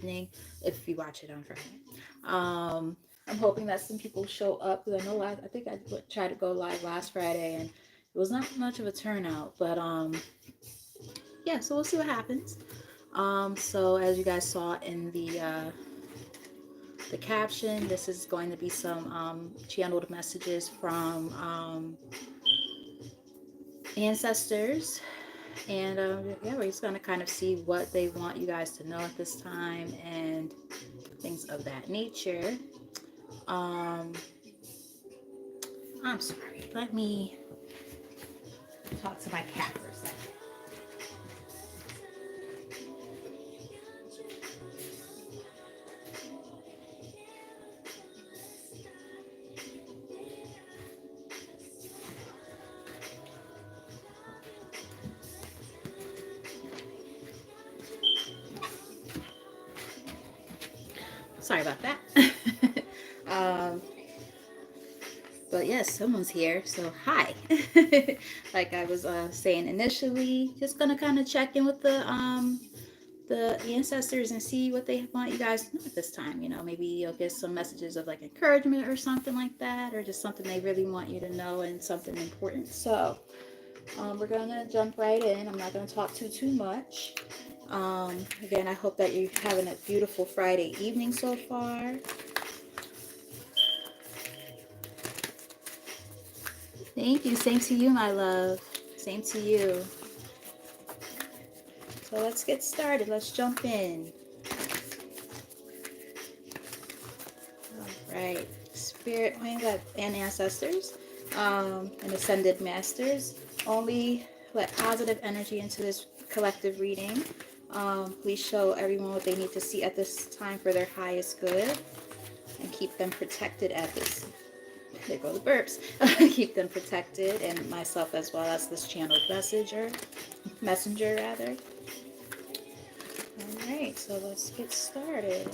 evening if you watch it on Friday. I'm hoping that some people show up because I know I think I tried to go live last Friday and it was not much of a turnout, but yeah, so we'll see what happens. So as you guys saw in the caption, this is going to be some channeled messages from ancestors. And yeah, we're just going to kind of see what they want you guys to know at this time and things of that nature. Um, I'm sorry. Let me talk to my cat for a second. Sorry about that. um, but yes, someone's here. So hi. Like I was saying initially, just gonna kind of check in with the ancestors and see what they want you guys to know at this time. You know, maybe you'll get some messages of like encouragement or something like that, or just something they really want you to know and something important. So we're gonna jump right in. I'm not gonna talk too much. Again, I hope that you're having a beautiful Friday evening so far. Thank you. Same to you, my love. Same to you. So let's get started. Let's jump in. All right. Spirit and ancestors and ascended masters. Only let positive energy into this collective reading. Please show everyone what they need to see at this time for their highest good and keep them protected at this. There go the burps. Keep them protected and myself as well as this channeled messenger rather. All right, so let's get started.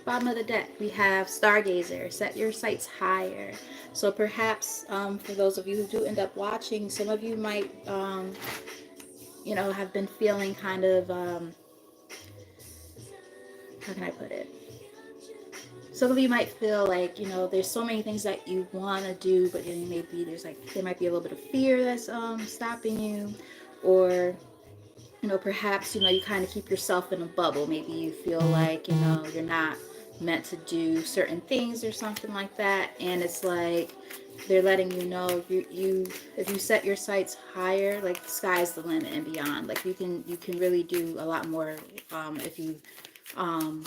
Bottom of the deck, we have Stargazer. Set your sights higher. So perhaps for those of you who do end up watching, some of you might, you know, have been feeling kind of, how can I put it? Some of you might feel like, you know, there's so many things that you want to do, but then maybe there might be a little bit of fear that's stopping you, or you know, perhaps, you know, you kind of keep yourself in a bubble. Maybe you feel like, you know, you're not meant to do certain things or something like that. And it's like they're letting you know you if you set your sights higher, like the sky's the limit and beyond. Like you can really do a lot more if you um,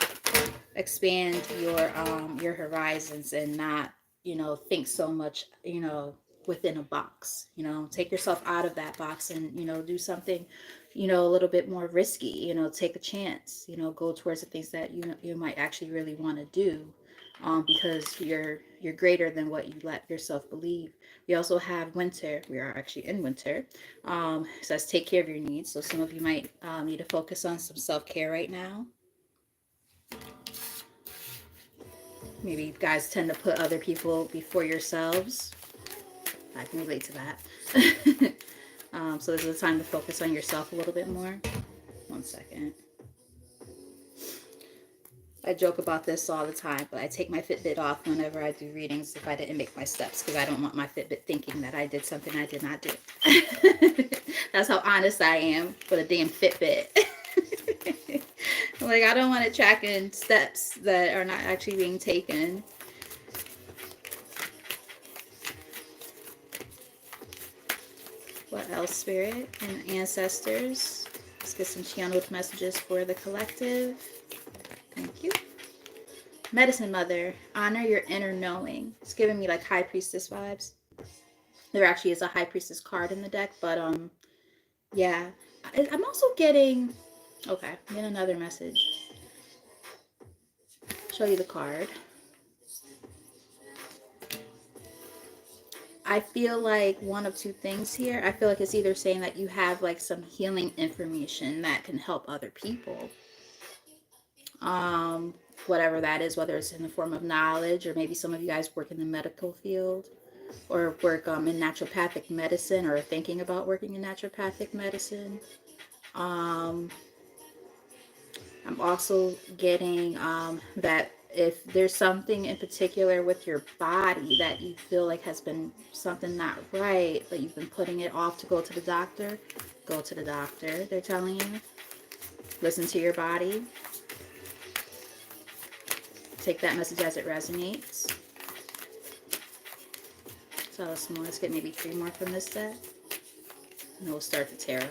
expand your horizons and not, you know, think so much, you know, within a box. You know, take yourself out of that box and, you know, do something, you know, a little bit more risky. You know, take a chance. You know, go towards the things that you might actually really want to do, because you're greater than what you let yourself believe. We also have winter. We are actually in winter. It says take care of your needs. So some of you might need to focus on some self-care right now. Maybe you guys tend to put other people before yourselves. I can relate to that. So this is a time to focus on yourself a little bit more. One second. I joke about this all the time, but I take my Fitbit off whenever I do readings if I didn't make my steps, because I don't want my Fitbit thinking that I did something I did not do. That's how honest I am with a damn Fitbit. Like, I don't want it tracking steps that are not actually being taken. What else, Spirit and ancestors? Let's get some channeled messages for the collective. Thank you. Medicine Mother, honor your inner knowing. It's giving me like High Priestess vibes. There actually is a High Priestess card in the deck, but yeah. I'm also getting, okay, get another message. Show you the card. I feel like one of two things here. I feel like it's either saying that you have like some healing information that can help other people. Whatever that is, whether it's in the form of knowledge, or maybe some of you guys work in the medical field or work in naturopathic medicine, or thinking about working in naturopathic medicine. I'm also getting that if there's something in particular with your body that you feel like has been something not right, but you've been putting it off to go to the doctor, go to the doctor, they're telling you. Listen to your body. Take that message as it resonates. So let's get maybe 3 more from this set. And then we'll start the tarot.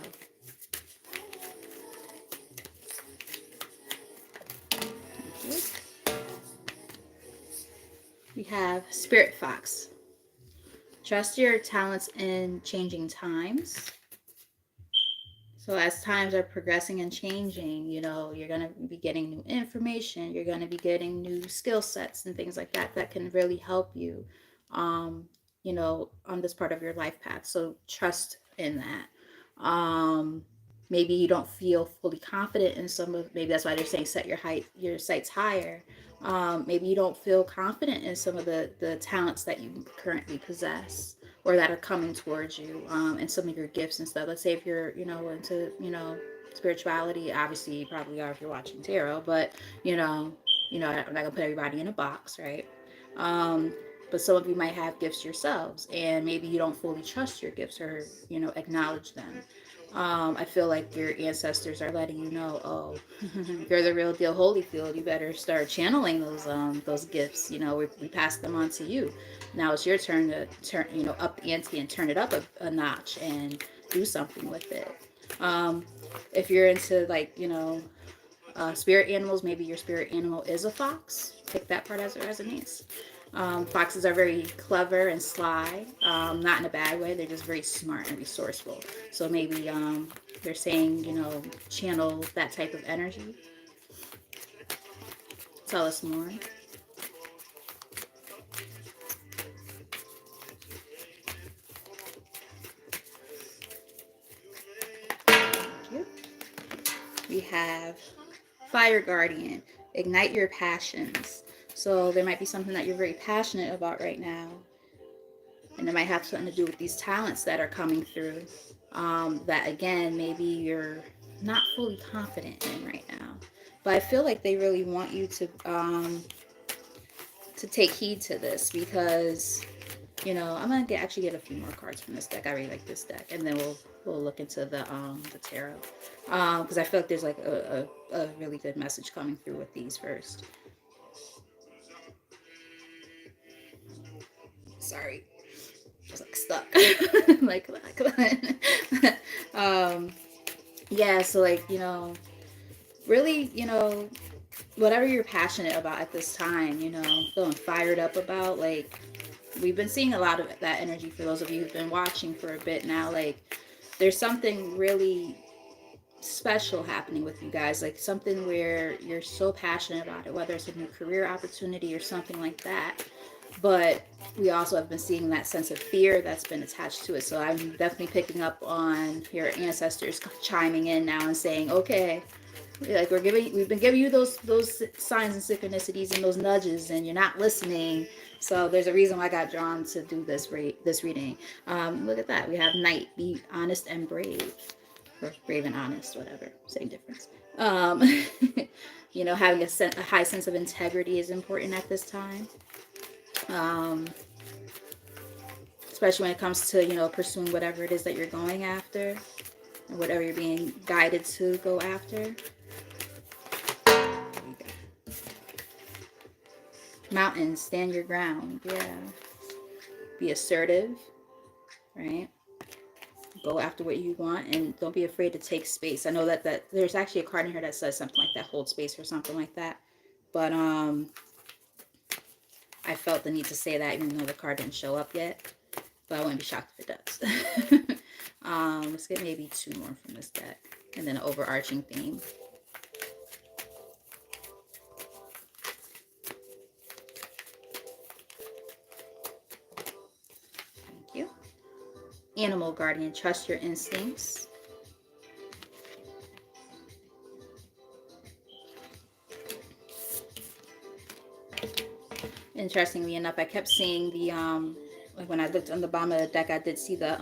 We have Spirit Fox. Trust your talents in changing times. So as times are progressing and changing, you know, you're going to be getting new information. You're going to be getting new skill sets and things like that that can really help you, you know, on this part of your life path. So trust in that. Maybe you don't feel fully confident in some of, maybe that's why they're saying set your sights higher. Maybe you don't feel confident in some of the talents that you currently possess or that are coming towards you, and some of your gifts and stuff. Let's say if you're, you know, into, you know, spirituality, obviously you probably are if you're watching tarot, but I'm not gonna put everybody in a box, right? But some of you might have gifts yourselves, and maybe you don't fully trust your gifts or, you know, acknowledge them. I feel like your ancestors are letting you know, oh, you're the real deal, Holyfield. You better start channeling those gifts. You know, we passed them on to you. Now it's your turn to turn, you know, up the ante and turn it up a notch and do something with it. If you're into, like, you know, spirit animals, maybe your spirit animal is a fox. Take that part as it resonates. Foxes are very clever and sly, not in a bad way. They're just very smart and resourceful. So maybe they're saying, you know, channel that type of energy. Tell us more. Thank you. We have Fire Guardian. Ignite your passions. So there might be something that you're very passionate about right now, and it might have something to do with these talents that are coming through, that again maybe you're not fully confident in right now, but I feel like they really want you to take heed to this, because, you know, I'm gonna actually get a few more cards from this deck. I really like this deck, and then we'll look into the tarot, because I feel like there's like a really good message coming through with these first. Sorry, I was like stuck. Like, come on. Yeah, so, like, you know, really, you know, whatever you're passionate about at this time, you know, feeling fired up about, like, we've been seeing a lot of that energy for those of you who've been watching for a bit now. Like, there's something really special happening with you guys, like something where you're so passionate about it, whether it's a new career opportunity or something like that. But we also have been seeing that sense of fear that's been attached to it. So I'm definitely picking up on your ancestors chiming in now and saying, okay, like, we've been giving you those signs and synchronicities and those nudges, and you're not listening. So there's a reason why I got drawn to do this reading. Look at that. We have Knight. Be honest and brave, or brave and honest, whatever, same difference. You know, having a high sense of integrity is important at this time, especially when it comes to, you know, pursuing whatever it is that you're going after, or whatever you're being guided to go after. Mountains, stand your ground. Yeah. Be assertive, right? Go after what you want, and don't be afraid to take space. I know that there's actually a card in here that says something like that, hold space or something like that. But I felt the need to say that even though the card didn't show up yet. But I wouldn't be shocked if it does. Let's get maybe 2 more from this deck, and then an overarching theme. Thank you. Animal Guardian, trust your instincts. Interestingly enough, I kept seeing the like when I looked on the bottom of the deck, I did see the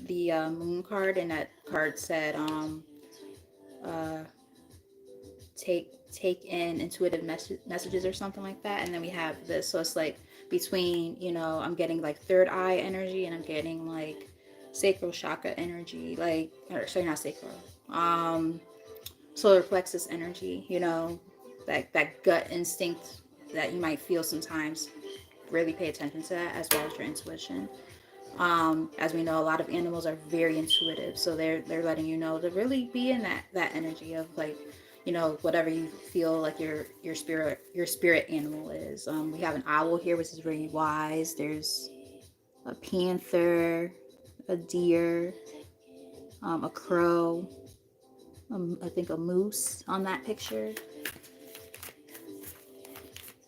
moon card, and that card said take in intuitive messages or something like that. And then we have this, so it's like between, you know, I'm getting like third eye energy, and I'm getting like sacral chakra energy, like, or sorry, not sacral, solar plexus energy, you know, that gut instinct that you might feel sometimes. Really pay attention to that, as well as your intuition. As we know, a lot of animals are very intuitive, so they're letting you know to really be in that energy of, like, you know, whatever you feel like your spirit animal is. We have an owl here, which is very wise. There's a panther, a deer, a crow, I think a moose on that picture.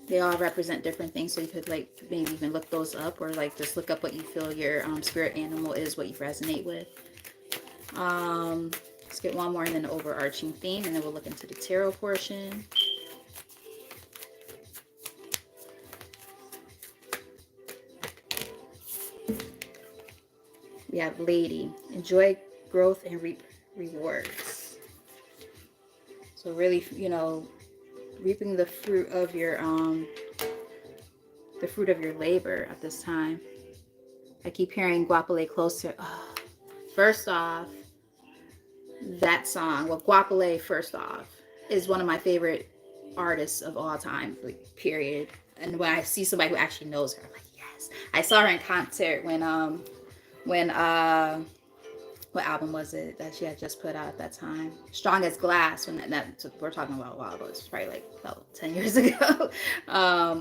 They all represent different things, so you could like maybe even look those up, or like just look up what you feel your spirit animal is, what you resonate with. Let's get one more and then the overarching theme, and then we'll look into the tarot portion. We have Lady. Enjoy growth and reap rewards. So really, you know, reaping the fruit of your labor at this time. I keep hearing Guapale closer. Oh, first off, that song, well, Guapale, first off, is one of my favorite artists of all time, like, period. And when I see somebody who actually knows her, I'm like, yes. I saw her in concert when what album was it that she had just put out at that time? Strong as Glass. When that we're talking about a while ago. It's probably like about 10 years ago.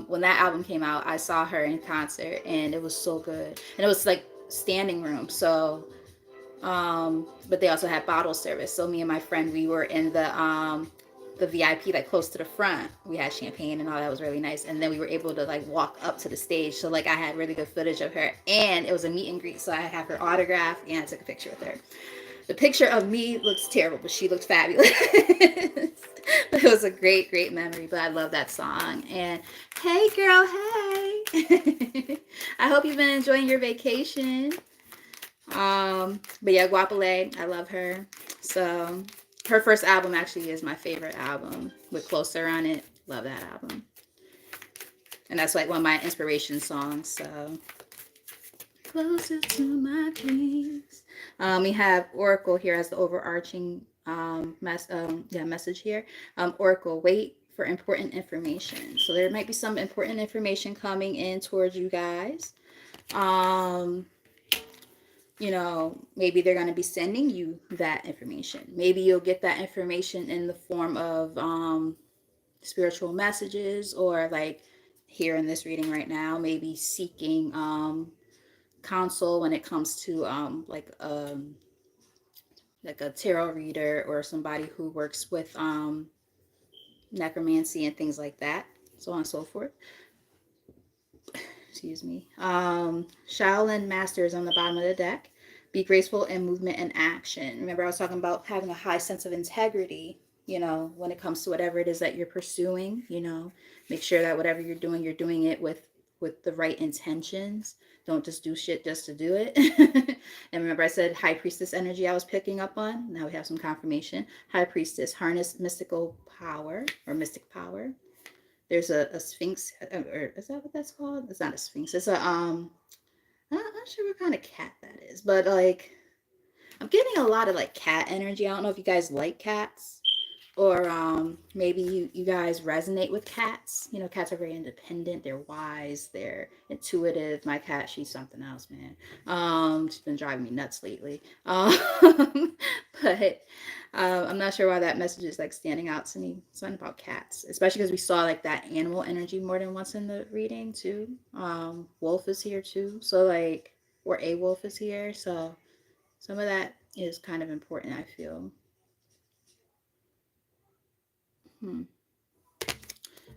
When that album came out, I saw her in concert, and it was so good. And it was like standing room. So, but they also had bottle service. So me and my friend, we were in the VIP, like close to the front. We had champagne and all that. Was really nice. And then we were able to like walk up to the stage. So like I had really good footage of her, and it was a meet and greet. So I have her autograph, and I took a picture with her. The picture of me looks terrible, but she looked fabulous. It was a great, great memory, but I love that song. And hey girl, hey. I hope you've been enjoying your vacation. But yeah, Guapale, I love her. So her first album actually is my favorite album, with Closer on it. Love that album. And that's like one of my inspiration songs. So closer to my dreams. We have Oracle here as the overarching message here. Oracle, wait for important information. So there might be some important information coming in towards you guys. You know, maybe they're going to be sending you that information. Maybe you'll get that information in the form of spiritual messages, or like here in this reading right now, maybe seeking counsel when it comes to like a tarot reader, or somebody who works with necromancy and things like that, so on and so forth. Excuse me. Shaolin Masters on the bottom of the deck. Be graceful in movement and action. Remember, I was talking about having a high sense of integrity, you know, when it comes to whatever it is that you're pursuing. You know, make sure that whatever you're doing it with the right intentions. Don't just do shit just to do it. And remember, I said High Priestess energy I was picking up on. Now we have some confirmation. High Priestess, harness mystical power, or mystic power. There's a sphinx, or is that what that's called? It's not a sphinx. It's a I'm not sure what kind of cat that is, but like I'm getting a lot of like cat energy. I don't know if you guys like cats, or maybe you guys resonate with cats. You know, cats are very independent. They're wise. They're intuitive. My cat, she's something else, man. She's been driving me nuts lately. But I'm not sure why that message is like standing out to me. Something about cats, especially because we saw like that animal energy more than once in the reading too. Wolf is here too. So like, or a wolf is here. So some of that is kind of important, I feel.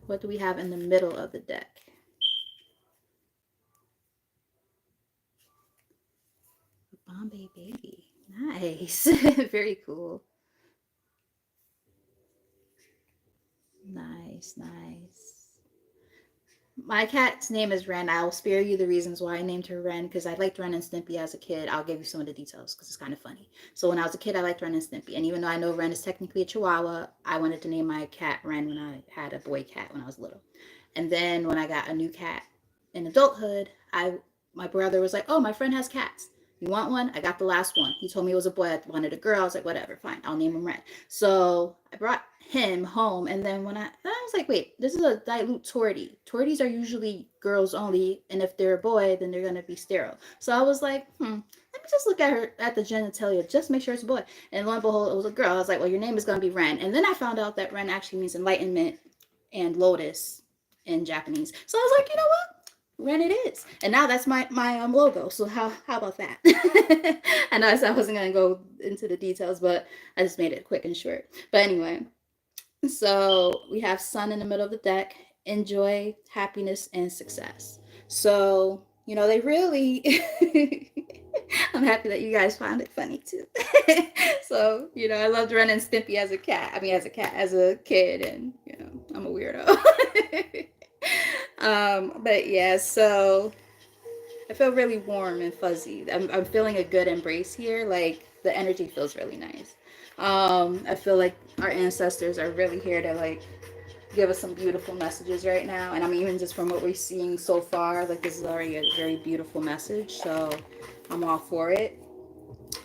What do we have in the middle of the deck? Bombay baby. Nice. Very cool. Nice, nice. My cat's name is Ren. I'll spare you the reasons why I named her Ren because I liked Ren and Stimpy as a kid. I'll give you some of the details because it's kind of funny. So when I was a kid, I liked Ren and Stimpy. And even though I know Ren is technically a Chihuahua, I wanted to name my cat Ren when I had a boy cat when I was little. And then when I got a new cat in adulthood, I my brother was like, "Oh, my friend has cats. You want one?" I got the last one. He told me it was a boy. I wanted a girl. I was like, "Whatever, fine. I'll name him Ren." So I brought him home, and then I was like, "Wait, this is a dilute tortie. Torties are usually girls only, and if they're a boy, then they're gonna be sterile." So I was like, Let me just look at her at the genitalia, just make sure it's a boy." And lo and behold, it was a girl. I was like, "Well, your name is gonna be Ren." And then I found out that Ren actually means enlightenment and lotus in Japanese. So I was like, you know what? Ren it is. And now that's my logo. So how about that? I know I wasn't gonna go into the details, but I just made it quick and short. But anyway, so we have sun in the middle of the deck, enjoy, happiness, and success. So, they really I'm happy that you guys found it funny too. So, I loved Ren and Stimpy as a cat. I mean, as a kid, and I'm a weirdo. But yeah, so I feel really warm and fuzzy. I'm feeling a good embrace here. Like the energy feels really nice. I feel like our ancestors are really here to like give us some beautiful messages right now. And I mean, even just from what we're seeing so far, like this is already a very beautiful message. So I'm all for it.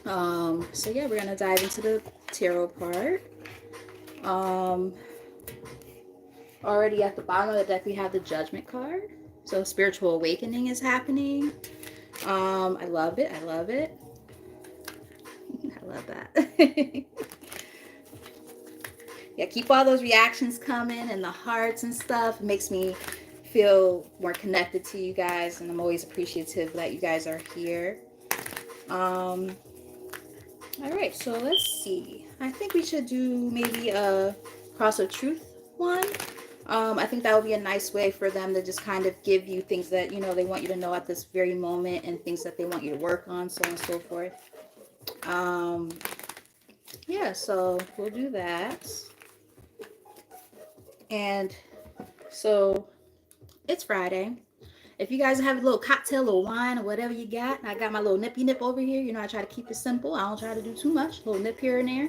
So yeah, we're gonna dive into the tarot part. Um, Already at the bottom of the deck, we have the Judgment card. So spiritual awakening is happening. I love it. I love it. I love that. Yeah, keep all those reactions coming and the hearts and stuff. It makes me feel more connected to you guys, and I'm always appreciative that you guys are here. All right, so let's see. I think we should do maybe a cross of truth one. I think that would be a nice way for them to just kind of give you things that they want you to know at this very moment, and things that they want you to work on, so on and so forth. Um, yeah, so we'll do that. And so it's Friday. If you guys have a little cocktail, a little wine, or whatever you got, I got my little nippy nip over here. I try to keep it simple. I don't try to do too much. A little nip here and there.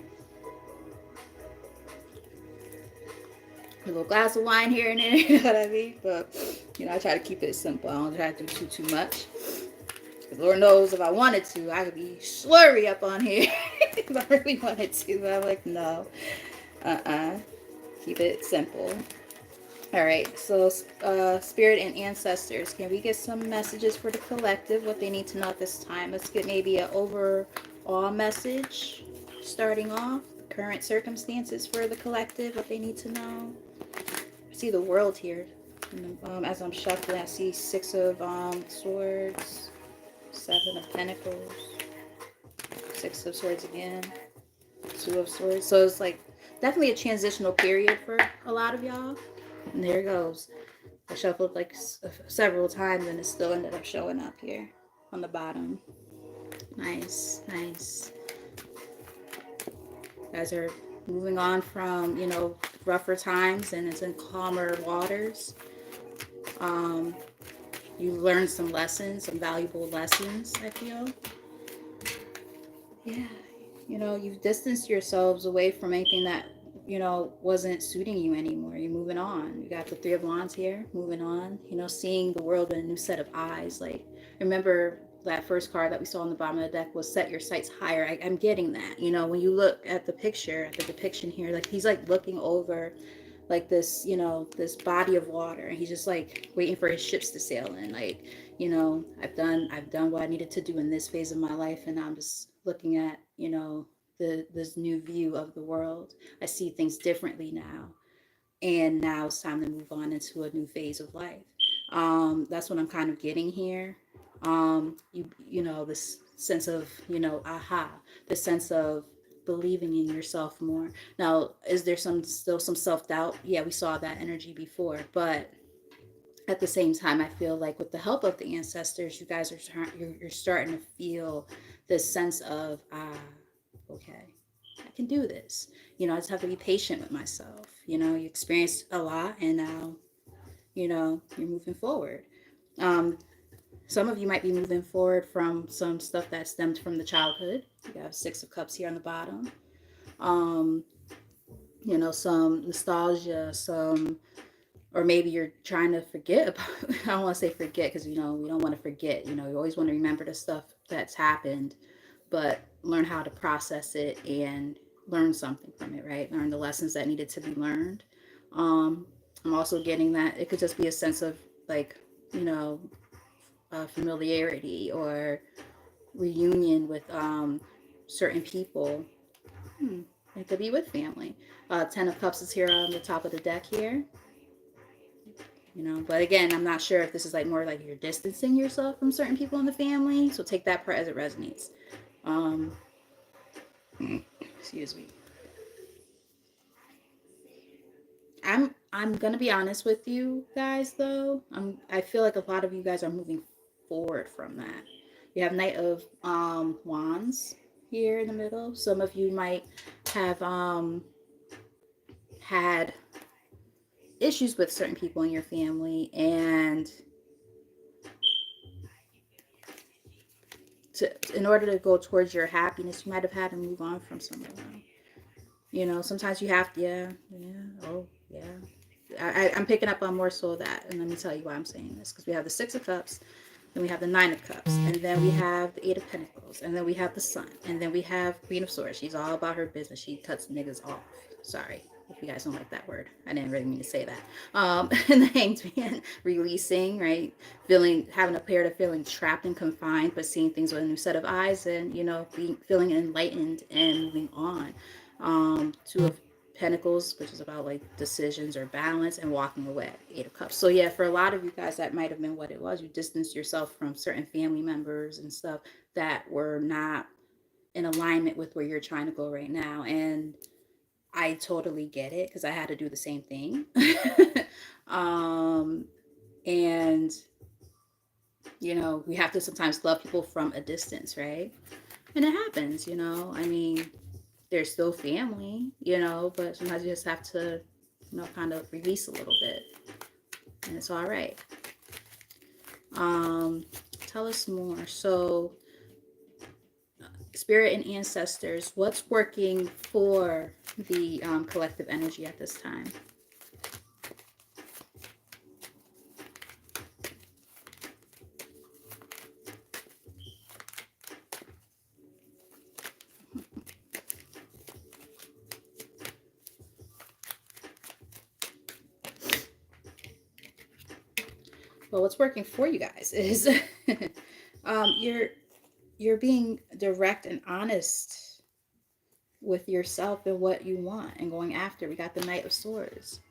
A little glass of wine here and there. You know what I mean? But, I try to keep it simple. I don't try to do too much. Because Lord knows if I wanted to, I could be slurry up on here. If I really wanted to. But I'm like, no. Keep it simple. All right, so Spirit and Ancestors, can we get some messages for the collective, what they need to know at this time? Let's get maybe an overall message starting off. Current circumstances for the collective, what they need to know. I see the World here. As I'm shuffling, I see 6 of Swords, 7 of Pentacles, 6 of Swords again, 2 of Swords. So it's like definitely a transitional period for a lot of y'all. And there it goes. I shuffled like several times and it still ended up showing up here on the bottom. Nice, nice. You guys are moving on from, rougher times, and it's in calmer waters. You learned some lessons, some valuable lessons, I feel. Yeah. You've distanced yourselves away from anything that wasn't suiting you anymore. You're moving on. You got the 3 of Wands here, moving on, seeing the world in a new set of eyes. Like, remember that first card that we saw on the bottom of the deck was set your sights higher. I'm getting that. When you look at the picture, at the depiction here, like he's like looking over like this, this body of water, and he's just like waiting for his ships to sail in. Like, I've done what I needed to do in this phase of my life, and I'm just looking at, this new view of the world. I see things differently now, and now it's time to move on into a new phase of life. That's what I'm kind of getting here. This sense of, aha, the sense of believing in yourself more. Now, is there still some self-doubt? Yeah, we saw that energy before, but at the same time, I feel like with the help of the ancestors, you guys are you're starting to feel this sense of, okay, I can do this. I just have to be patient with myself. You experienced a lot, and now you know, you're moving forward. Um, some of you might be moving forward from some stuff that stemmed from the childhood. You have Six of Cups here on the bottom. Um, you know, some nostalgia, some, or maybe you're trying to forget about, I don't want to say forget because, you know, we don't want to forget. You know, you always want to remember the stuff that's happened, but learn how to process it and learn something from it, right? Learn the lessons that needed to be learned. Um, I'm also getting that it could just be a sense of like, you know, familiarity or reunion with certain people. Hmm. It could be with family. Ten of Cups is here on the top of the deck here. You know, but again, I'm not sure if this is like more like you're distancing yourself from certain people in the family. So take that part as it resonates. Um, excuse me. I'm gonna be honest with you guys though. I feel like a lot of you guys are moving forward from that. You have Knight of Wands here in the middle. Some of you might have had issues with certain people in your family, and in order to go towards your happiness, you might have had to move on from someone. You know, sometimes you have to, yeah. I'm picking up on more so that, and let me tell you why I'm saying this, because we have the Six of Cups, then we have the Nine of Cups, and then we have the Eight of Pentacles, and then we have the Sun, and then we have Queen of Swords. She's all about her business. She cuts niggas off. Sorry if you guys don't like that word. I didn't really mean to say that. And the Hanged Man, releasing, right? Feeling, having a period of feeling trapped and confined, but seeing things with a new set of eyes, and, you know, feeling enlightened and moving on. Two of Pentacles, which is about like decisions or balance, and walking away. Eight of Cups. So yeah, for a lot of you guys, that might have been what it was. You distanced yourself from certain family members and stuff that were not in alignment with where you're trying to go right now. And I totally get it because I had to do the same thing. um, and you know, we have to sometimes love people from a distance, right? And it happens, you know. I mean, they're still family, you know, but sometimes you just have to, you know, kind of release a little bit. And it's all right. Tell us more. So, spirit and ancestors, what's working for the collective energy at this time? Well, what's working for you guys is you're being direct and honest with yourself and what you want and going after. We got the Knight of Swords,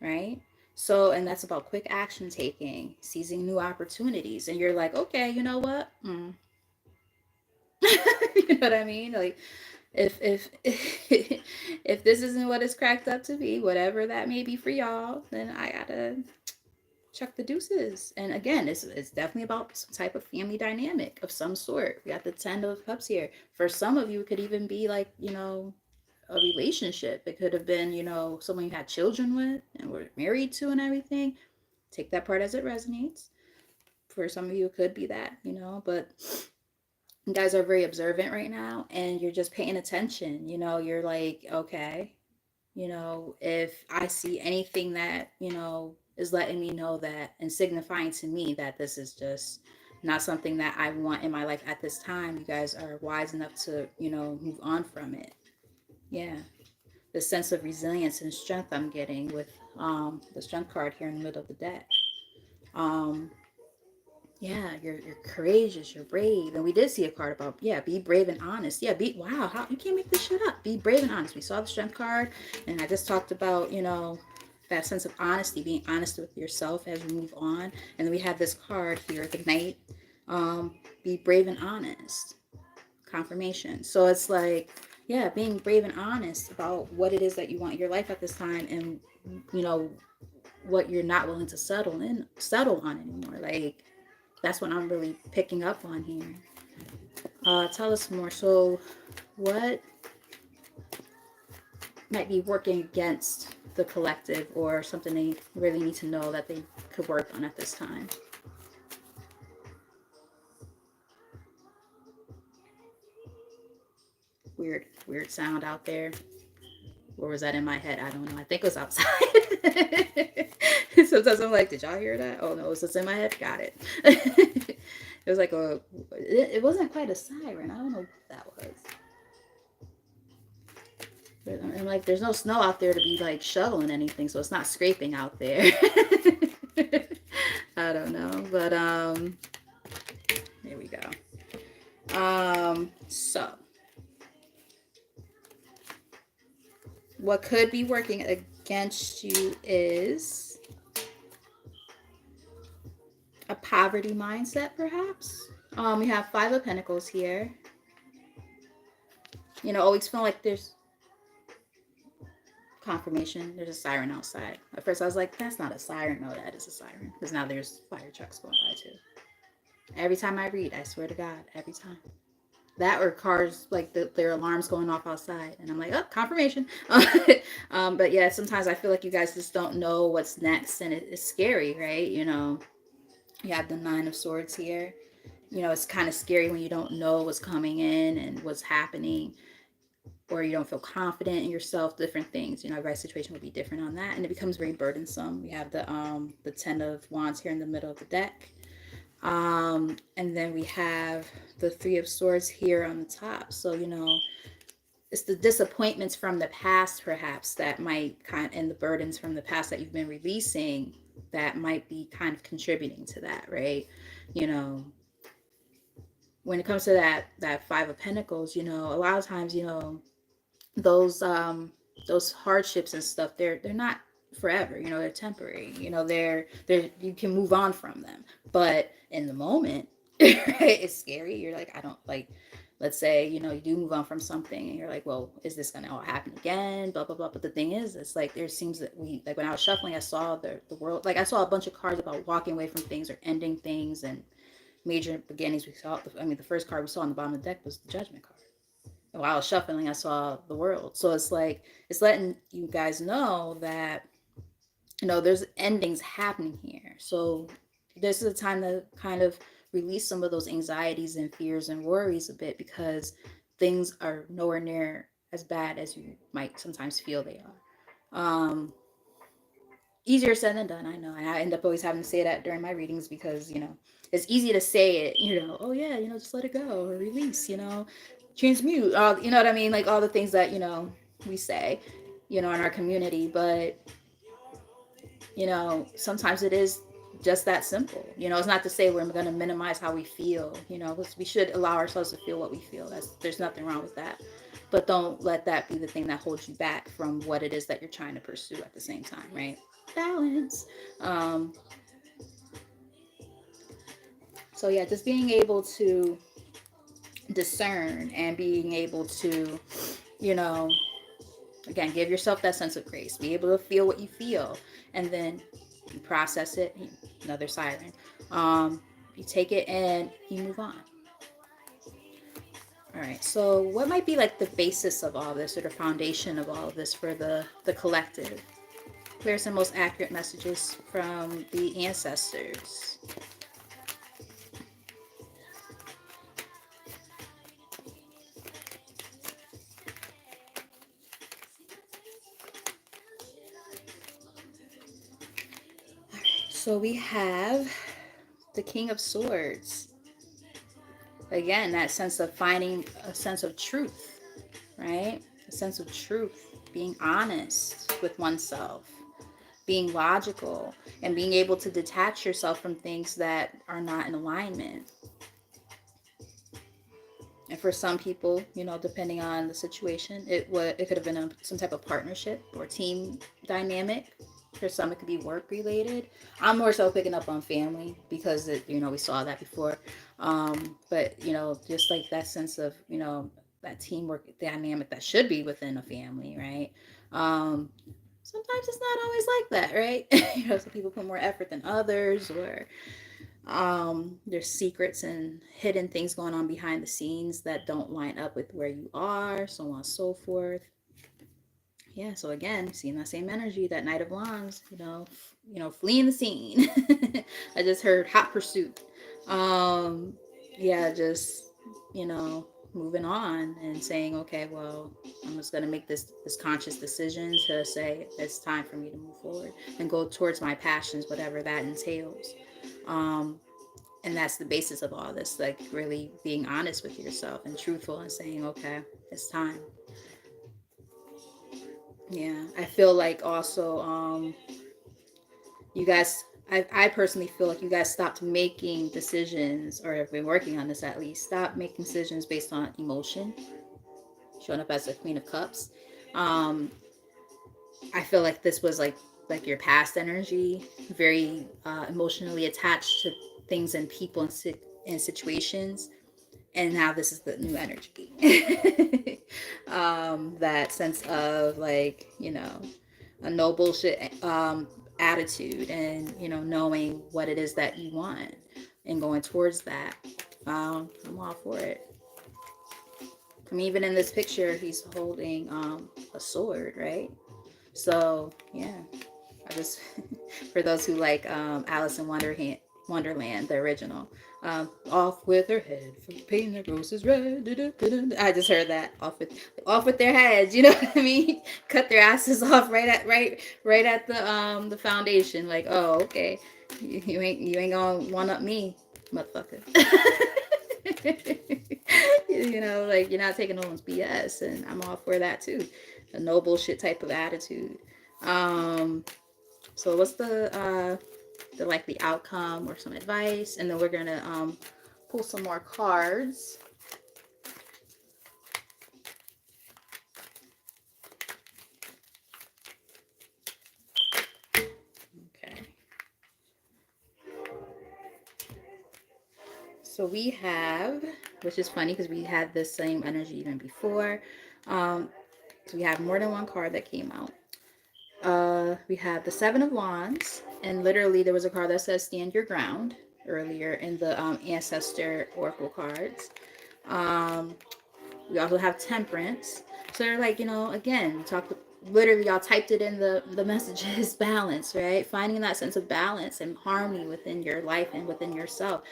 right? So, and that's about quick action taking, seizing new opportunities. And you're like, okay, you know what? You know what I mean? Like, if if this isn't what it's cracked up to be, whatever that may be for y'all, then I gotta chuck the deuces. And again, it's definitely about some type of family dynamic of some sort. We got the Ten of Cups here. For some of you, it could even be like, you know, a relationship. It could have been, you know, someone you had children with and were married to and everything. Take that part as it resonates. For some of you, it could be that, you know, but you guys are very observant right now and you're just paying attention. You know, you're like, okay, you know, if I see anything that, you know, is letting me know that and signifying to me that this is just not something that I want in my life at this time, you guys are wise enough to, you know, move on from it. Yeah. The sense of resilience and strength I'm getting with the strength card here in the middle of the deck. Um, yeah, you're courageous, you're brave. And we did see a card about, yeah, be brave and honest. Yeah, wow, how you can't make this shit up. Be brave and honest. We saw the strength card, and I just talked about, you know, that sense of honesty, being honest with yourself as you move on. And then we have this card here, the Knight. Be brave and honest. Confirmation. So it's like, yeah, being brave and honest about what it is that you want in your life at this time, and you know what you're not willing to settle on anymore. Like, that's what I'm really picking up on here. Tell us more. So what might be working against the collective, or something they really need to know that they could work on at this time. Weird sound out there. Or was that in my head? I don't know. I think it was outside. Sometimes I'm like, did y'all hear that? Oh no, it was just in my head. Got it. It was like it wasn't quite a siren. I don't know what that was. But I'm like, there's no snow out there to be like shoveling anything, so it's not scraping out there. I don't know, but here we go. So what could be working against you is a poverty mindset, perhaps. We have Five of Pentacles here. You know, always feeling like there's confirmation. There's a siren outside. At first I was like, that's not a siren. No, that is a siren. Because now there's fire trucks going by too. Every time I read, I swear to God, every time. That or cars, like their alarms going off outside. And I'm like, oh, confirmation. But yeah, sometimes I feel like you guys just don't know what's next. And it's scary, right? You know, you have the Nine of Swords here. You know, it's kind of scary when you don't know what's coming in and what's happening, or you don't feel confident in yourself, different things. You know, everybody's situation will be different on that. And it becomes very burdensome. We have the Ten of Wands here in the middle of the deck. And then we have the Three of Swords here on the top. So, you know, it's the disappointments from the past, perhaps, that might and the burdens from the past that you've been releasing that might be kind of contributing to that, right? You know, when it comes to that Five of Pentacles, you know, a lot of times, you know, those hardships and stuff, they're not forever. You know, they're temporary. You know, they're you can move on from them, but in the moment, right, it's scary. You're like, I don't like, let's say, you know, you do move on from something and you're like, well, is this gonna all happen again, blah blah blah. But the thing is, it's like there seems that we, like when I was shuffling, I saw the world, like I saw a bunch of cards about walking away from things or ending things and major beginnings. We saw, I mean, the first card we saw on the bottom of the deck was the Judgment card. And while I was shuffling, I saw the World. So it's like, it's letting you guys know that, you know, there's endings happening here. So this is a time to kind of release some of those anxieties and fears and worries a bit, because things are nowhere near as bad as you might sometimes feel they are. Easier said than done, I know. And I end up always having to say that during my readings, because, you know, it's easy to say it, you know, oh yeah, you know, just let it go, or release, you know, transmute, you know what I mean? Like all the things that, you know, we say, you know, in our community. But, you know, sometimes it is just that simple. You know, it's not to say we're going to minimize how we feel, you know, because we should allow ourselves to feel what we feel. There's nothing wrong with that. But don't let that be the thing that holds you back from what it is that you're trying to pursue at the same time, right? Balance. So yeah, just being able to discern and being able to, you know, again, give yourself that sense of grace. Be able to feel what you feel, and then you process it. Another siren. You take it and you move on. All right. So what might be like the basis of all this, or the foundation of all of this for the collective? Clear some most accurate messages from the ancestors. So we have the King of Swords. Again, that sense of finding a sense of truth, right? A sense of truth, being honest with oneself, being logical, and being able to detach yourself from things that are not in alignment. And for some people, you know, depending on the situation, it could have been some type of partnership or team dynamic. For some, it could be work related. I'm more so picking up on family, because you know, we saw that before. But you know, just like that sense of, you know, that teamwork dynamic that should be within a family, right? Sometimes it's not always like that, right? You know, some people put more effort than others, or there's secrets and hidden things going on behind the scenes that don't line up with where you are, so on and so forth. Yeah, so again, seeing that same energy, that Knight of Wands, fleeing the scene. I just heard hot pursuit. Um, yeah, just, you know, moving on and saying, okay, well, I'm just gonna make this conscious decision to say it's time for me to move forward and go towards my passions, whatever that entails. Um, and that's the basis of all this, like really being honest with yourself and truthful and saying, okay, it's time. Yeah, I feel like also, you guys, I personally feel like you guys stopped making decisions, or have been working on this at least. Stop making decisions based on emotion, showing up as the Queen of Cups. Um, I feel like this was like your past energy, very emotionally attached to things and people and situations, and now this is the new energy. That sense of like, a no bullshit attitude, and knowing what it is that you want and going towards that. I'm all for it. I mean, even in this picture, he's holding a sword, right? So yeah, I just for those who like Alice in Wonderland, the original. Off with her head, painting the roses red. I just heard that off with their heads. You know what I mean? Cut their asses off right at the foundation. Like, oh, okay, you ain't gonna one up me, motherfucker. Like you're not taking no one's BS, and I'm all for that too. A no bullshit type of attitude. Um, so what's the likely outcome or some advice, and then we're gonna pull some more cards. Okay. So we have, which is funny because we had this same energy even before. So we have more than one card that came out. We have the Seven of Wands, and literally there was a card that says "Stand Your Ground" earlier in the Ancestor Oracle cards. Um, we also have Temperance. So they're like, again, talk. Literally, y'all typed it in the messages. Balance, right? Finding that sense of balance and harmony within your life and within yourself.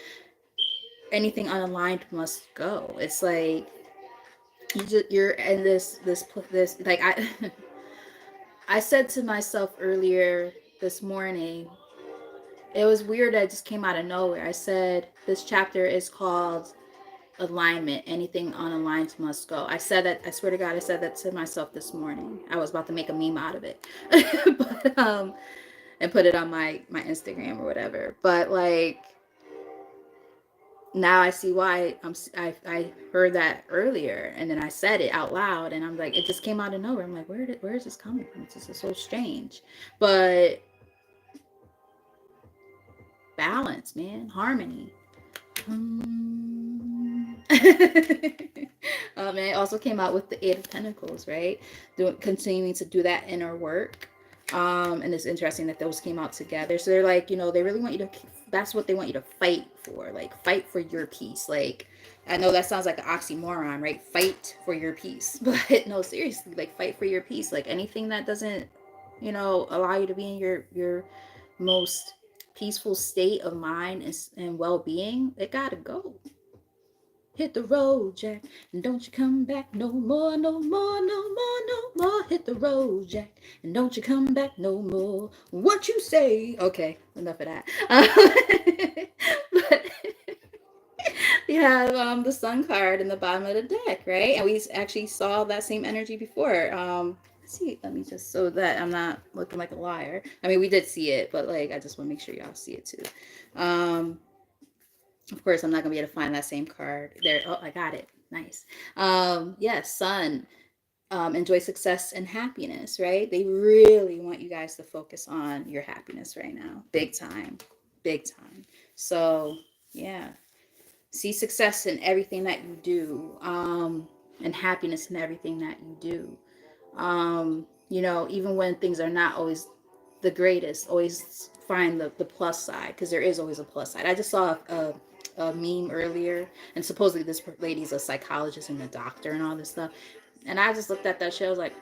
Anything unaligned must go. It's like you're in this like I I said to myself earlier this morning, it was weird that it just came out of nowhere. I said this chapter is called alignment. Anything unaligned must go. I said that, I swear to God, I said that to myself this morning. I was about to make a meme out of it. but and put it on my Instagram or whatever. But like now I see why I heard that earlier, and then I said it out loud, and I'm like, it just came out of nowhere. I'm like, where is this coming from? It's just so strange. But balance, man, harmony. And it also came out with the Eight of Pentacles, right? Continuing to do that inner work. And it's interesting that those came out together. So they're like, they really want you to, that's what they want you to fight for. Like, fight for your peace. Like, I know that sounds like an oxymoron, right? Fight for your peace. But no, seriously, like, fight for your peace. Like, anything that doesn't, allow you to be in your most peaceful state of mind and well-being, it gotta go. Hit the road, Jack, and don't you come back no more, no more, no more, no more. Hit the road, Jack, and don't you come back no more. What you say? Okay, enough of that. But you have the Sun card in the bottom of the deck, right? And we actually saw that same energy before. Let's see, let me just, so that I'm not looking like a liar. I mean, we did see it, but like, I just want to make sure y'all see it too. Of course, I'm not gonna be able to find that same card there. Oh, I got it. Nice. Yes, Sun. Enjoy success and happiness, right? They really want you guys to focus on your happiness right now. Big time. Big time. So, yeah. See success in everything that you do, and happiness in everything that you do. Even when things are not always the greatest, always find the plus side, because there is always a plus side. I just saw a meme earlier, and supposedly this lady's a psychologist and a doctor and all this stuff. And I just looked at that show, I was like,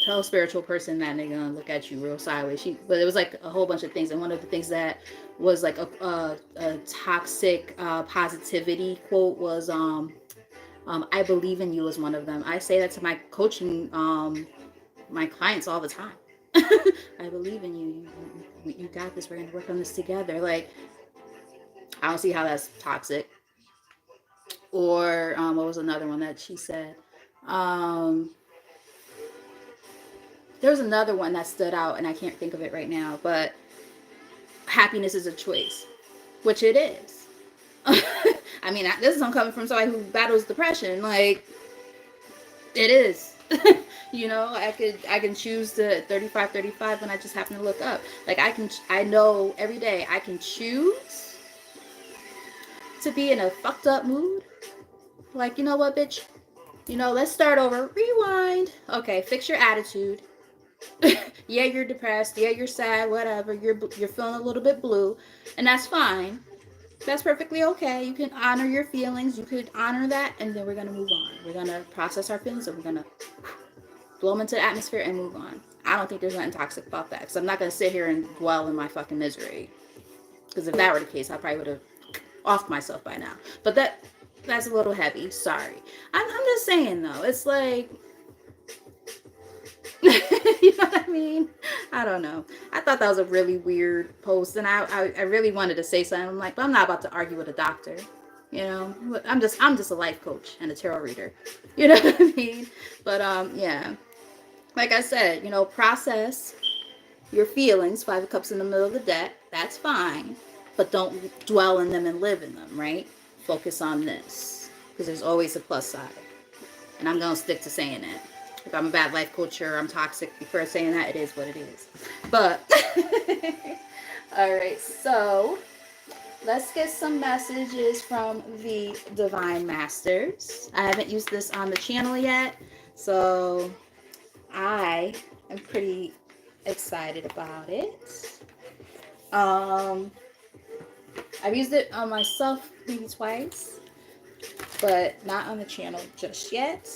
tell a spiritual person that, and they're gonna look at you real sideways. But it was like a whole bunch of things, and one of the things that was like a toxic positivity quote was I believe in you is one of them. I say that to my coaching my clients all the time. I believe in you. You got this. We're gonna work on this together. Like, I don't see how that's toxic. Or what was another one that she said? Um, there was another one that stood out, and I can't think of it right now. But happiness is a choice, which it is. I mean, this is coming from somebody who battles depression. Like, it is. You know, I can choose the 35 when I just happen to look up. Like, I know every day I can choose to be in a fucked up mood. Like, you know what, bitch? You know, let's start over. Rewind. Okay, fix your attitude. Yeah, you're depressed. Yeah, you're sad. Whatever. You're feeling a little bit blue, and that's fine. That's perfectly okay. You can honor your feelings. You could honor that, and then we're gonna move on. We're gonna process our feelings, and we're gonna blow them into the atmosphere and move on. I don't think there's nothing toxic about that, because I'm not gonna sit here and dwell in my fucking misery. Because if that were the case, I probably would have offed myself by now. But that's a little heavy. Sorry. I'm just saying though. It's like, you know what I mean? I don't know. I thought that was a really weird post, and I really wanted to say something. I'm like, but I'm not about to argue with a doctor. You know, I'm just a life coach and a tarot reader. You know what I mean? But yeah. Like I said, you know, process your feelings. 5 of Cups in the middle of the deck. That's fine, but don't dwell in them and live in them. Right? Focus on this, because there's always a plus side, and I'm gonna stick to saying that. If I'm a bad life coach or I'm toxic before saying that, it is what it is. But all right, so let's get some messages from the Divine Masters. I haven't used this on the channel yet, so I am pretty excited about it. I've used it on myself maybe twice, but not on the channel just yet.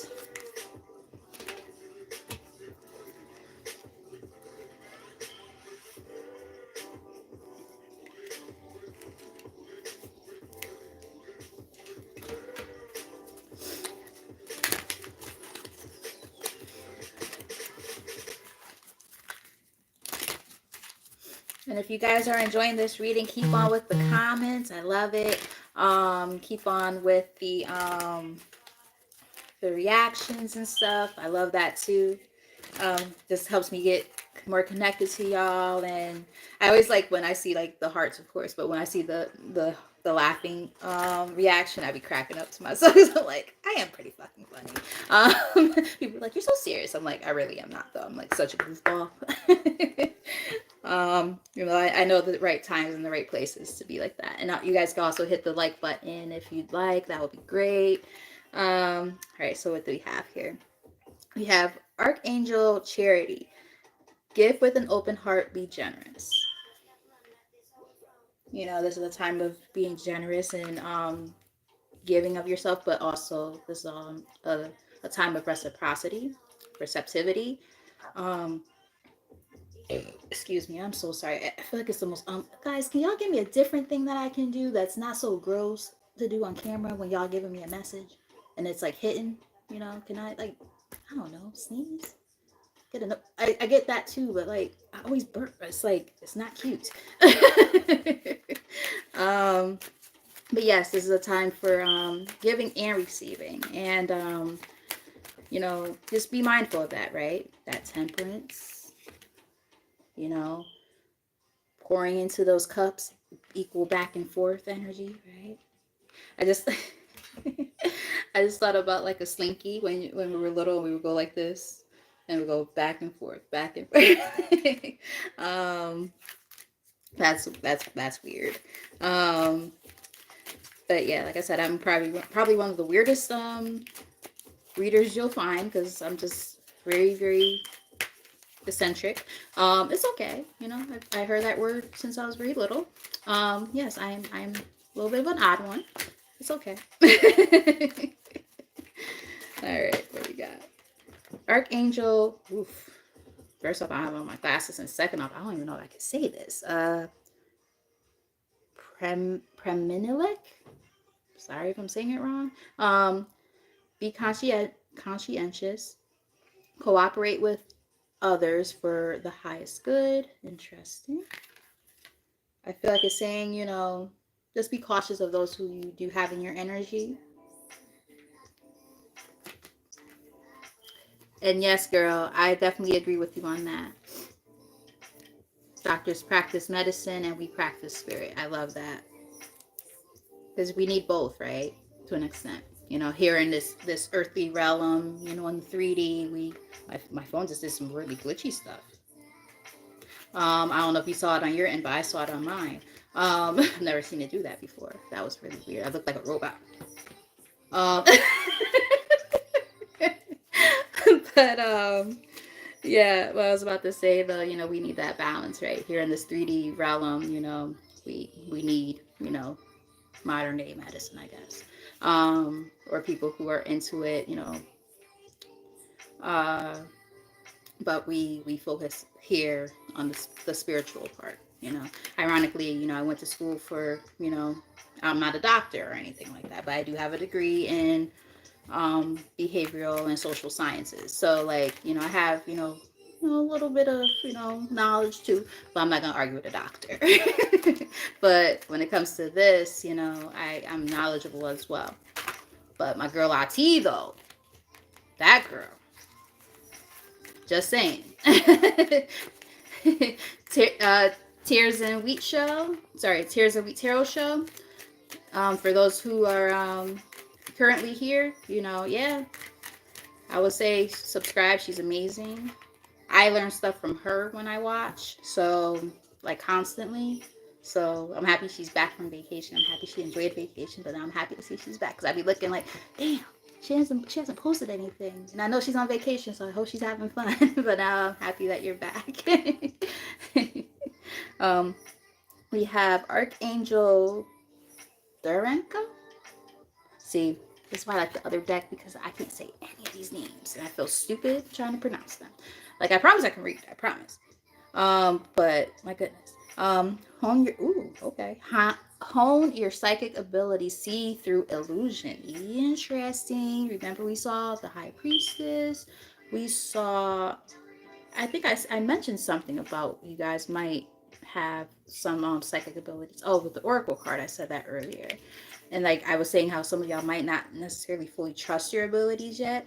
And if you guys are enjoying this reading, keep on with the comments. I love it. Keep on with the reactions and stuff. I love that too. Just helps me get more connected to y'all. And I always like when I see like the hearts, of course, but when I see the laughing reaction, I be cracking up to myself. I'm like, I am pretty fucking funny. People are like, you're so serious. I'm like, I really am not though. I'm like such a goofball. You know, I know the right times and the right places to be like that. And you guys can also hit the like button if you'd like. That would be great. All right, so what do we have here? We have Archangel Charity. Give with an open heart, be generous. You know, this is a time of being generous and giving of yourself, but also this is a time of reciprocity, receptivity. Excuse me, I'm so sorry. I feel like it's the most guys, can y'all give me a different thing that I can do that's not so gross to do on camera when y'all giving me a message and it's like hitting, you know? Can I, like, I don't know, sneeze? Get enough. I get that too, but like I always burp. It's like it's not cute. But yes, this is a time for giving and receiving, and you know, just be mindful of that, right? That temperance, you know, pouring into those cups, equal back and forth energy, right? I just I just thought about like a slinky when we were little and we would go like this and we go back and forth, back and forth. That's weird. But yeah, like I said, I'm probably one of the weirdest readers you'll find, because I'm just very, very eccentric. It's okay, you know. I heard that word since I was very little. Yes, I'm a little bit of an odd one. It's okay. All right, what we got? Archangel, oof. First off, I have on my glasses, and second off, I don't even know if I can say this. Preminilik. Sorry if I'm saying it wrong. Be conscientious. Cooperate with others for the highest good. Interesting. I feel like it's saying, you know, just be cautious of those who you do have in your energy. And yes, girl, I definitely agree with you on that. Doctors practice medicine and we practice spirit. I love that. Because we need both, right? To an extent. You know, here in this earthly realm, you know, in 3D, my phone just did some really glitchy stuff. I don't know if you saw it on your end, but I saw it on mine. I've never seen it do that before. That was really weird. I looked like a robot. But yeah, what I was about to say though, you know, we need that balance, right? Here in this 3D realm, you know, we need, you know, modern day medicine, I guess. Or people who are into it, you know. But we focus here on the spiritual part, you know. Ironically, you know, I went to school for, you know, I'm not a doctor or anything like that, but I do have a degree in behavioral and social sciences. So like, you know, I have, you know, a little bit of, you know, knowledge too, but I'm not gonna argue with a doctor. But when it comes to this, you know, I'm knowledgeable as well. But my girl IT though, that girl, just saying. Tears and Wheat show. Sorry, Tears and Wheat Tarot show. For those who are currently here, you know, yeah, I would say subscribe. She's amazing. I learn stuff from her when I watch, so like constantly. So I'm happy she's back from vacation. I'm happy she enjoyed vacation, but I'm happy to see she's back because I'd be looking like, damn, she hasn't posted anything, and I know she's on vacation, so I hope she's having fun. But now I'm happy that you're back. We have Archangel Durenko. See, that's why I like the other deck because I can't say any of these names, and I feel stupid trying to pronounce them. Like I promise I can read. I promise. But my goodness. Hone your psychic ability, see through illusion. Interesting. Remember we saw the High Priestess. We saw, I think I mentioned something about you guys might have some psychic abilities. Oh, with the Oracle card, I said that earlier. And like I was saying how some of y'all might not necessarily fully trust your abilities yet.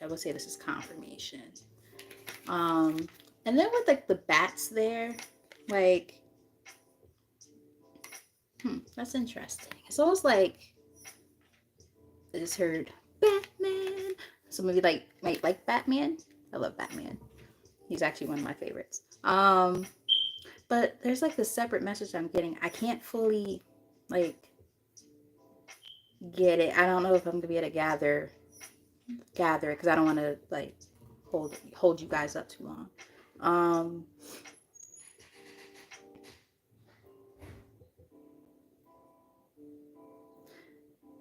I would say this is confirmation. And then with like the bats there, like, that's interesting. It's almost like I just heard Batman. Some of you might like Batman. I love Batman. He's actually one of my favorites. But there's like this separate message I'm getting. I can't fully like get it. I don't know if I'm gonna be able to gather it because I don't want to like hold you guys up too long.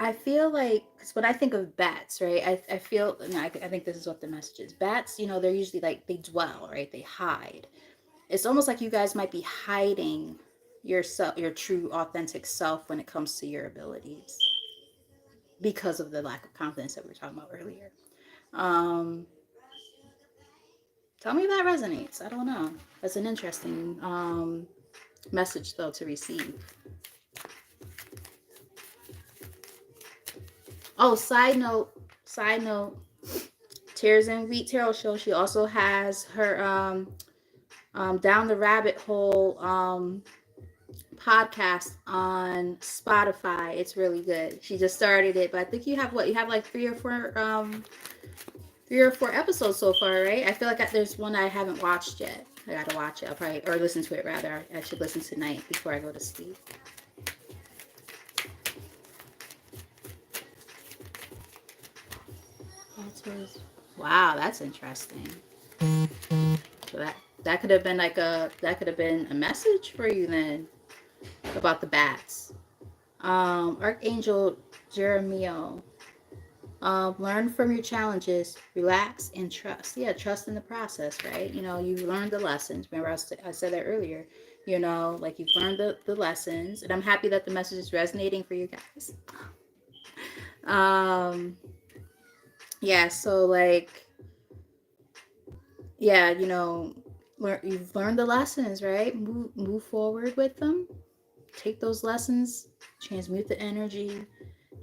I feel like, because when I think of bats, right, I feel, and I think this is what the message is. Bats, you know, they're usually like, they dwell, right? They hide. It's almost like you guys might be hiding yourself, your true, authentic self when it comes to your abilities because of the lack of confidence that we were talking about earlier. Tell me if that resonates. I don't know. That's an interesting message, though, to receive. Oh, side note, Tears and Wheat Tarot Show. She also has her Down the Rabbit Hole podcast on Spotify. It's really good. She just started it, but I think you have like three or four episodes so far, right? I feel like there's one I haven't watched yet. I gotta watch it. I'll probably, or listen to it rather. I should listen tonight before I go to sleep. Wow, that's interesting. So that could have been a message for you then about the bats. Archangel Jeremiah. Learn from your challenges, relax, and trust. Yeah, trust in the process, right? You know, you've learned the lessons. Remember, I said that earlier. You know, like you've learned the lessons, and I'm happy that the message is resonating for you guys. Um, yeah, so like, yeah, you know, you've learned the lessons, right? Move forward with them. Take those lessons, transmute the energy,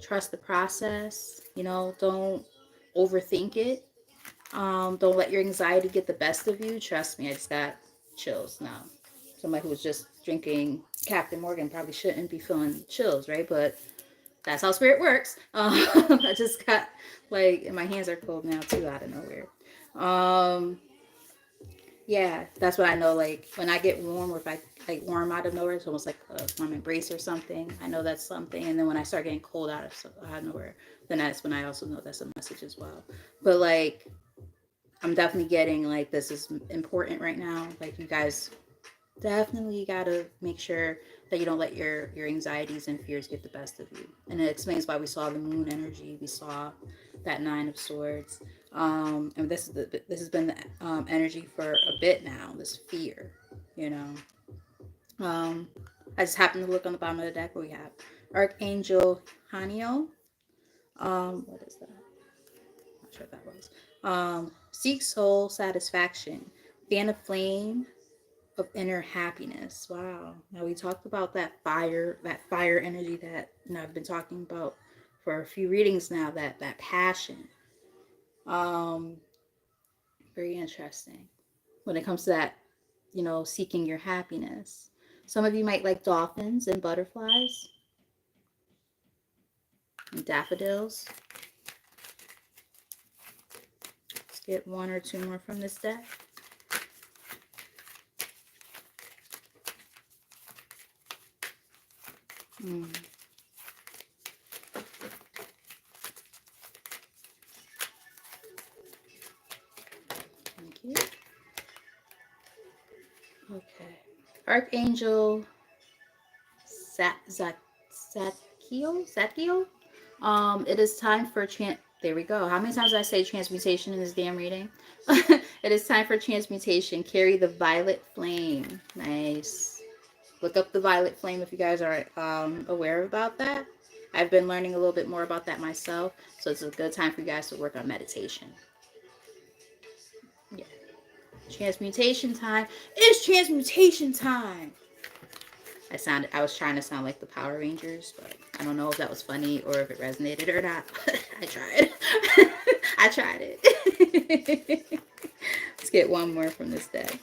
trust the process. You know, don't overthink it. Don't let your anxiety get the best of you. Trust me, I just got chills now. Somebody who was just drinking Captain Morgan probably shouldn't be feeling chills, right? But that's how spirit works. I just got like, and my hands are cold now too, out of nowhere. Um, yeah, that's what I know. Like when I get warm, or if I like warm out of nowhere, it's almost like a warm embrace or something. I know that's something. And then when I start getting cold out of nowhere, then that's when I also know that's a message as well. But like, I'm definitely getting like this is important right now. Like you guys definitely gotta make sure that you don't let your anxieties and fears get the best of you. And it explains why we saw the moon energy. We saw that Nine of Swords. And this has been the energy for a bit now. This fear, you know. Um, I just happened to look on the bottom of the deck where we have Archangel Haniel. What is that? Not sure what that was. Seek soul satisfaction. Fan a flame of inner happiness. Wow. Now we talked about that fire energy that I've been talking about for a few readings now, that passion. Um, Very interesting. When it comes to that, you know, seeking your happiness. Some of you might like dolphins and butterflies and daffodils. Let's get one or two more from this deck. Mm. Thank you. Okay. Archangel Satkiel. It is time for there we go. How many times did I say transmutation in this damn reading? It is time for transmutation. Carry the violet flame. Nice. Look up the violet flame if you guys are aware about that. I've been learning a little bit more about that myself, so it's a good time for you guys to work on meditation. Yeah. Transmutation time. It's transmutation time. I was trying to sound like the Power Rangers, but I don't know if that was funny or if it resonated or not. I tried. I tried it. Let's get one more from this deck.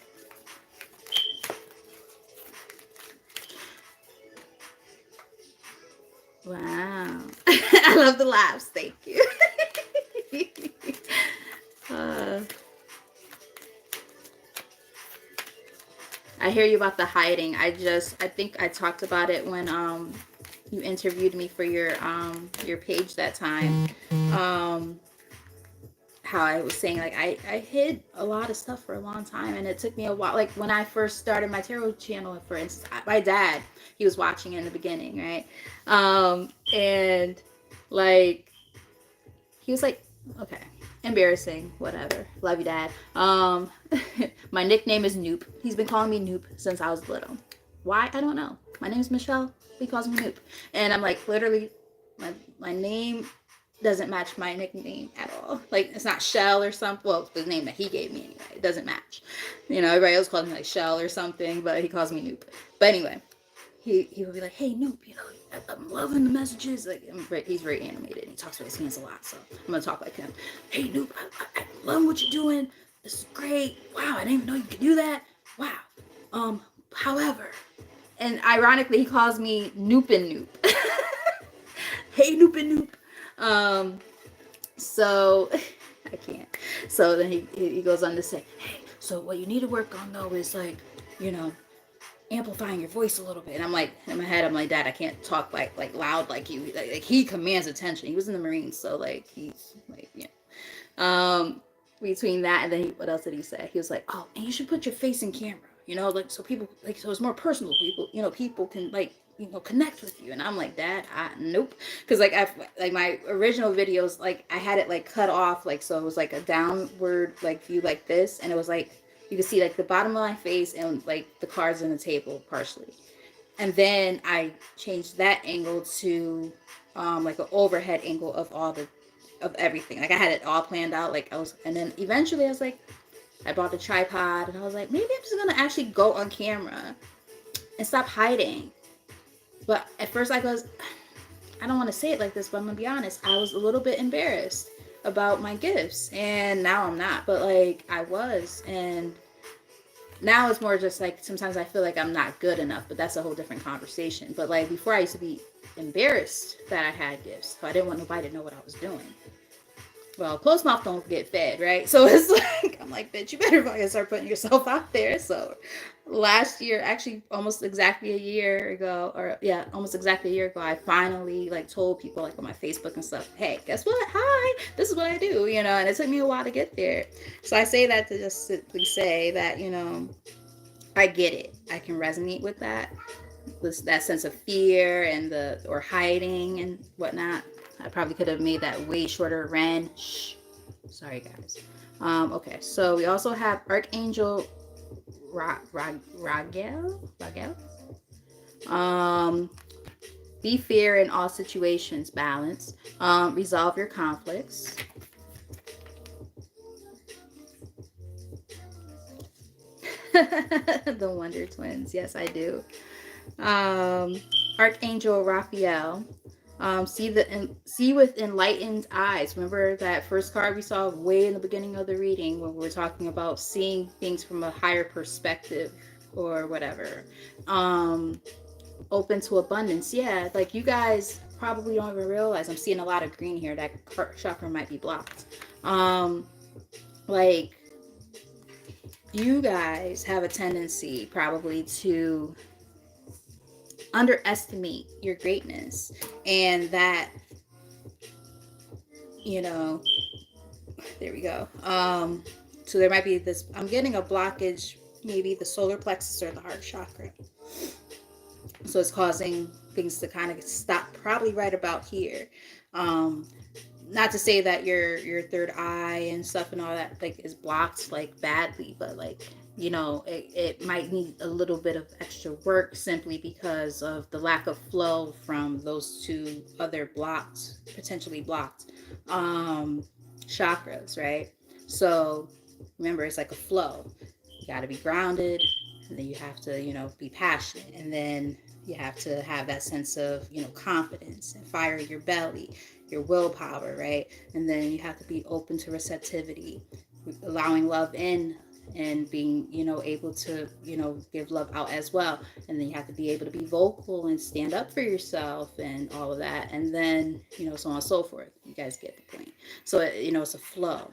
Wow. I love the laughs. Thank you. uh, I hear you about the hiding. I think I talked about it when you interviewed me for your page that time. How I was saying, like, I hid a lot of stuff for a long time, and it took me a while. Like when I first started my tarot channel, for instance, my dad, he was watching in the beginning, right? And like he was like, okay, embarrassing, whatever, love you, Dad. My nickname is Noop. He's been calling me Noop since I was little. Why? I don't know. My name is Michelle. He calls me Noop, and I'm like, literally, my name doesn't match my nickname at all. Like, it's not Shell or something. Well, it's the name that he gave me anyway. It doesn't match. You know, everybody else calls me like Shell or something, but he calls me Noop. But anyway, he would be like, hey, Noop, you know, I'm loving the messages. Like, he's very animated. And he talks with his hands a lot, so I'm gonna talk like him. Hey, Noop, I love what you're doing. This is great. Wow, I didn't even know you could do that. Wow. However, and ironically, he calls me Noopin' Noop. Hey, Noopin' Noop. So I can't. So then he goes on to say, hey, so what you need to work on though is like, you know, amplifying your voice a little bit. And I'm like, in my head, I'm like, Dad, I can't talk like loud like you. Like he commands attention. He was in the Marines, so like he's like, yeah. Between that and then what else did he say? He was like, oh, and you should put your face in camera. You know, like so people like so it's more personal. People, you know, people can like connect with you. And I'm like, Dad, nope. Because like like my original videos, like I had it like cut off, like so it was like a downward like view like this, and it was like you could see like the bottom of my face and like the cards on the table partially. And then I changed that angle to like an overhead angle of everything. Like I had it all planned out. Like and then eventually I was like, I bought the tripod, and I was like, maybe I'm just gonna actually go on camera and stop hiding. But at first I don't want to say it like this, but I'm gonna be honest. I was a little bit embarrassed about my gifts, and now I'm not. But like I was, and now it's more just like sometimes I feel like I'm not good enough. But that's a whole different conversation. But like before, I used to be embarrassed that I had gifts, so I didn't want nobody to know what I was doing. Well, closed mouth don't get fed, right? So it's like, I'm like, bitch, you better fucking start putting yourself out there. So last year, actually almost exactly a year ago, almost exactly a year ago, I finally like told people like on my Facebook and stuff, hey, guess what? Hi, this is what I do, and it took me a while to get there. So I say that to just simply say that, I get it. I can resonate with that sense of fear and or hiding and whatnot. I probably could have made that way shorter. Ren. Shh. Sorry, guys. Okay, so we also have Archangel Ragel. Be fair in all situations. Balance. Resolve your conflicts. The Wonder Twins. Yes, I do. Archangel Raphael. See with enlightened eyes. Remember that first card we saw way in the beginning of the reading when we were talking about seeing things from a higher perspective or whatever. Open to abundance. Yeah, like you guys probably don't even realize I'm seeing a lot of green here. That chakra might be blocked. Like you guys have a tendency probably to underestimate your greatness, and that there we go. So there might be this, I'm getting a blockage, maybe the solar plexus or the heart chakra, so it's causing things to kind of stop probably right about here. Not to say that your third eye and stuff and all that like is blocked like badly, but like it might need a little bit of extra work simply because of the lack of flow from those two other potentially blocked chakras, right? So remember, it's like a flow. You got to be grounded, and then you have to be passionate, and then you have to have that sense of confidence and fire in your belly, your willpower, right? And then you have to be open to receptivity, allowing love in, and being able to give love out as well. And then you have to be able to be vocal and stand up for yourself and all of that, and then so on and so forth. You guys get the point. So it's a flow.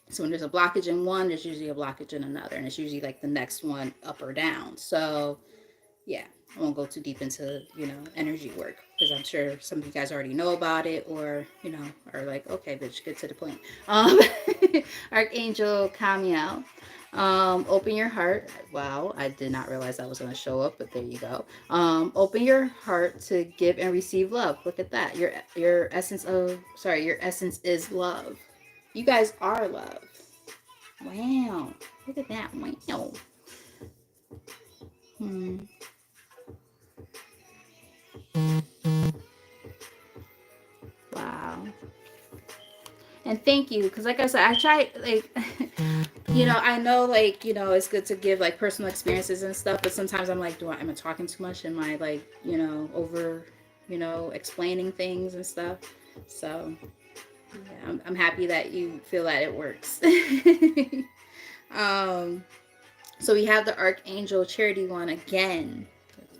So when there's a blockage in one, there's usually a blockage in another, and it's usually like the next one up or down. So yeah, I won't go too deep into energy work, because I'm sure some of you guys already know about it, or are like, okay, bitch, get to the point. Archangel Camiel. Open your heart. Wow, I did not realize that was going to show up, but there you go. Open your heart to give and receive love. Look at that. Your essence is love. You guys are love. Wow, look at that. Wow. Wow. And thank you, because like I said, I try, like, I know, like, it's good to give like personal experiences and stuff, but sometimes I'm like, am I talking too much? Am I like, over, explaining things and stuff? So yeah, I'm happy that you feel that it works. So we have the Archangel Charity one again.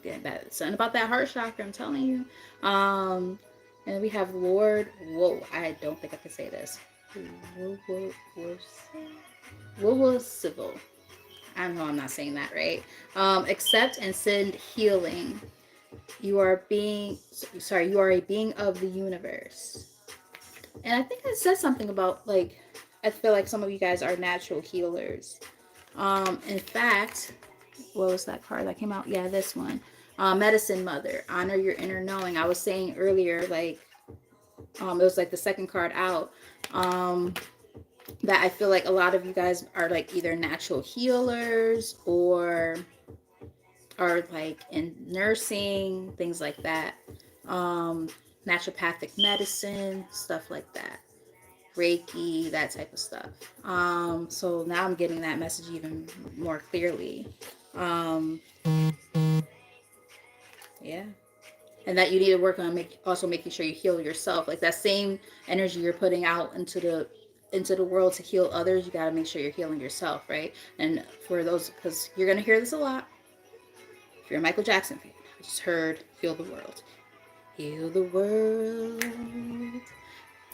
That's something about that heart chakra, I'm telling you. And we have Lord, I don't think I can say this. Civil. I know I'm not saying that right. Accept and send healing. You are a being of the universe. And I think it says something about, like, I feel like some of you guys are natural healers. In fact, what was that card that came out? Yeah, this one. Medicine Mother, honor your inner knowing. I was saying earlier, like, it was like the second card out, that I feel like a lot of you guys are like either natural healers or are like in nursing, things like that. Naturopathic medicine, stuff like that. Reiki, that type of stuff. So now I'm getting that message even more clearly. Yeah. And that you need to work on also making sure you heal yourself. Like that same energy you're putting out into the world to heal others, you got to make sure you're healing yourself, right? And for those, because you're going to hear this a lot. If you're a Michael Jackson fan, I just heard heal the world. Heal the world.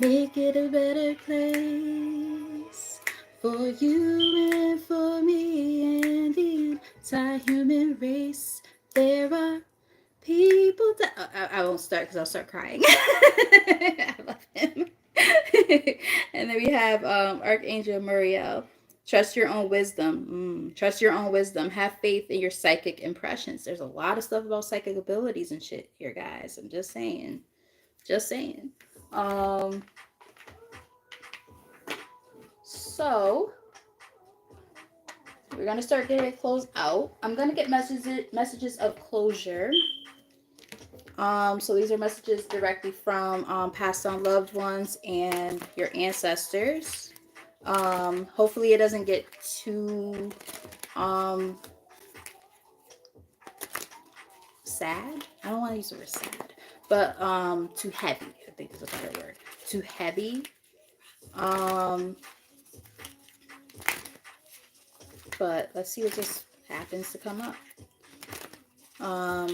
Make it a better place for you and for me and the entire human race. There are people that I won't start because I'll start crying. I love him. And then we have Archangel Muriel. Trust your own wisdom. Trust your own wisdom. Have faith in your psychic impressions. There's a lot of stuff about psychic abilities and shit here, guys. I'm just saying. Just saying. So we're gonna start getting it closed out. I'm gonna get messages of closure. So these are messages directly from passed on loved ones and your ancestors. Hopefully it doesn't get too sad. I don't want to use the word sad, but too heavy. I think is a better word. Too heavy. But let's see what just happens to come up.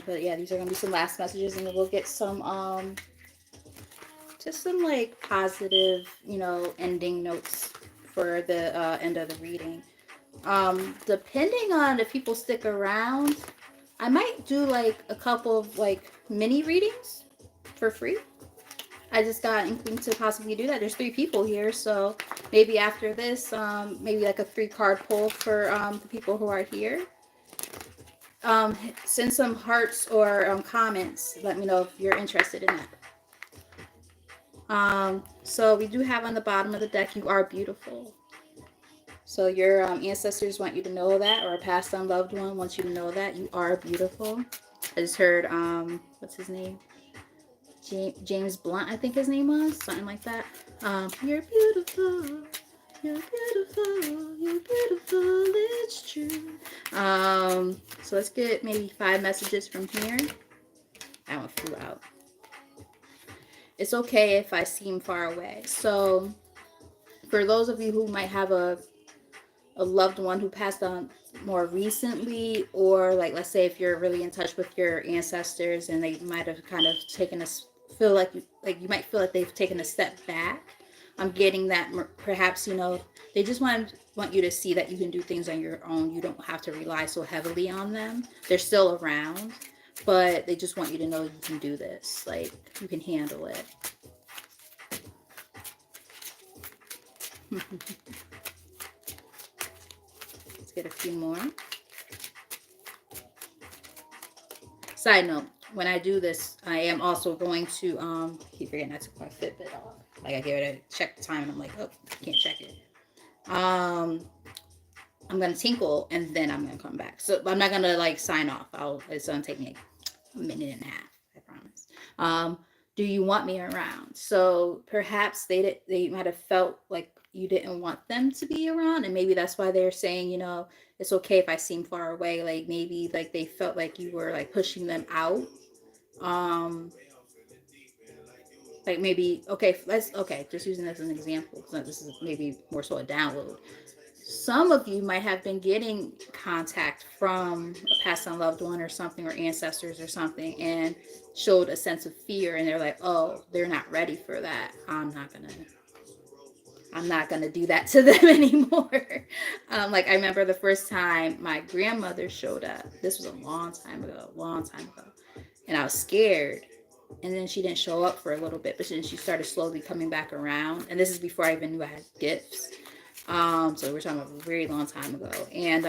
But yeah, these are gonna be some last messages, and then we'll get some just some like positive, you know, ending notes for the end of the reading. Depending on if people stick around, I might do like a couple of like mini readings for free. I just got inkling to possibly do that. There's 3 people here, so maybe after this, maybe like a 3-card pull for the people who are here. Send some hearts or comments. Let me know if you're interested in that. So we do have on the bottom of the deck, you are beautiful. So your ancestors want you to know that, or a passed on loved one wants you to know that you are beautiful. I just heard, what's his name? James Blunt, I think his name was, something like that. You're beautiful, you're beautiful, you're beautiful, it's true. So let's get maybe 5 messages from here. That one flew out. It's okay if I seem far away. So for those of you who might have a loved one who passed on more recently, or like let's say if you're really in touch with your ancestors and they might have kind of taken a feel like you might feel like they've taken a step back. I'm getting that perhaps, you know, they just want you to see that you can do things on your own. You don't have to rely so heavily on them. They're still around, but they just want you to know you can do this. Like, you can handle it. Let's get a few more. Side note, when I do this, I am also going to keep forgetting I took my Fitbit off. Like I get ready to check the time and I'm like, oh, can't check it. I'm gonna tinkle and then I'm gonna come back. So I'm not gonna like sign off. It's gonna take me a minute and a half, I promise. Do you want me around? So perhaps they might have felt like you didn't want them to be around, and maybe that's why they're saying, you know, it's okay if I seem far away. Like maybe like they felt like you were like pushing them out. Like maybe, okay, just using this as an example, so this is maybe more so a download. Some of you might have been getting contact from a passed on loved one or something, or ancestors or something, and showed a sense of fear, and they're like, oh, they're not ready for that. I'm not gonna do that to them anymore. Like I remember the first time my grandmother showed up. This was a long time ago, and I was scared. And then she didn't show up for a little bit, but then she started slowly coming back around. And this is before I even knew I had gifts. So we're talking about a very long time ago. And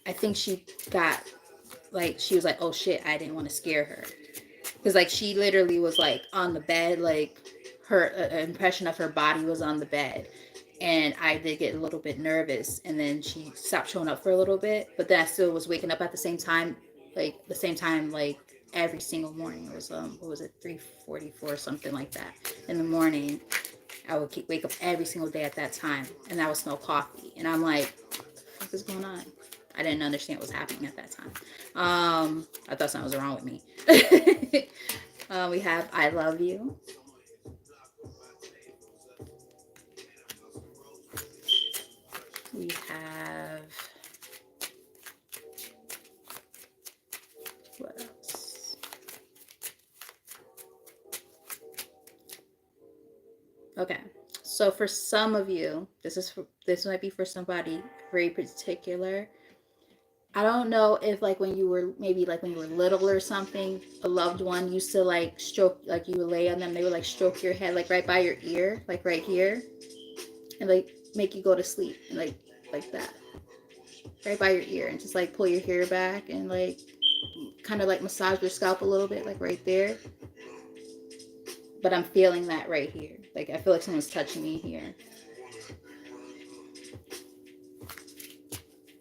I think she got like she was like, oh shit, I didn't want to scare her. Because like she literally was like on the bed, like her impression of her body was on the bed. And I did get a little bit nervous, and then she stopped showing up for a little bit, but then I still was waking up at the same time, like every single morning. It was what was it, 3:44 or something like that in the morning. I would wake up every single day at that time, and I would smell coffee, and I'm like, what the fuck is going on? I didn't understand what was happening at that time. I thought something was wrong with me. We have I love you. We have, what else? Okay. So for some of you, this might be for somebody very particular. I don't know if like when you were maybe like when you were little or something, a loved one used to like stroke, like you would lay on them, they would like stroke your head like right by your ear, like right here, and like make you go to sleep, and like that, right by your ear, and just like pull your hair back and like kind of like massage your scalp a little bit, like right there. But I'm feeling that right here. Like I feel like someone's touching me here.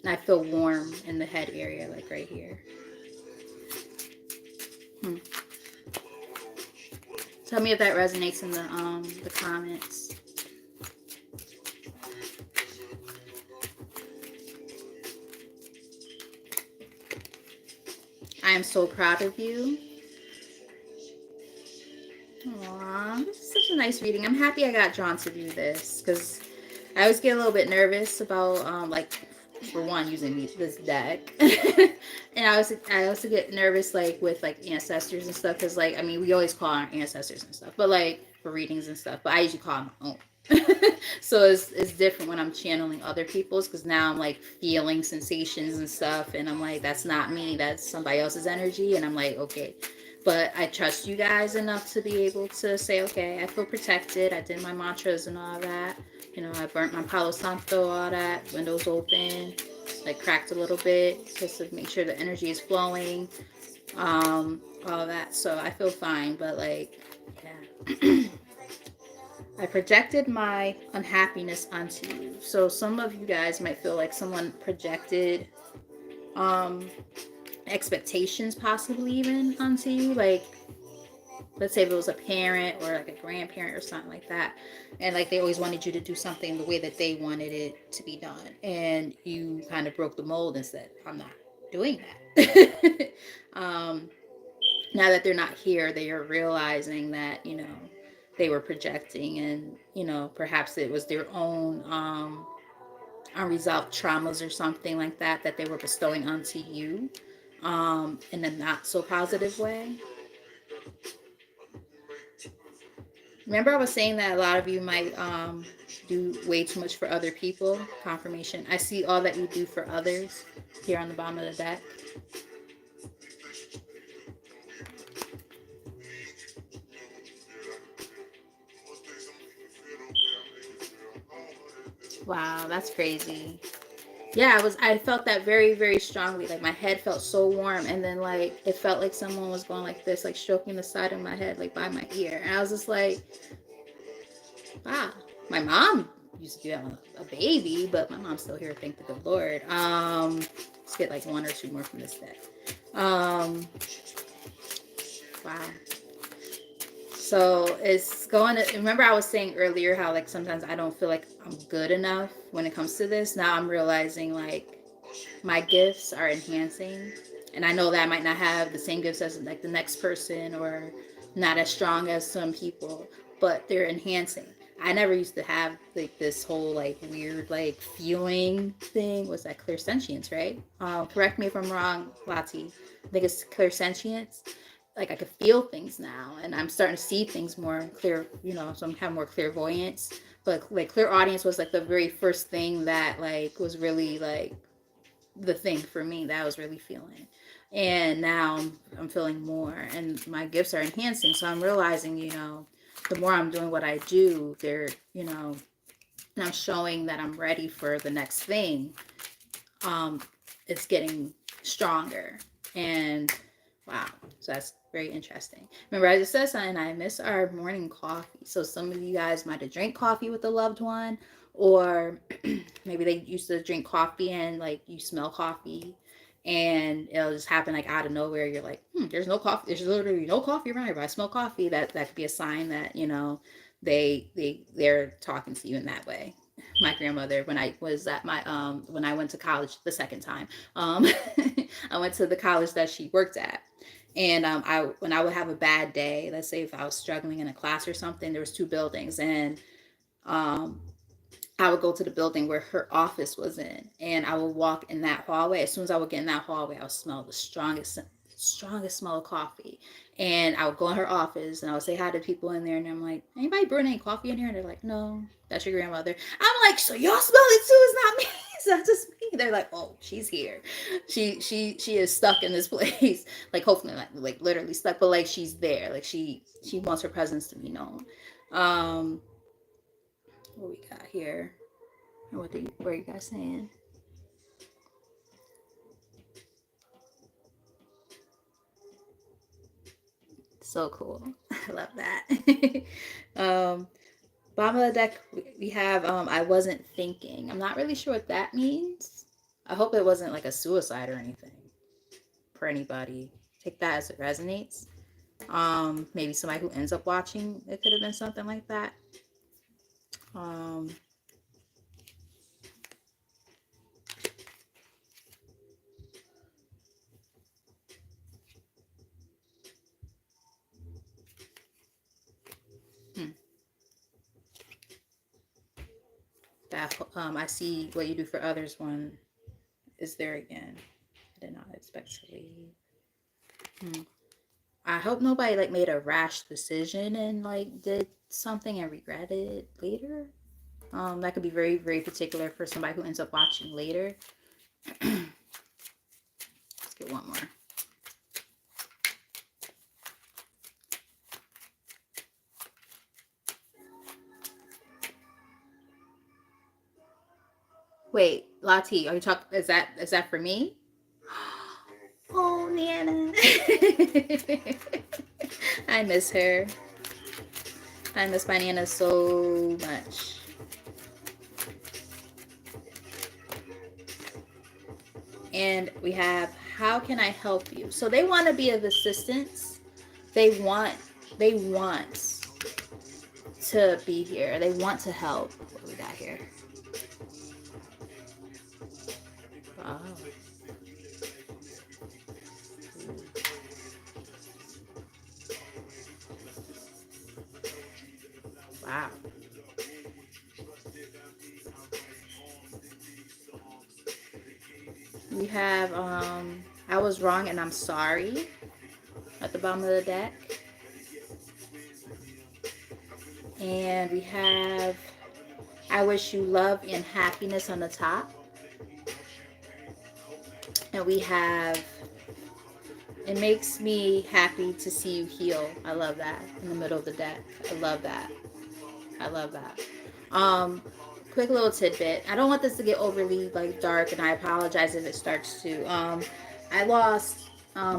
And I feel warm in the head area, like right here. Tell me if that resonates in the comments. I am so proud of you. Aww, this is such a nice reading. I'm happy I got drawn to do this because I always get a little bit nervous about like, for one, using this deck. And I also get nervous like with like ancestors and stuff, because like, I mean, we always call our ancestors and stuff, but like for readings and stuff, but I usually call them my own. So it's different when I'm channeling other people's, because now I'm like feeling sensations and stuff, and I'm like, that's not me, that's somebody else's energy, and I'm like, okay. But I trust you guys enough to be able to say, okay, I feel protected, I did my mantras and all that, you know, I burnt my Palo Santo, all that, windows open, like cracked a little bit just to make sure the energy is flowing, all that. So I feel fine, but like, yeah. I projected my unhappiness onto you. So some of you guys might feel like someone projected expectations, possibly even onto you. Like, let's say if it was a parent or like a grandparent or something like that, and like they always wanted you to do something the way that they wanted it to be done, and you kind of broke the mold and said, I'm not doing that. Now that they're not here, they are realizing that, you know, they were projecting, and, you know, perhaps it was their own unresolved traumas or something like that that they were bestowing onto you in a not so positive way. Remember, I was saying that a lot of you might do way too much for other people. Confirmation. I see all that you do for others here on the bottom of the deck. Wow, that's crazy. Yeah, I felt that very, very strongly. Like my head felt so warm, and then like it felt like someone was going like this, like stroking the side of my head, like by my ear. And I was just like, wow. My mom used to do that when a baby, but my mom's still here, thank the good Lord. Let's get like one or two more from this deck. Wow. So it's going to, remember I was saying earlier how like sometimes I don't feel like I'm good enough when it comes to this. Now I'm realizing like my gifts are enhancing, and I know that I might not have the same gifts as like the next person, or not as strong as some people, but they're enhancing. I never used to have like this whole like weird like feeling thing. Was that clairsentience, right? Correct me if I'm wrong, Lati. I think it's clairsentience. Like I could feel things now, and I'm starting to see things more clear, you know, so I'm having more clairvoyance. But like clairaudience was like the very first thing that like was really like the thing for me that I was really feeling. And now I'm feeling more, and my gifts are enhancing. So I'm realizing, you know, the more I'm doing what I do, they're, you know, and I'm showing that I'm ready for the next thing. It's getting stronger. And wow, so that's very interesting. Remember, I just said something. I miss our morning coffee. So some of you guys might have drank coffee with a loved one, or maybe they used to drink coffee and like you smell coffee, and it'll just happen like out of nowhere. You're like, there's no coffee. There's literally no coffee around here, but I smell coffee. That could be a sign that they're talking to you in that way. My grandmother, when I was at my when I went to college the second time, I went to the college that she worked at, and I when I would have a bad day, let's say if I was struggling in a class or something, there was two buildings, and um, I would go to the building where her office was in, and I would walk in that hallway. As soon as I would get in that hallway, I would smell the strongest smell of coffee. And I would go in her office and I would say hi to people in there, and I'm like, anybody brewing any coffee in here? And they're like, no, that's your grandmother. I'm like, so y'all smell it too? It's not me. It's not just me. They're like, oh, she's here. She is stuck in this place. Like hopefully not like literally stuck, but like she's there. Like she wants her presence to be known. Um, what we got here? What are you guys saying? So cool. I love that. um, bottom of the deck, we have I wasn't thinking. I'm not really sure what that means. I hope it wasn't like a suicide or anything for anybody. Take that as it resonates. Maybe somebody who ends up watching, it could have been something like that. Um, hmm. That I see what you do for others one is there again. I did not expect to leave. Hmm. I hope nobody like made a rash decision and like did something and regretted it later. That could be very, very particular for somebody who ends up watching later. Let's get one more. Wait, Lati, are you talking? Is that for me? Oh, Nana. I miss her. I miss my Nana so much. And we have, how can I help you? So they want to be of assistance. They want to be here. They want to help. What do we got here? Wow. Wow. We have I was wrong and I'm sorry at the bottom of the deck. And we have I wish you love and happiness on the top. And we have it makes me happy to see you heal. I love that in the middle of the deck. I love that. I love that. Um, quick little tidbit. I don't want this to get overly like dark, and I apologize if it starts to. I lost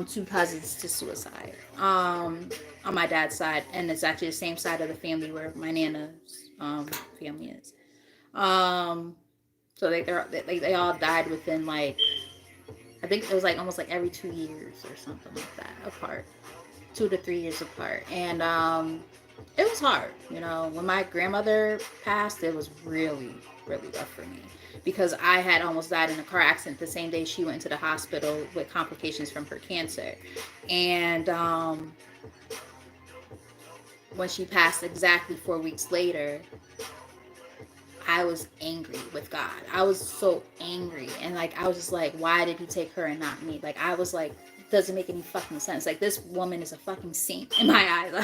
two cousins to suicide on my dad's side, and it's actually the same side of the family where my nana's family is. Um, so they all died within like I think it was like almost like every 2 years or something like that apart, 2 to 3 years apart, and it was hard. When my grandmother passed, it was really, really rough for me because I had almost died in a car accident the same day she went into the hospital with complications from her cancer. And when she passed exactly 4 weeks later, I was angry with God. I was so angry. And like, I was just like, why did he take her and not me? Like, I was like, doesn't make any fucking sense. Like, this woman is a fucking saint in my eyes.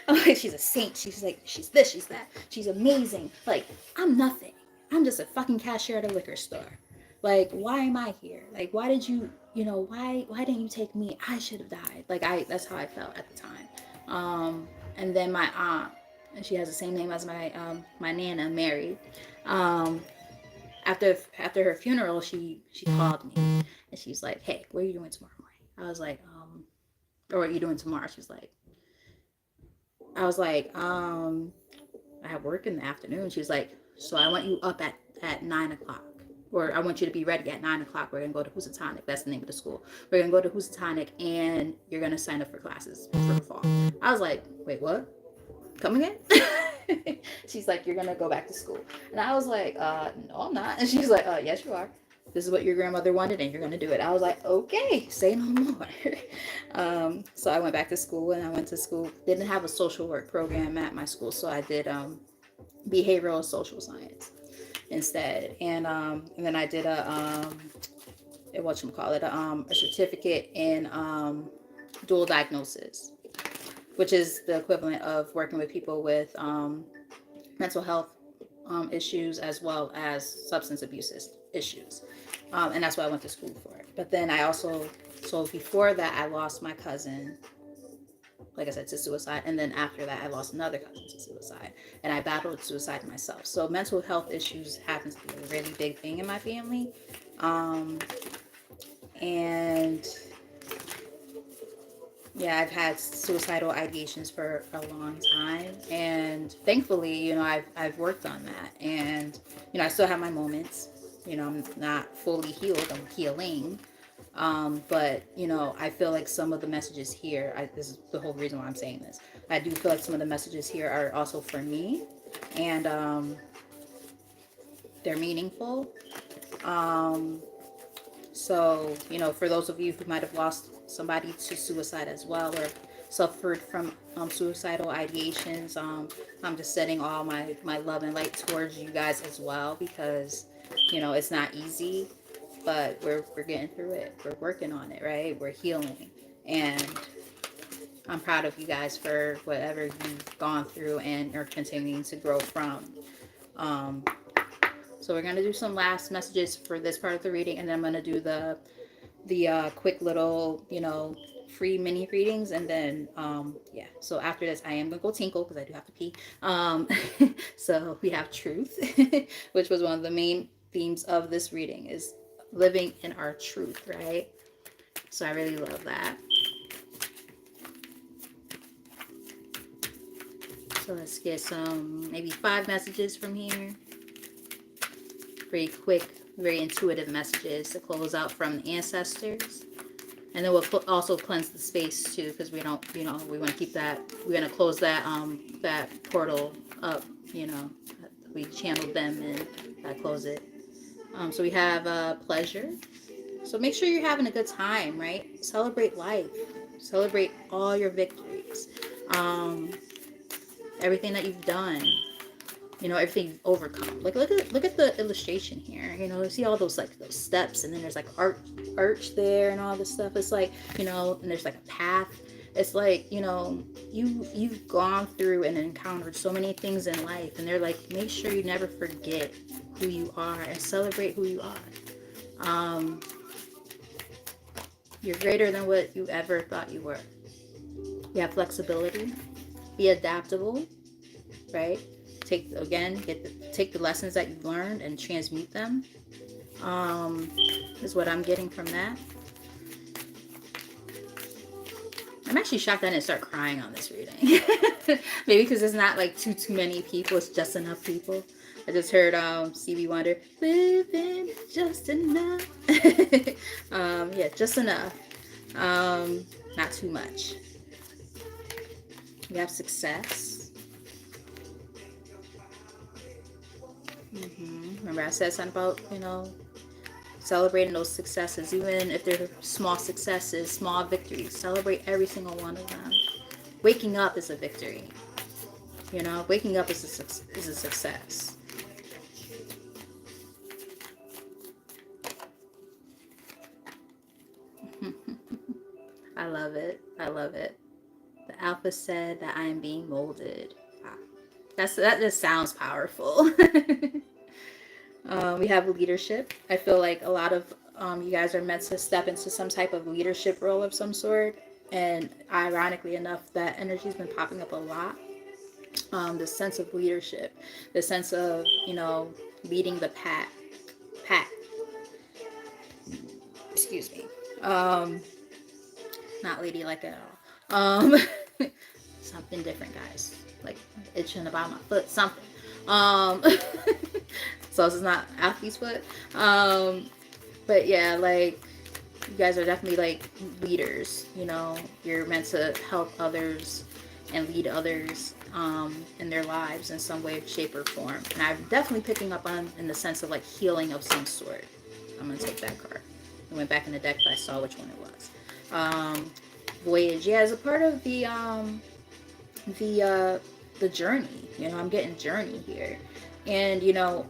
I'm like, she's a saint. She's like, she's this, she's that. She's amazing. Like, I'm nothing. I'm just a fucking cashier at a liquor store. Like, why am I here? Like, why did you, why didn't you take me? I should have died. Like, that's how I felt at the time. And then my aunt, and she has the same name as my nana, Mary. Um, after her funeral, she called me and she's like, "Hey, what are you doing tomorrow morning?" I was like, or what are you doing tomorrow? She's like, I was like, I have work in the afternoon. She's like, so I want you up at 9 o'clock. Or I want you to be ready at 9 o'clock. We're gonna go to Housatonic. That's the name of the school. We're gonna go to Housatonic and you're gonna sign up for classes for the fall. I was like, wait, what? Come again? She's like, you're gonna go back to school. And I was like, no, I'm not. And she's like, yes, you are. This is what your grandmother wanted and you're gonna do it. I was like, okay, say no more. So I went back to school, and I went to school. Didn't have a social work program at my school, so I did behavioral social science instead. And then I did a certificate in dual diagnosis, which is the equivalent of working with people with mental health issues as well as substance abuse issues. And that's what I went to school for. But then I also, so before that, I lost my cousin, like I said, to suicide. And then after that, I lost another cousin to suicide. And I battled suicide myself. So mental health issues happens to be a really big thing in my family. And yeah, I've had suicidal ideations for a long time, and thankfully, I've worked on that, and I still have my moments. I'm not fully healed. I'm healing, but I feel like some of the messages here. This is the whole reason why I'm saying this. I do feel like some of the messages here are also for me, and they're meaningful. So, for those of you who might have lost somebody to suicide as well, or suffered from suicidal ideations, I'm just setting all my love and light towards you guys as well, because, it's not easy, but we're getting through it. We're working on it, right? We're healing. And I'm proud of you guys for whatever you've gone through and are continuing to grow from. So we're going to do some last messages for this part of the reading, and then I'm going to do the quick little, free mini readings, and then, yeah. So after this, I am going to go tinkle because I do have to pee. So we have truth, which was one of the main themes of this reading, is living in our truth, right? So I really love that. So let's get some, maybe 5 messages from here. Very quick, very intuitive messages to close out from the ancestors. And then we'll also cleanse the space too, because we don't, we want to keep that, we're going to close that that portal up, we channeled them and I close it. So we have pleasure. So make sure you're having a good time, right? Celebrate life. Celebrate all your victories. Everything that you've done. Everything you've overcome. Like look at the illustration here. See all those those steps, and then there's like arch there and all this stuff. It's like, and there's like a path. It's like, you've gone through and encountered so many things in life, and they're like, make sure you never forget who you are and celebrate who you are. You're greater than what you ever thought you were. You have flexibility. Be adaptable, right? Take the lessons that you've learned and transmute them, is what I'm getting from that. I'm actually shocked I didn't start crying on this reading. Maybe because it's not like too many people, it's just enough people. I just heard Stevie Wonder, living just enough. Yeah, just enough. Not too much. We have success. Remember I said something about, celebrating those successes, even if they're small successes, small victories. Celebrate every single one of them. Waking up is a victory. Waking up is a success. I love it. I love it. The Alpha said that I am being molded. Wow. That just sounds powerful. We have leadership. I feel like a lot of you guys are meant to step into some type of leadership role of some sort. And ironically enough, that energy's been popping up a lot. The sense of leadership, the sense of, leading the pack. Excuse me. Not ladylike at all. Something different, guys. Like itching about my foot, something. Um, so this is not athlete's foot. But yeah, like you guys are definitely like leaders. You know, you're meant to help others and lead others in their lives in some way, shape, or form. And I'm definitely picking up on in the sense of like healing of some sort. I'm gonna take that card. I went back in the deck, but I saw which one it was. Voyage, yeah, as a part of the journey. You know, I'm getting journey here, and you know,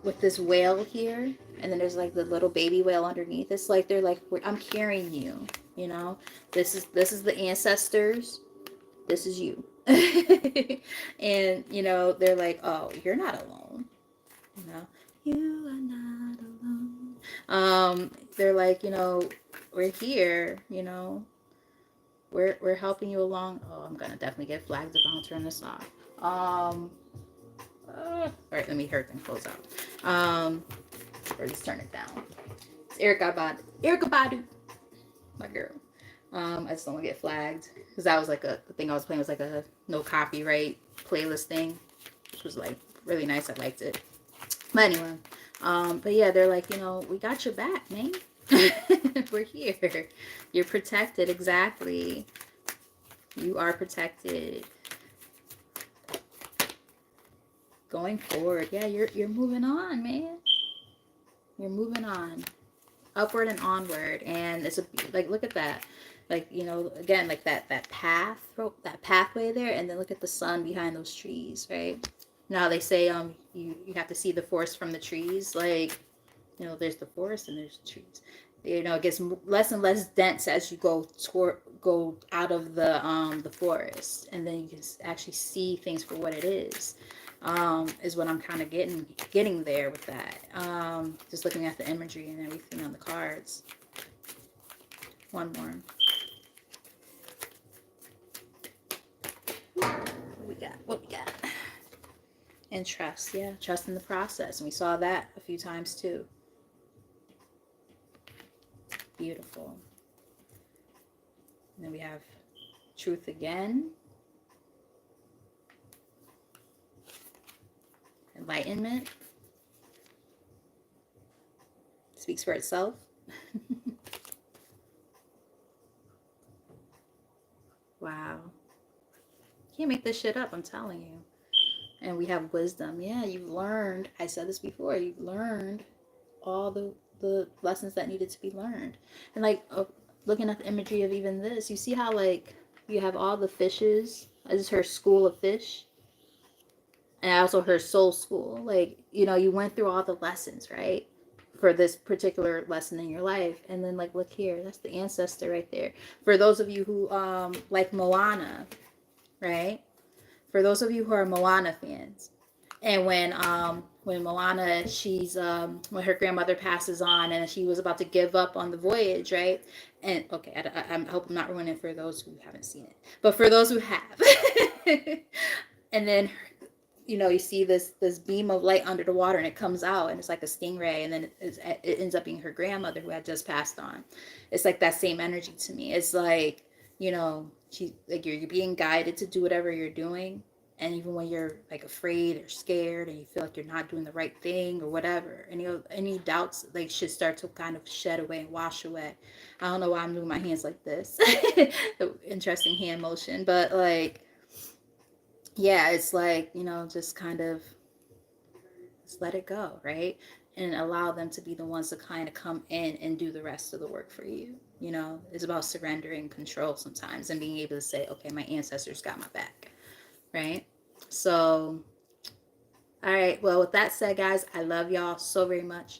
with this whale here, and then there's like the little baby whale underneath. It's like they're like, I'm carrying you. You know, this is the ancestors. This is you. And you know, they're like, oh, you're not alone. You know, you are not alone. They're like, you know, we're here. You know, we're helping you along. Oh, I'm gonna definitely get flagged if I don't turn this off. All right, let me hurry and close out. Or just turn it down. It's Erica Badu, my girl. I just don't want to get flagged because that was like the thing I was playing was like a no copyright playlist thing, which was like really nice. I liked it. But anyway, but yeah, they're like, you know, we got your back, man. We're here. You're protected. Exactly. You are protected. Going forward. Yeah, you're moving on, man. You're moving on. Upward and onward. And it's a like, look at that. Like, you know, again, like that pathway there, and then look at the sun behind those trees, right? Now they say you have to see the forest from the trees. Like, you know, there's the forest and there's the trees. You know, it gets less and less dense as you go out of the forest, and then you can actually see things for what it is. Is what I'm kind of getting there with that. Just looking at the imagery and everything on the cards. One more. What we got? And trust, yeah, trust in the process. And we saw that a few times too. Beautiful. And then we have truth again. Enlightenment. Speaks for itself. Wow. Can't make this shit up, I'm telling you. And we have wisdom. Yeah, you've learned. I said this before. You've learned all the lessons that needed to be learned. And like looking at the imagery of even this, you see how like you have all the fishes. This is her school of fish. And also her soul school. Like, you know, you went through all the lessons, right? For this particular lesson in your life. And then like, look here. That's the ancestor right there. For those of you who like Moana, right? For those of you who are Moana fans, and when Moana, she's when her grandmother passes on, and she was about to give up on the voyage, right? And okay, I hope I'm not ruining it for those who haven't seen it, but for those who have, and then you know, you see this beam of light under the water, and it comes out, and it's like a stingray, and then it ends up being her grandmother who had just passed on. It's like that same energy to me. It's like, you know, she like you're being guided to do whatever you're doing, and even when you're like afraid or scared, and you feel like you're not doing the right thing or whatever, any doubts like should start to kind of shed away and wash away. I don't know why I'm doing my hands like this. Interesting hand motion, but like, yeah, it's like, you know, just kind of just let it go, right? And allow them to be the ones to kind of come in and do the rest of the work for you. You know, it's about surrendering control sometimes and being able to say, okay, my ancestors got my back, right? So, all right. Well, with that said, guys, I love y'all so very much.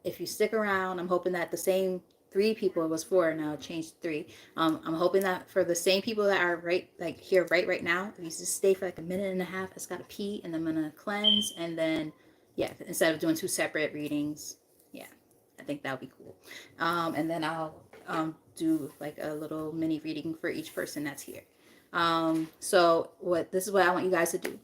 If you stick around, I'm hoping that the same 3 people, it was 4 now, changed 3. I'm hoping that for the same people that are here right now, if you just stay for like a minute and a half, I just gotta pee, and then I'm gonna cleanse, and then yeah, instead of doing 2 separate readings, yeah, I think that would be cool. And then I'll do like a little mini reading for each person that's here. So this is what I want you guys to do.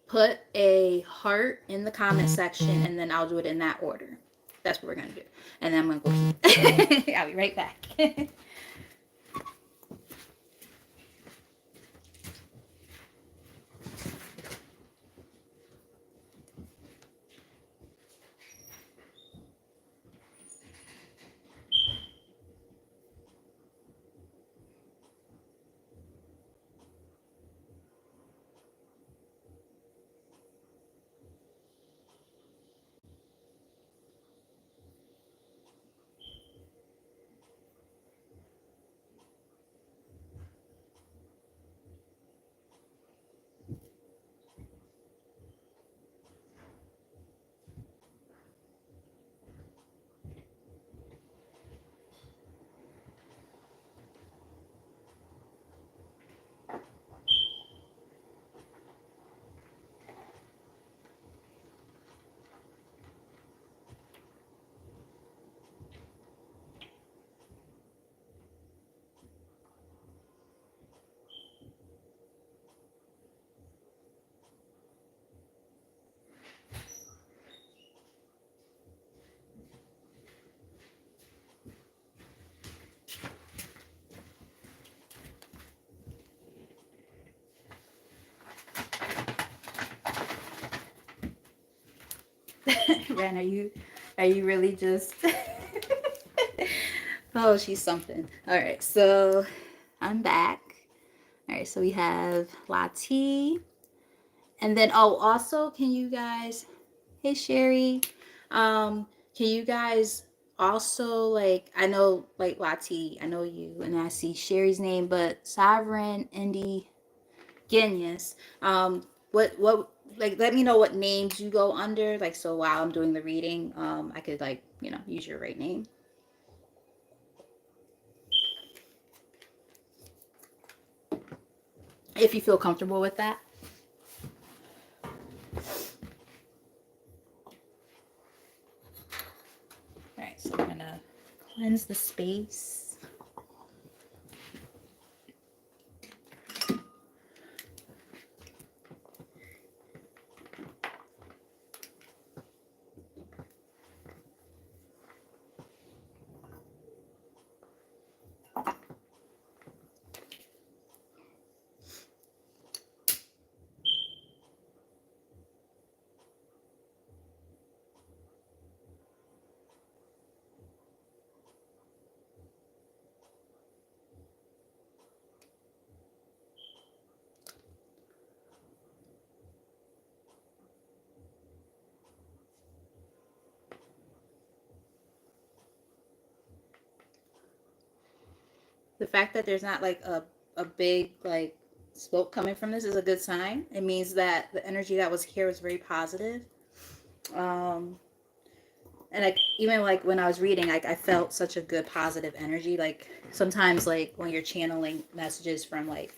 Put a heart in the comment section, and then I'll do it in that order. That's what we're going to do. And then I'm going to go. I'll be right back. Ren, are you really just oh, she's something. All right, so I'm back. All right, so we have Lati. And then, oh, also, can you guys, hey, Sherry, can you guys also, like, I know, like, Lati, I know you, and I see Sherry's name, but Sovereign Indie Genius, what, like, let me know what names you go under, like, so while I'm doing the reading, I could, like, you know, use your right name. If you feel comfortable with that. All right, so I'm gonna cleanse the space. The fact that there's not like a big like smoke coming from this is a good sign. It means that the energy that was here was very positive. Um, and like even like when I was reading, like I felt such a good positive energy. Like sometimes like when you're channeling messages from like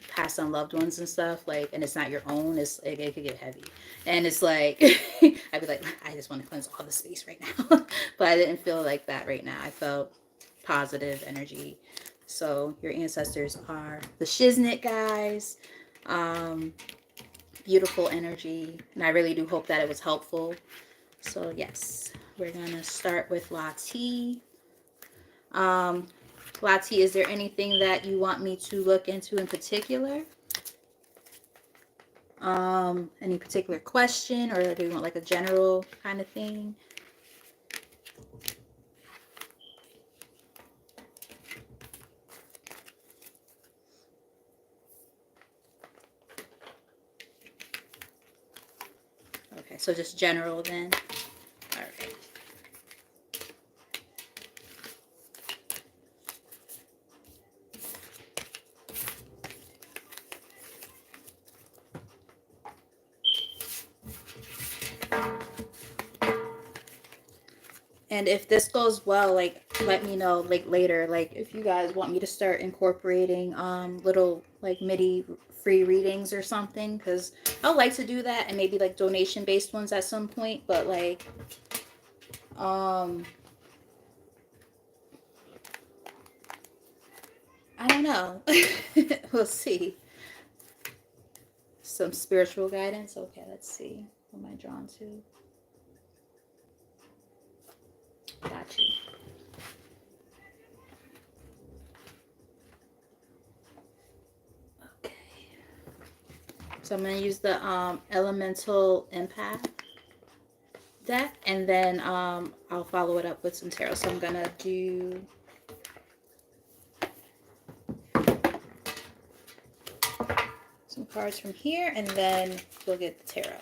past on loved ones and stuff, like and it's not your own, it's like it could get heavy. And it's like I'd be like, I just want to cleanse all the space right now. But I didn't feel like that right now. I felt positive energy. So your ancestors are the Shiznit guys. Um, Beautiful energy. And I really do hope that it was helpful. So yes, we're gonna start with Lati. Um, Lati, is there anything that you want me to look into in particular? Any particular question, or do you want like a general kind of thing? Okay, so just general then. All right. And if this goes well, like let me know like later, like if you guys want me to start incorporating little like MIDI free readings or something, because I would like to do that, and maybe like donation based ones at some point, but like um I don't know. We'll see. Some spiritual guidance. Okay, let's see. What am I drawn to? Got you. Okay. So I'm gonna use the elemental empath deck, and then I'll follow it up with some tarot. So I'm gonna do some cards from here, and then we'll get the tarot.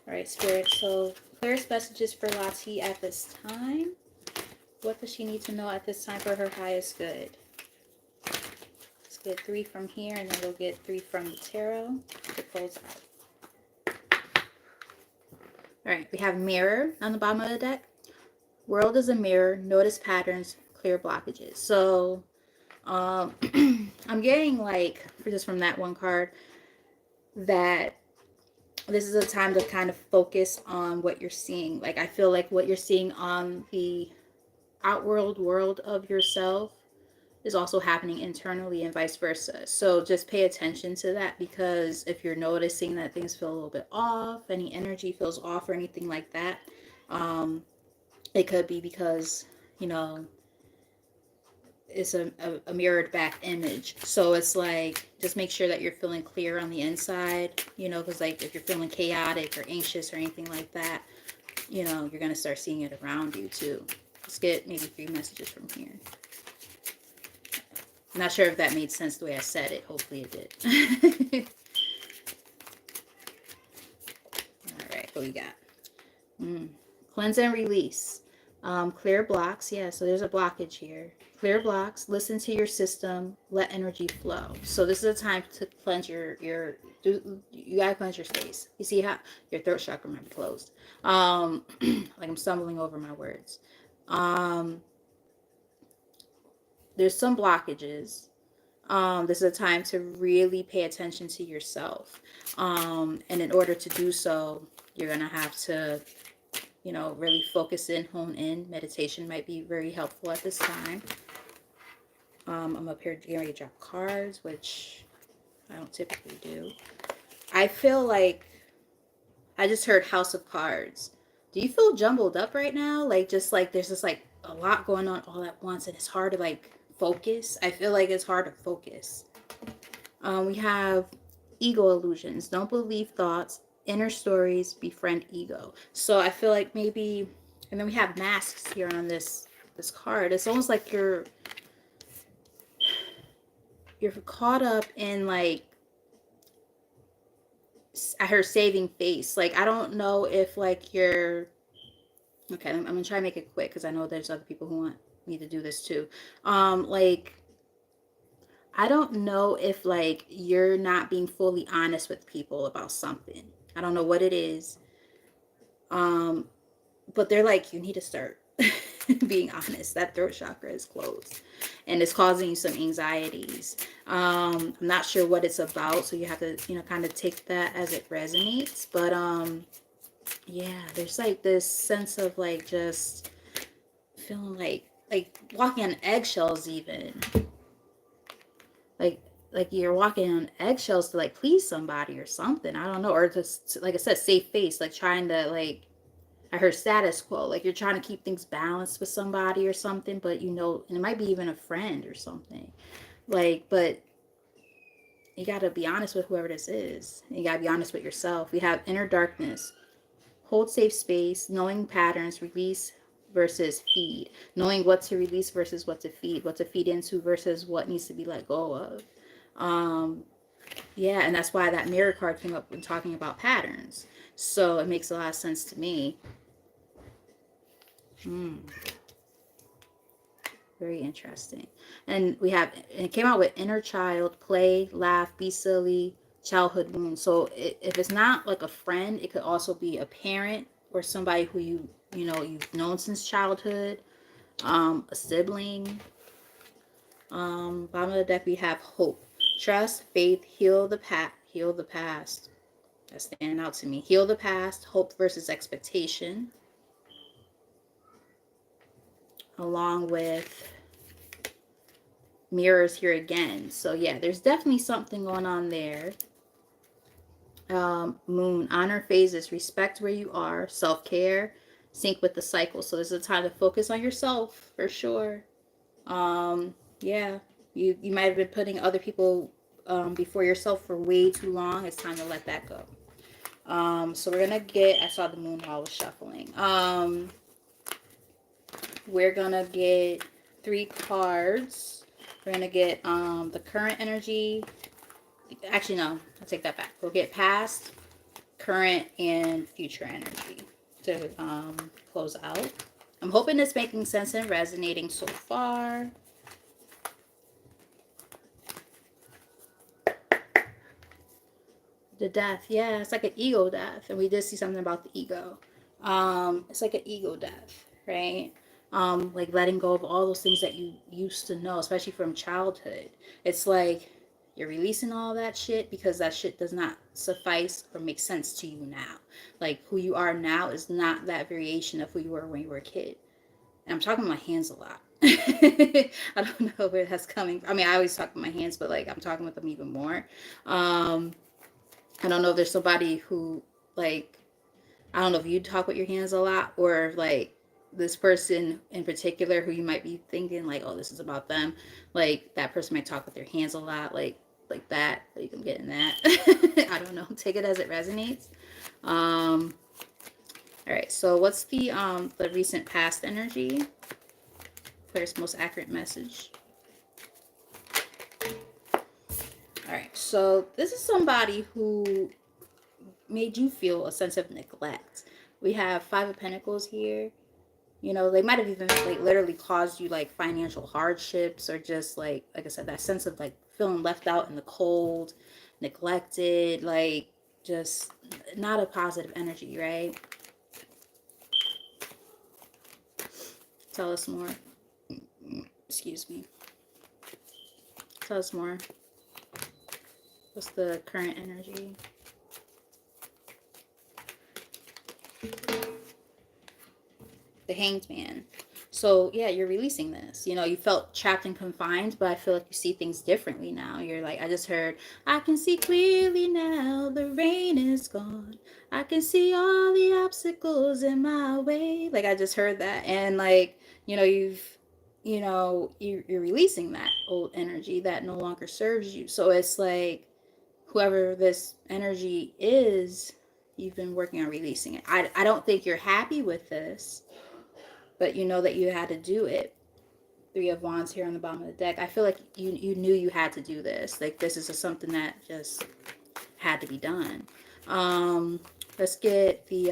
All right, Spirit. So clearest messages for Lati at this time. What does she need to know at this time for her highest good? Let's get 3 from here, and then we'll get 3 from the tarot to close out. All right, we have Mirror on the bottom of the deck. World is a mirror. Notice patterns, clear blockages. So I'm getting like, just from that one card, that this is a time to kind of focus on what you're seeing. Like I feel like what you're seeing on the outworld world of yourself is also happening internally and vice versa. So just pay attention to that, because if you're noticing that things feel a little bit off, any energy feels off or anything like that, it could be because, you know, it's a mirrored back image. So it's like, just make sure that you're feeling clear on the inside, you know, because like if you're feeling chaotic or anxious or anything like that, you know, you're going to start seeing it around you too. Let's get maybe 3 messages from here. I'm not sure if that made sense the way I said it. Hopefully it did. All right, what we got? Cleanse and release. Clear blocks. Yeah, so there's a blockage here. Clear blocks. Listen to your system. Let energy flow. So this is a time to cleanse you gotta cleanse your space. You see how your throat chakra might be closed. Like I'm stumbling over my words. There's some blockages. This is a time to really pay attention to yourself. And in order to do so, you're gonna have to, you know, really focus in, hone in. Meditation might be very helpful at this time. I'm up here getting ready to drop cards, which I don't typically do. I feel like I just heard House of Cards. Do you feel jumbled up right now? Like, just like there's just like a lot going on all at once, and it's hard to like focus. I feel like it's hard to focus. We have ego illusions. Don't believe thoughts. Inner stories. Befriend ego. So I feel like maybe, and then we have masks here on this card. It's almost like you're caught up in like, I heard saving face. Like, I don't know if like you're, okay, I'm gonna try to make it quick because I know there's other people who want me to do this too. Like, I don't know if like you're not being fully honest with people about something. I don't know what it is. But they're like, you need to start being honest. That throat chakra is closed and it's causing you some anxieties. I'm not sure what it's about, so you have to, you know, kind of take that as it resonates. But yeah, there's like this sense of like just feeling like walking on eggshells even. Like you're walking on eggshells to like please somebody or something. I don't know. Or just, like I said, save face, like trying to like, I heard status quo, like you're trying to keep things balanced with somebody or something, but you know, and it might be even a friend or something. Like, but you got to be honest with whoever this is. You got to be honest with yourself. We have inner darkness. Hold safe space, knowing patterns, release versus feed. Knowing what to release versus what to feed into versus what needs to be let go of. Yeah, and that's why that mirror card came up when talking about patterns. So it makes a lot of sense to me. Very interesting. And we have, it came out with inner child, play, laugh, be silly, childhood wound. So if it's not like a friend, it could also be a parent or somebody who you know you've known since childhood, a sibling. Bottom of the deck we have hope, trust, faith, heal the past. That's standing out to me. Heal the past, hope versus expectation, along with mirrors here again. So yeah, there's definitely something going on there. Moon, honor phases, respect where you are, self-care, sync with the cycle. So this is a time to focus on yourself for sure. Yeah, you might have been putting other people before yourself for way too long. It's time to let that go. So we're gonna get, I saw the moon while I was shuffling. We're gonna get 3 cards. We're gonna get the current energy. Actually, no, I'll take that back. We'll get past, current, and future energy to close out. I'm hoping it's making sense and resonating so far. The death, yeah, it's like an ego death, and we did see something about the ego. It's like an ego death, right? Like letting go of all those things that you used to know, especially from childhood. It's like you're releasing all that shit because that shit does not suffice or make sense to you now. Like who you are now is not that variation of who you were when you were a kid. And I'm talking with my hands a lot. I don't know where that's coming from. I mean, I always talk with my hands, but like I'm talking with them even more. I don't know if there's somebody who like, I don't know if you talk with your hands a lot or like this person in particular who you might be thinking like, oh, this is about them. Like that person might talk with their hands a lot, like that. Like I'm getting that. I don't know. Take it as it resonates. All right. So what's the recent past energy? Clearest, most accurate message. All right. So this is somebody who made you feel a sense of neglect. We have Five of Pentacles here. You know, they might have even like literally caused you like financial hardships, or just like I said, that sense of like feeling left out in the cold, neglected, like just not a positive energy, right? Tell us more. Excuse me. Tell us more. What's the current energy? The Hanged Man. So yeah, you're releasing this. You know, you felt trapped and confined, but I feel like you see things differently now. You're like, I just heard, I can see clearly now, the rain is gone. I can see all the obstacles in my way. Like I just heard that. And like, you know, you're releasing that old energy that no longer serves you. So it's like whoever this energy is, you've been working on releasing it. I don't think you're happy with this, but you know that you had to do it. Three of Wands here on the bottom of the deck. I feel like you knew you had to do this. Like this is something that just had to be done. Let's get the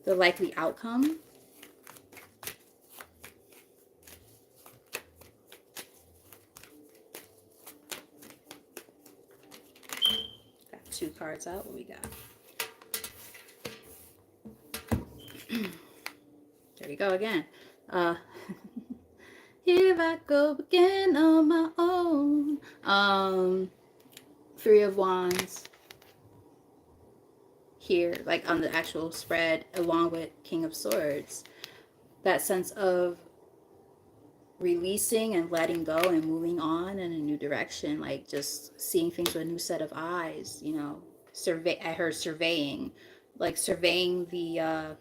likely outcome. Got two cards out. What we got? There we go again. Here I go again on my own. Three of Wands here, like on the actual spread, along with King of Swords. That sense of releasing and letting go and moving on in a new direction, like just seeing things with a new set of eyes, you know. I heard surveying, like surveying the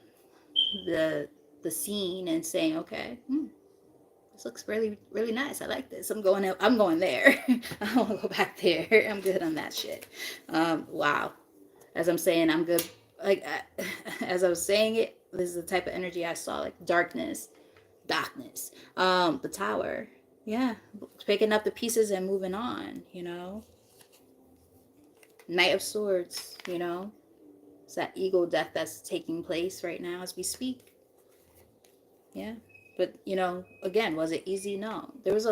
scene and saying, okay, this looks really, really nice. I like this. I'm going there. I don't want to go back there. I'm good on that shit. Wow. As I'm saying, I'm good. Like, as I was saying it, this is the type of energy I saw, like darkness. The Tower. Yeah. Picking up the pieces and moving on, you know. Knight of Swords, you know. It's that ego death that's taking place right now as we speak. Yeah. But, you know, again, was it easy? No. This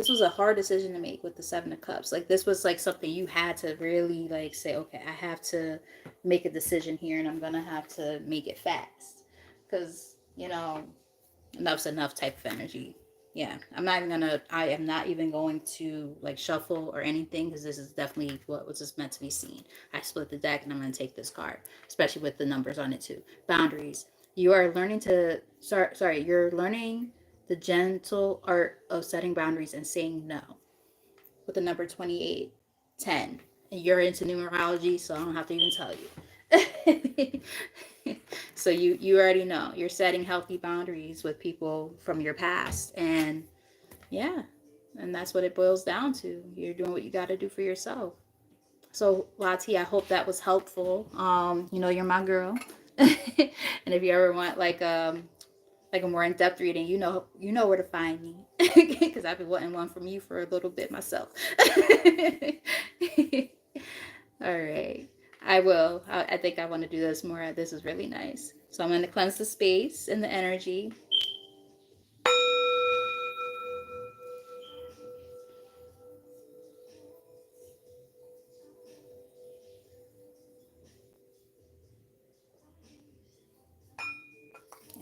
was a hard decision to make with the Seven of Cups. Like, this was like something you had to really like say, okay, I have to make a decision here, and I'm going to have to make it fast. Because, you know, enough's enough type of energy. Yeah. I am not even going to like shuffle or anything, because this is definitely what was just meant to be seen. I split the deck and I'm going to take this card, especially with the numbers on it too. Boundaries. You are learning you're learning the gentle art of setting boundaries and saying no. With the number 28, 10. And you're into numerology, so I don't have to even tell you. So you already know. You're setting healthy boundaries with people from your past. And yeah, and that's what it boils down to. You're doing what you got to do for yourself. So Lati, I hope that was helpful. You know, you're my girl. And if you ever want like a more in-depth reading, you know where to find me, because I've been wanting one from you for a little bit myself. All right, I will. I think I want to do this more. This is really nice. So I'm going to cleanse the space and the energy.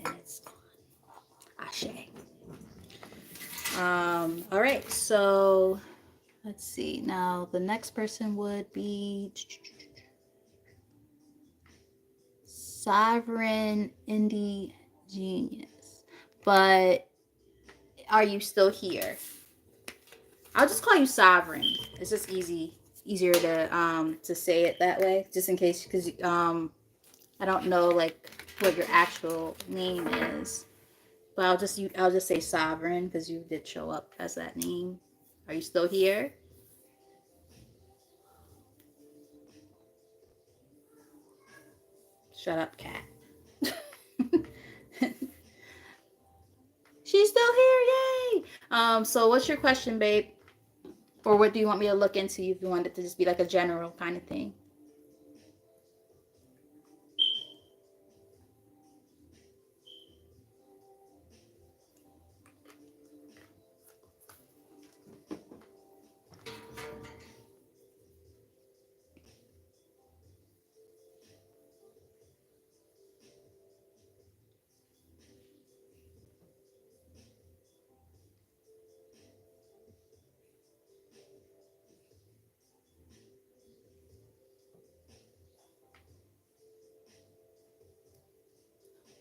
And it's gone. Ashe. All right, so let's see. Now the next person would be Sovereign Indie Genius. But are you still here? I'll just call you Sovereign. It's just easier to say it that way, just in case, because I don't know like what your actual name is. But I'll just say Sovereign because you did show up as that name. Are you still here? Shut up, cat. She's still here, yay! So what's your question, babe? Or what do you want me to look into if you want it to just be like a general kind of thing?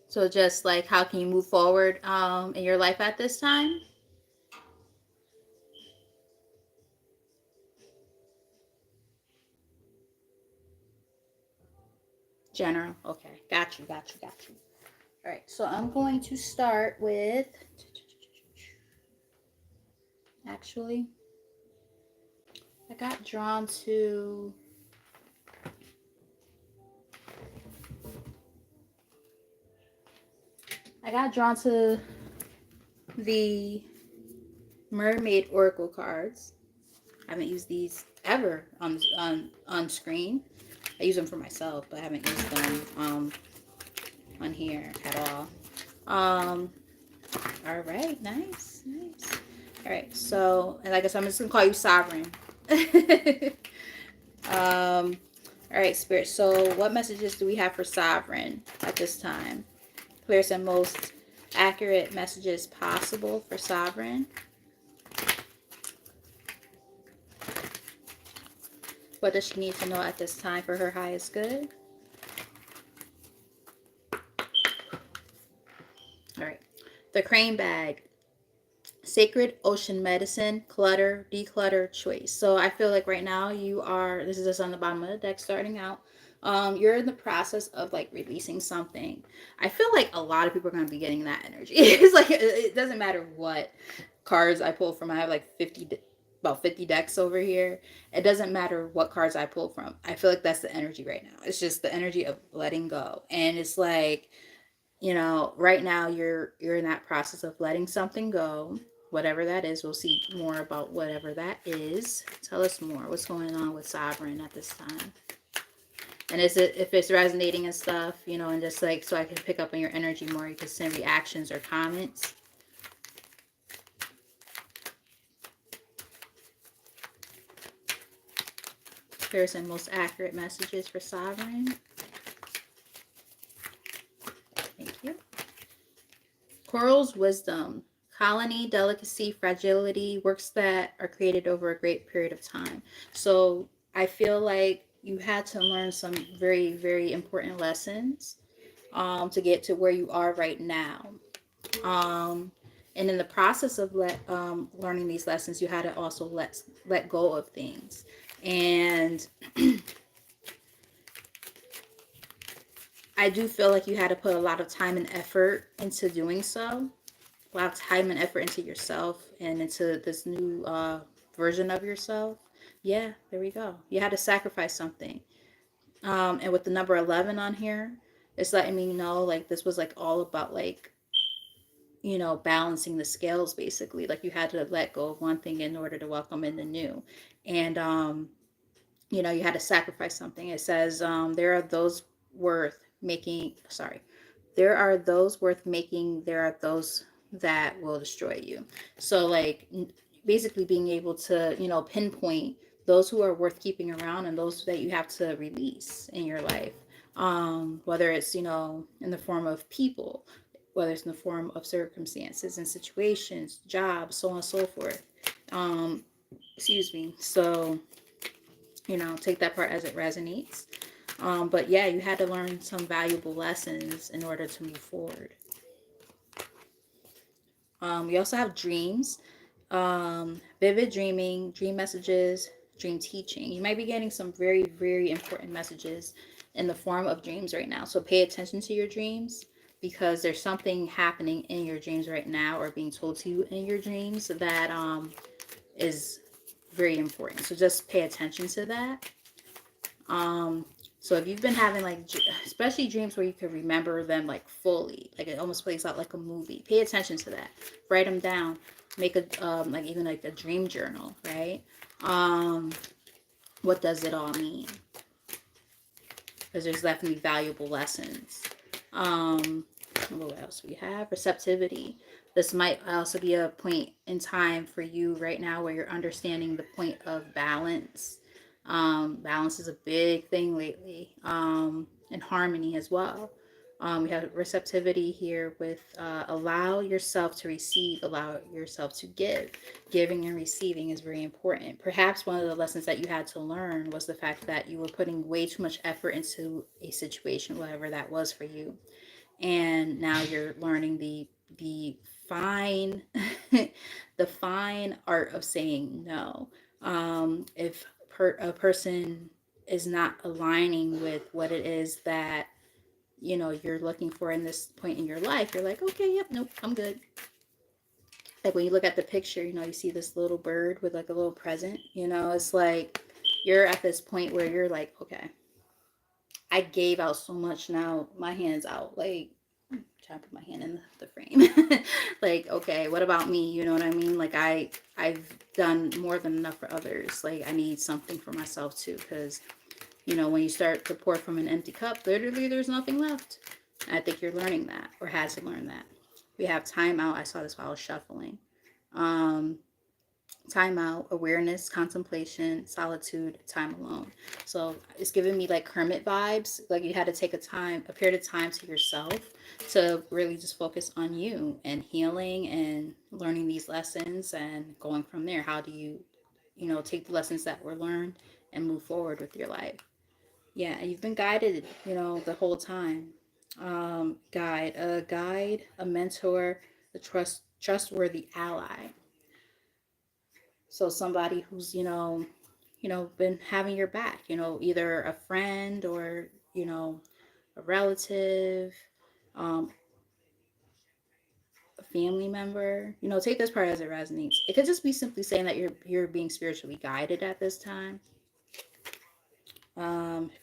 So just like how can you move forward in your life at this time? General. Okay. Got you, got you, got you. All right. So I'm going to start with actually I got drawn to the Mermaid Oracle cards. I haven't used these ever on screen. I use them for myself, but I haven't used them on here at all. All right, nice, nice. All right, so and like I said, I'm just gonna call you Sovereign. All right, Spirit. So, what messages do we have for Sovereign at this time? Clearest and most accurate messages possible for Sovereign. What does she need to know at this time for her highest good? All right. The Crane Bag. Sacred Ocean Medicine, Clutter, Declutter, Choice. So I feel like right now you are, this is just on the bottom of the deck starting out. You're in the process of like releasing something. I feel like a lot of people are going to be getting that energy. It's like, it doesn't matter what cards I pull from. I have like about 50 decks over here. It doesn't matter what cards I pull from. I feel like that's the energy right now. It's just the energy of letting go. And it's like, you know, right now you're in that process of letting something go, whatever that is. We'll see more about whatever that is. Tell us more. What's going on with Sovereign at this time? And is it, if it's resonating and stuff, you know, and just like so I can pick up on your energy more, you can send reactions or comments. Here's some most accurate messages for Sovereign. Thank you. Coral's wisdom. Colony, delicacy, fragility, works that are created over a great period of time. So I feel like you had to learn some very, very important lessons to get to where you are right now. And in the process of learning these lessons, you had to also let go of things. And I do feel like you had to put a lot of time and effort into doing so. A lot of time and effort into yourself and into this new version of yourself. Yeah, there we go. You had to sacrifice something. And with the number 11 on here, it's letting me know like this was like all about like, you know, balancing the scales basically. Like you had to let go of one thing in order to welcome in the new. And, you know, you had to sacrifice something. It says there are those worth making, sorry, there are those worth making, there are those that will destroy you. So like basically being able to, you know, pinpoint those who are worth keeping around and those that you have to release in your life. Whether it's, you know, in the form of people, whether it's in the form of circumstances and situations, jobs, so on and so forth. Excuse me. So, you know, take that part as it resonates. But yeah, you had to learn some valuable lessons in order to move forward. We also have dreams, vivid dreaming, dream messages, dream teaching. You might be getting some very, very important messages in the form of dreams right now. So pay attention to your dreams, because there's something happening in your dreams right now, or being told to you in your dreams, that is very important. So just pay attention to that. Um, so if you've been having like, especially dreams where you can remember them like fully, like it almost plays out like a movie, pay attention to that. Write them down. Make a like even like a dream journal, right? Um, what does it all mean? Because there's definitely valuable lessons. What else we have? Receptivity. This might also be a point in time for you right now where you're understanding the point of balance. Balance is a big thing lately, and harmony as well. We have receptivity here with allow yourself to receive, allow yourself to give. Giving and receiving is very important. Perhaps one of the lessons that you had to learn was the fact that you were putting way too much effort into a situation, whatever that was for you. And now you're learning the fine the fine art of saying no. If a person is not aligning with what it is that you're looking for in this point in your life, you're like, okay, yep, nope, I'm good. Like when you look at the picture, you see this little bird with like a little present, it's like you're at this point where you're like, okay, I gave out so much, now my hand's out. Like, trying to put my hand in the frame. Like, okay, what about me? You know what I mean? Like I've done more than enough for others. Like I need something for myself too, because when you start to pour from an empty cup, literally there's nothing left. And I think you're learning that, or had to learn that. We have time out. I saw this while I was shuffling. Um, Time out, awareness, contemplation, solitude, time alone. So it's giving me like hermit vibes. Like you had to take a period of time to yourself to really just focus on you and healing and learning these lessons and going from there. How do you, take the lessons that were learned and move forward with your life? Yeah, and you've been guided, the whole time. Guide, a mentor, a trustworthy ally. So somebody who's, been having your back, either a friend or, a relative, um, a family member. Take this part as it resonates. It could just be simply saying that you're being spiritually guided at this time.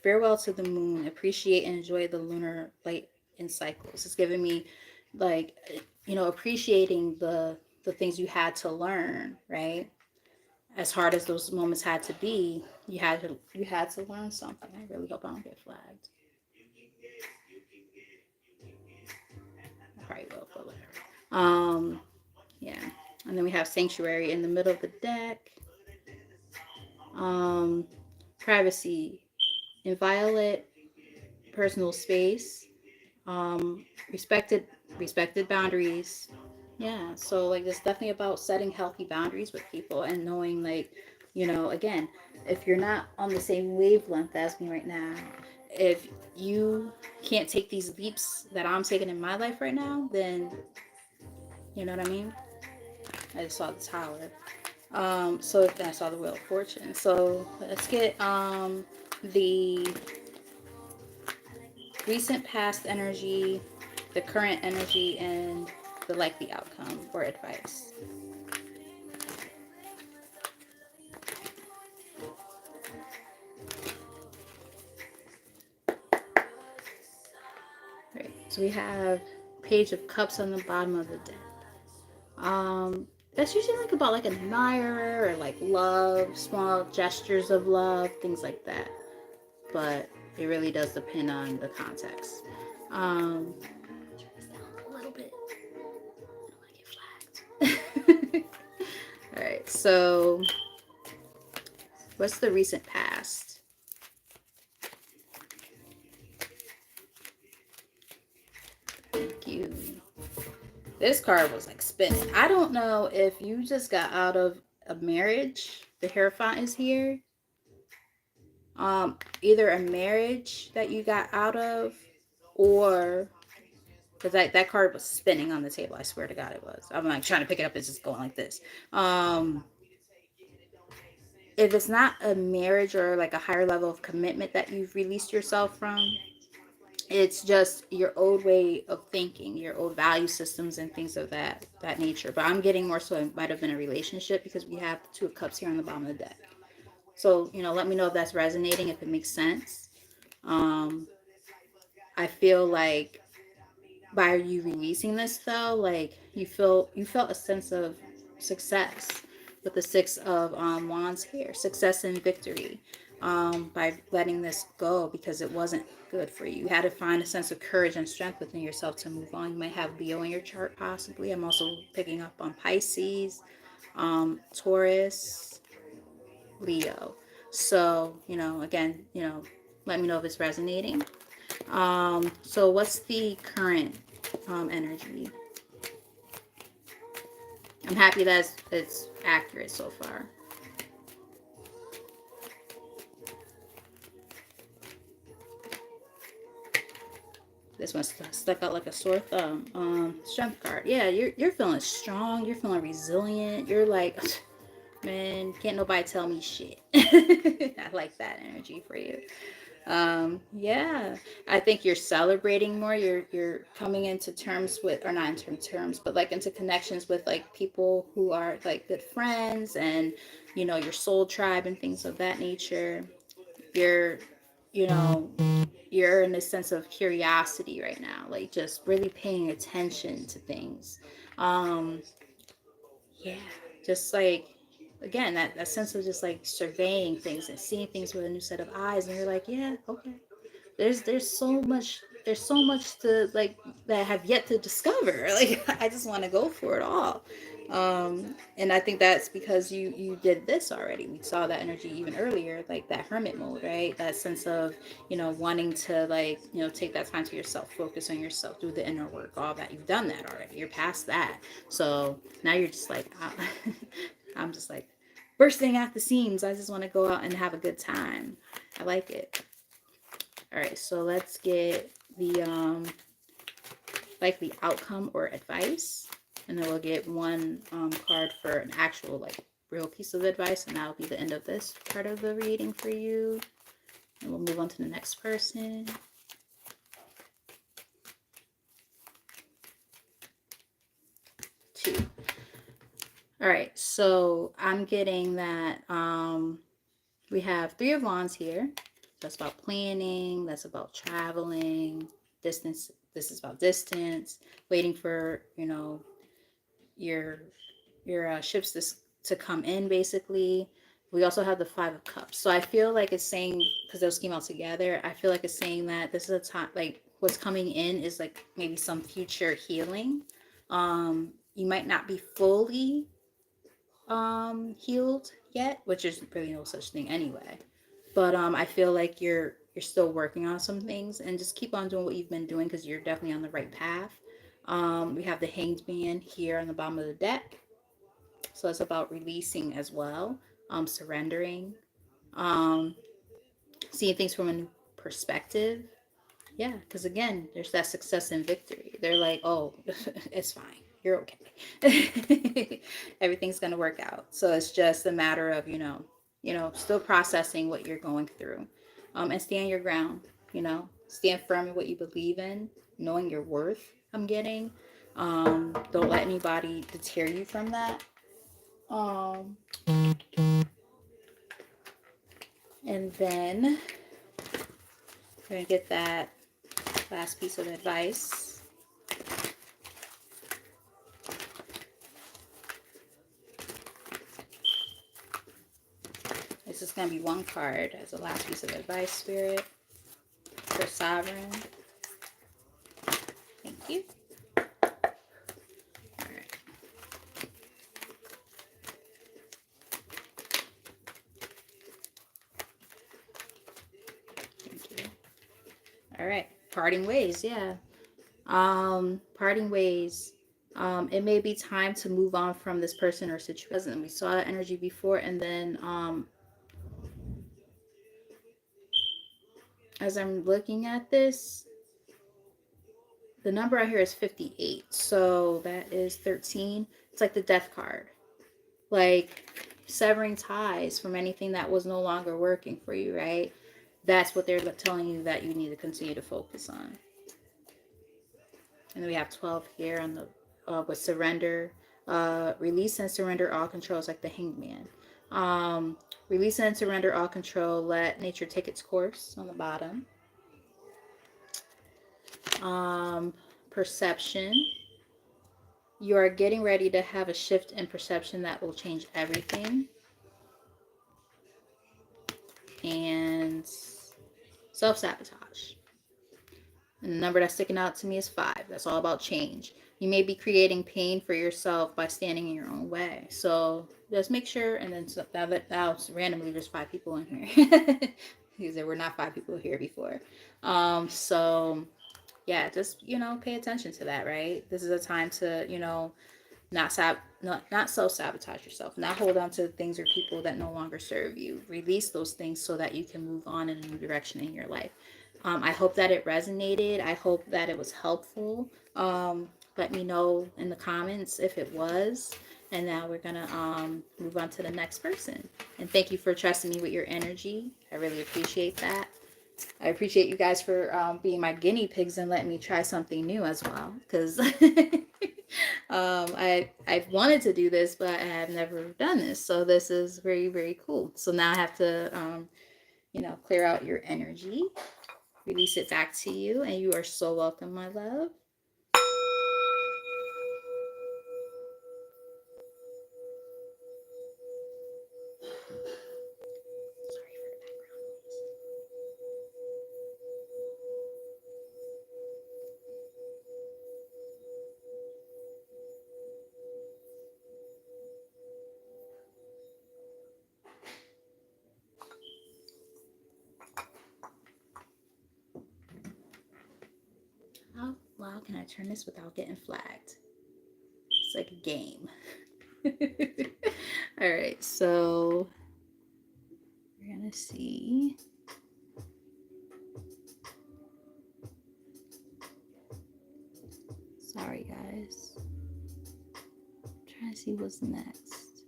Farewell to the moon. Appreciate and enjoy the lunar light and cycles. It's giving me like, appreciating the things you had to learn, right? As hard as those moments had to be, you had to learn something. I really hope I don't get flagged. I probably will, but whatever. Yeah. And then we have sanctuary in the middle of the deck. Um, Privacy, inviolate personal space. Um, respected respected boundaries. Yeah, so like it's definitely about setting healthy boundaries with people and knowing like, again, if you're not on the same wavelength as me right now, if you can't take these leaps that I'm taking in my life right now, then you know what I mean? I just saw the tower. So then I saw the wheel of fortune. So let's get the recent past energy, the current energy, and the likely outcome or advice. Right. So we have Page of Cups on the bottom of the deck. That's usually like about like an admirer or like love, small gestures of love, things like that. But it really does depend on the context. Turn this down a little bit. I don't want to get flagged. All right. So, what's the recent past? Thank you. This card was like spinning. I don't know if you just got out of a marriage. The Hierophant is here. Either a marriage that you got out of, or because that card was spinning on the table. I swear to God it was. I'm like trying to pick it up. It's just going like this. if it's not a marriage or like a higher level of commitment that you've released yourself from, it's just your old way of thinking, your old value systems and things of that nature. But I'm getting more so it might have been a relationship, because we have the Two of Cups here on the bottom of the deck. So, let me know if that's resonating, if it makes sense. I feel like by you releasing this, though, like you felt a sense of success with the Six of Wands here, success and victory, by letting this go, because it wasn't good for you. You had to find a sense of courage and strength within yourself to move on. You might have Leo in your chart, possibly. I'm also picking up on Pisces, Taurus, Leo. So, again, let me know if it's resonating. So what's the current energy? I'm happy that it's accurate so far. This one stuck out like a sore thumb. Strength card. Yeah, you're feeling strong. You're feeling resilient. You're like, man, can't nobody tell me shit. I like that energy for you. Yeah, I think you're celebrating more. You're coming into terms with, or not into terms, but like into connections with like people who are like good friends, and your soul tribe and things of that nature. You're, you know, you're in a sense of curiosity right now, like just really paying attention to things. Um, yeah, just like, again, that sense of just like surveying things and seeing things with a new set of eyes, and you're like, yeah, okay, there's so much to like that I have yet to discover. Like, I just want to go for it all. And I think that's because you did this already. We saw that energy even earlier, like that hermit mode, right? That sense of wanting to, like, take that time to yourself, focus on yourself, do the inner work, all that. You've done that already. You're past that. So now you're just like, I'm just like bursting at the seams. I just want to go out and have a good time. I like it. All right, so let's get the likely outcome or advice, and then we'll get one card for an actual, like, real piece of advice, and that'll be the end of this part of the reading for you. And we'll move on to the next person. Two. All right, so I'm getting that we have Three of Wands here. That's about planning. That's about traveling, distance. This is about distance, waiting for your ships to come in, basically. We also have the Five of Cups. So I feel like it's saying, because those came out together, I feel like it's saying that this is a time, like, what's coming in is like maybe some future healing. You might not be fully healed yet, which is really no such thing anyway. But I feel like you're still working on some things, and just keep on doing what you've been doing, because you're definitely on the right path. We have the Hanged Man here on the bottom of the deck. So it's about releasing as well, surrendering, um, seeing things from a new perspective. Yeah, because again, there's that success and victory. They're like, oh, it's fine. You're okay. Everything's gonna work out. So it's just a matter of still processing what you're going through, and stand your ground. Stand firm in what you believe in, knowing your worth. I'm getting. Don't let anybody deter you from that. Um, and then we're gonna get that last piece of advice. This is gonna be one card as the last piece of advice, Spirit, for Sovereign. Thank you. All right. Thank you. All right. Parting ways. Yeah. Parting ways. It may be time to move on from this person or situation. We saw that energy before, and then as I'm looking at this, the number I hear is 58. So that is 13. It's like the death card. Like, severing ties from anything that was no longer working for you, right? That's what they're telling you that you need to continue to focus on. And then we have 12 here on the with surrender, release and surrender all control. It's like the hangman. Release and surrender all control. Let nature take its course on the bottom. Perception. You are getting ready to have a shift in perception that will change everything. And self-sabotage. And the number that's sticking out to me is 5. That's all about change. You may be creating pain for yourself by standing in your own way. So just make sure, and then now randomly there's 5 people in here. Because there were not 5 people here before. So yeah, just, pay attention to that, right? This is a time to, not self-sabotage yourself, not hold on to things or people that no longer serve you. Release those things so that you can move on in a new direction in your life. I hope that it resonated. I hope that it was helpful. Let me know in the comments if it was. And now we're going to move on to the next person. And thank you for trusting me with your energy. I really appreciate that. I appreciate you guys for being my guinea pigs and letting me try something new as well. Because I've wanted to do this, but I have never done this. So this is very, very cool. So now I have to, clear out your energy. Release it back to you, and you are so welcome, my love. Sorry for the background noise. How loud can I turn this without getting flagged? It's like a game. All right, so we're gonna see. Sorry, guys. I'm trying to see what's next.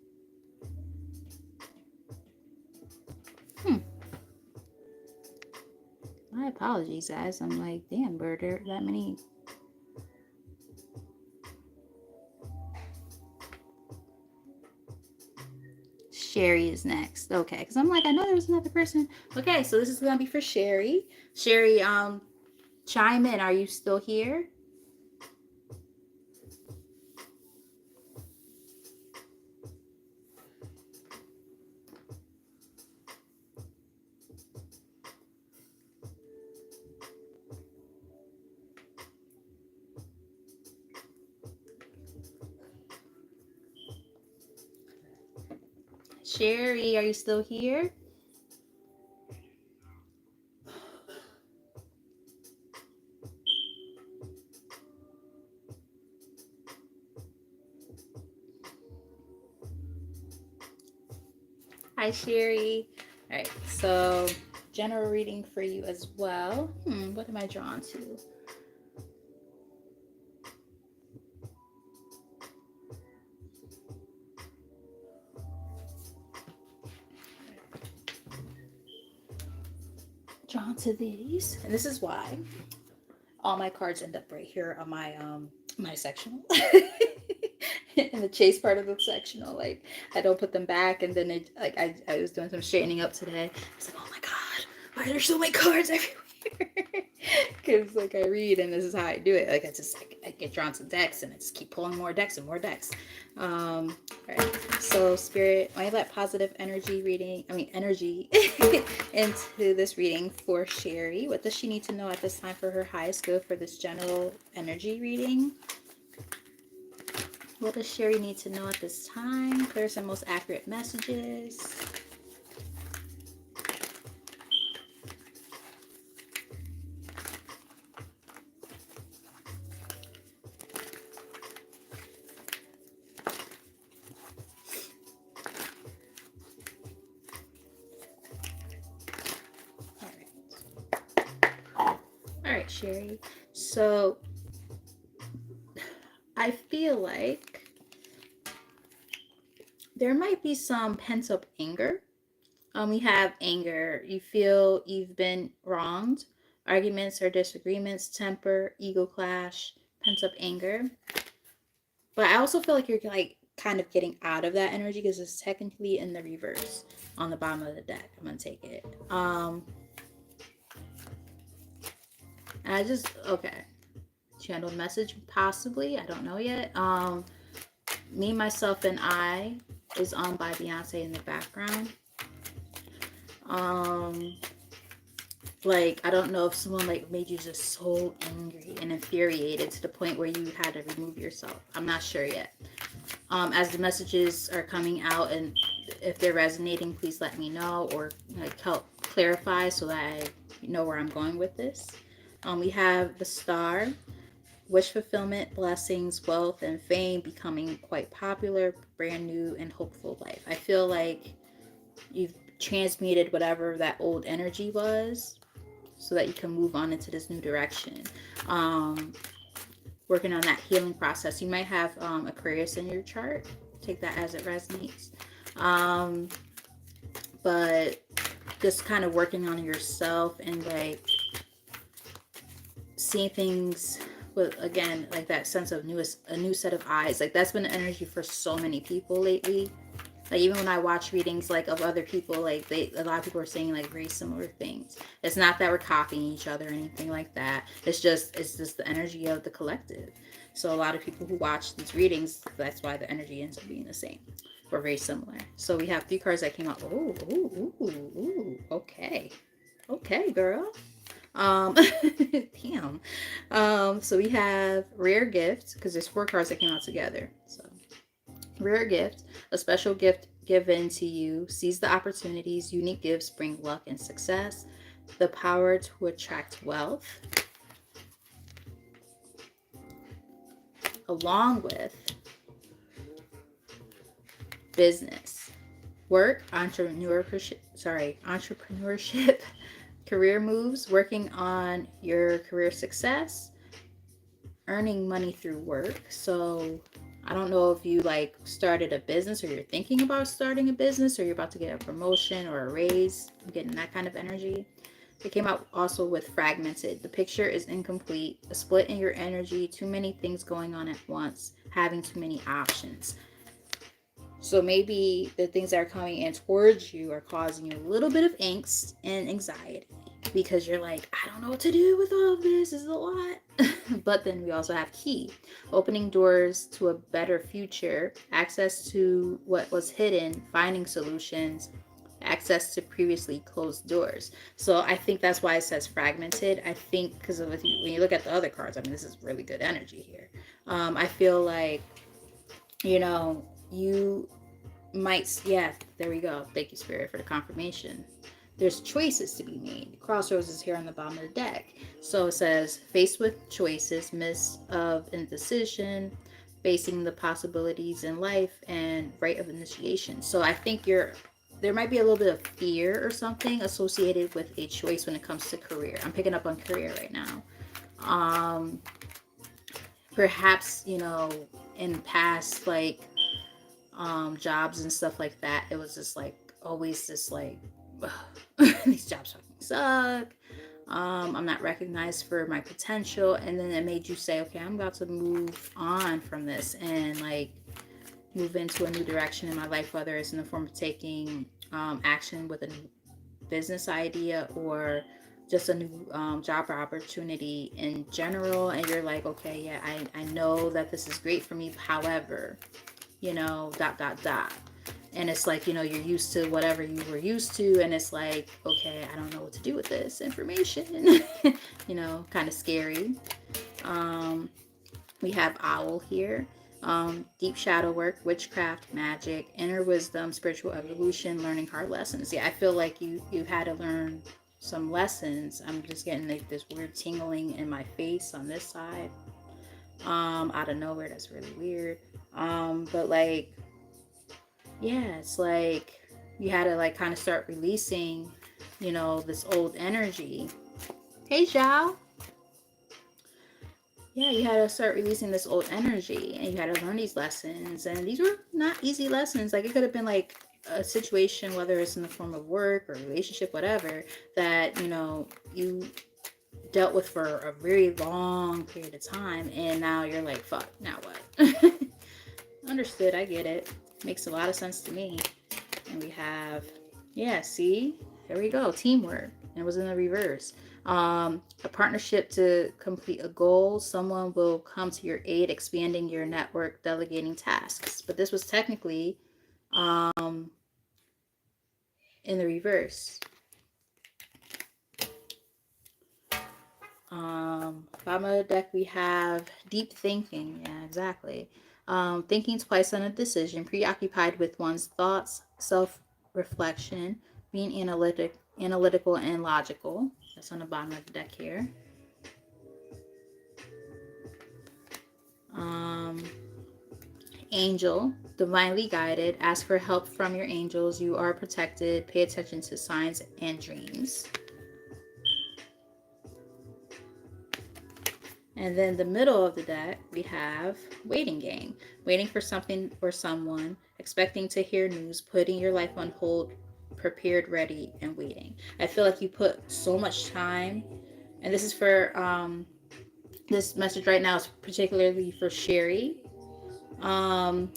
My apologies, guys. I'm like, damn, were there that many? Sherry is next. Okay, because I'm like, I know there was another person. Okay, so this is gonna be for Sherry. Sherry, chime in. Are you still here? Sherry, are you still here? Hi, Sherry. All right, so general reading for you as well. What am I drawn to? Drawn to these, and this is why all my cards end up right here on my my sectional. In the chase part of the sectional, like I don't put them back, and then it, like I was doing some straightening up today. I was like, oh my god, why are there so many cards everywhere? Because like I read, and this is how I do it. Like I just I get drawn to decks, and I just keep pulling more decks and more decks. Right. So Spirit, I let positive energy energy into this reading for Sherry. What does she need to know at this time for her highest good for this general energy reading? What does Sherry need to know at this time? Clearest and most accurate messages. All right, Sherry. So I feel like there might be some pent up anger. We have anger. You feel you've been wronged. Arguments or disagreements, temper, ego clash, pent up anger. But I also feel like you're like kind of getting out of that energy because it's technically in the reverse on the bottom of the deck. I'm gonna take it. And I just okay. Channeled message possibly. I don't know yet. Me, Myself, and I is on by Beyonce in the background. Like I don't know if someone like made you just so angry and infuriated to the point where you had to remove yourself. I'm not sure yet. As the messages are coming out and if they're resonating, please let me know or like help clarify so that I know where I'm going with this. We have the Star, wish fulfillment, blessings, wealth, and fame becoming quite popular, brand new and hopeful life. I feel like you've transmuted whatever that old energy was so that you can move on into this new direction. Working on that healing process. You might have Aquarius in your chart. Take that as it resonates. But just kind of working on yourself and like seeing things with, again, like that sense of a new set of eyes. Like that's been the energy for so many people lately. Like even when I watch readings like of other people, like a lot of people are saying like very similar things. It's not that we're copying each other or anything like that. It's just the energy of the collective. So a lot of people who watch these readings, that's why the energy ends up being the same. We're very similar. So we have 3 cards that came out. Ooh, okay. Okay, girl. Damn. So we have rare gift, because there's 4 cards that came out together. So rare gift, a special gift given to you. Seize the opportunities. Unique gifts bring luck and success. The power to attract wealth. Along with business, work, entrepreneurship, career moves, working on your career success, earning money through work. So I don't know if you like started a business or you're thinking about starting a business or you're about to get a promotion or a raise. I'm getting that kind of energy. It came out also with fragmented. The picture is incomplete, a split in your energy, too many things going on at once, having too many options. So maybe the things that are coming in towards you are causing you a little bit of angst and anxiety because you're like, I don't know what to do with all of this. This is a lot. But then we also have key, opening doors to a better future, access to what was hidden, finding solutions, access to previously closed doors. So I think that's why it says fragmented. I think because when you look at the other cards, I mean, this is really good energy here. I feel like, you might, yeah, there we go. Thank you, Spirit, for the confirmation. There's choices to be made. Crossroads is here on the bottom of the deck. So it says, faced with choices, midst of indecision, facing the possibilities in life, and rite of initiation. So I think there might be a little bit of fear or something associated with a choice when it comes to career. I'm picking up on career right now. Perhaps, in past, like, jobs and stuff like that, it was just like always just like these jobs fucking suck. I'm not recognized for my potential, and then it made you say, okay, I'm about to move on from this and like move into a new direction in my life, whether it's in the form of taking action with a new business idea or just a new job or opportunity in general. And you're like, okay, yeah, I know that this is great for me, however, dot. And it's like, you're used to whatever you were used to. And it's like, okay, I don't know what to do with this information, kind of scary. We have owl here. Deep shadow work, witchcraft, magic, inner wisdom, spiritual evolution, learning hard lessons. Yeah, I feel like you had to learn some lessons. I'm just getting like this weird tingling in my face on this side. Out of nowhere, that's really weird. But like, yeah, it's like you had to like kind of start releasing, this old energy. Hey, Zhao. Yeah, you had to start releasing this old energy and you had to learn these lessons. And these were not easy lessons. Like, it could have been like a situation, whether it's in the form of work or relationship, whatever, that, you know, you dealt with for a very long period of time. And now you're like, fuck, now what? Understood. I get it. Makes a lot of sense to me. And we have, yeah, see, there we go, teamwork. It was in the reverse. A partnership to complete a goal. Someone will come to your aid, expanding your network, delegating tasks. But this was technically in the reverse. Bottom of the deck, we have deep thinking. Yeah, exactly. Thinking twice on a decision, preoccupied with one's thoughts, self-reflection, being analytical and logical. That's on the bottom of the deck here. Um, Angel, divinely guided. Ask for help from your angels. You are protected. Pay attention to signs and dreams. And then the middle of the deck, we have waiting game. Waiting for something or someone, expecting to hear news, putting your life on hold, prepared, ready, and waiting. I feel like you put so much time, and this is for, this message right now is particularly for Sherry. Um,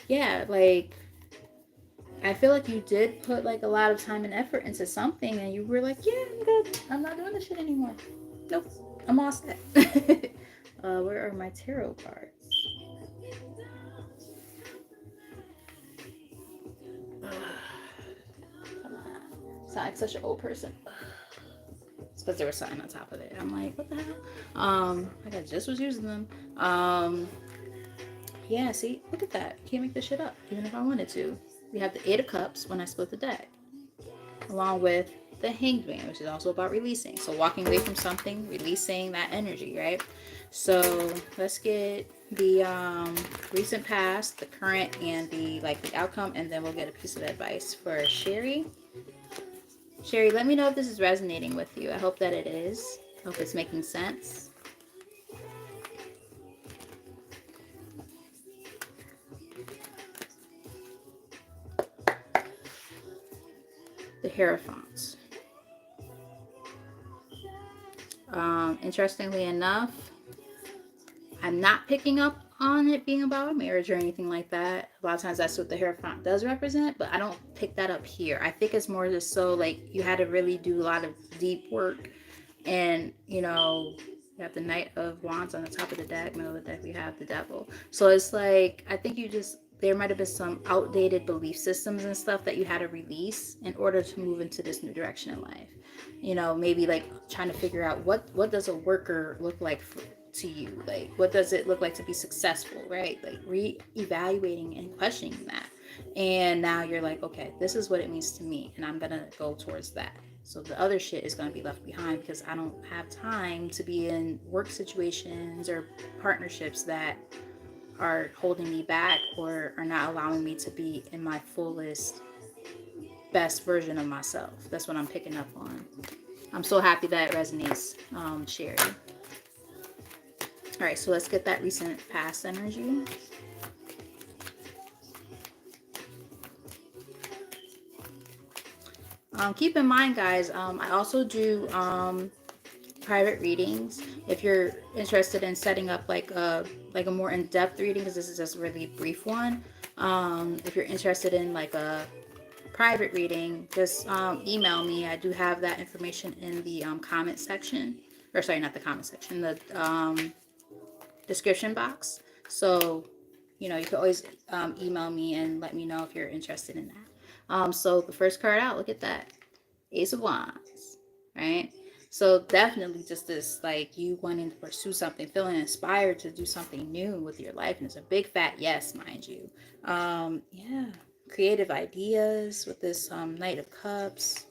yeah, like, I feel like you did put like a lot of time and effort into something, and you were like, yeah, I'm good. I'm not doing this shit anymore. Nope, I'm all set. Where are my tarot cards? Come on. Sound like such an old person. It's because there was something on top of it. I'm like, what the hell? I just was using them. Yeah, see, look at that. Can't make this shit up, even if I wanted to. We have the Eight of Cups when I split the deck, along with the Hanged Man, which is also about releasing. So walking away from something, releasing that energy, right? So let's get the recent past, the current, and the likely outcome, and then we'll get a piece of advice for Sherry. Sherry, let me know if this is resonating with you. I hope that it is. I hope it's making sense. The Hierophants. Interestingly enough, I'm not picking up on it being about a marriage or anything like that. A lot of times that's what the Hierophant does represent, but I don't pick that up here. I think it's more just so like you had to really do a lot of deep work. And, you know, you have the Knight of Wands on the top of the deck. Middle of the deck, we have the Devil. So it's like, I think you just, there might have been some outdated belief systems and stuff that you had to release in order to move into this new direction in life. You know, maybe like trying to figure out what does a worker look like to you? Like, what does it look like to be successful, right? Like, re-evaluating and questioning that. And now you're like, okay, this is what it means to me, and I'm going to go towards that. So the other shit is going to be left behind because I don't have time to be in work situations or partnerships that are holding me back or are not allowing me to be in my fullest, best version of myself. That's what I'm picking up on. I'm so happy that it resonates, Sherry. All right, so let's get that recent past energy. Keep in mind, guys, I also do private readings. If you're interested in setting up like a more in-depth reading, because this is just a really brief one. If you're interested in like a private reading, just email me. I do have that information in the comment section, or sorry, not the comment section, the description box. So, you know, you can always email me and let me know if you're interested in that. So the first card out, look at that. Ace of Wands, right? So definitely just this, like, you wanting to pursue something, feeling inspired to do something new with your life. And it's a big fat yes, mind you. Yeah, creative ideas with this Knight of Cups.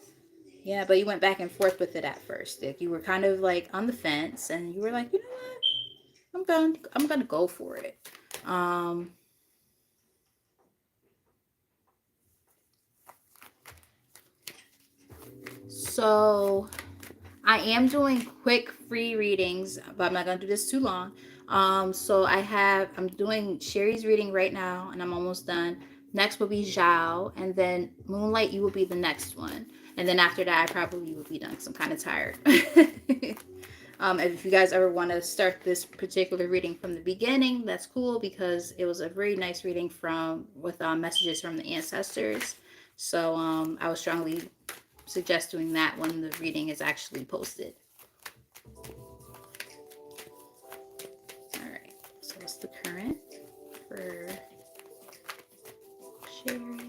Yeah, but you went back and forth with it at first. Like, you were kind of like on the fence, and you were like, you know what? I'm gonna go for it. So I am doing quick free readings, but I'm not gonna do this too long. So I'm doing Sherry's reading right now, and I'm almost done. Next will be Zhao, and then Moonlight, you will be the next one. And then after that, I probably will be done because I'm kind of tired. If you guys ever want to start this particular reading from the beginning, that's cool because it was a very nice reading with messages from the ancestors. So I would strongly suggest doing that when the reading is actually posted. All right. So what's the current for Sherry?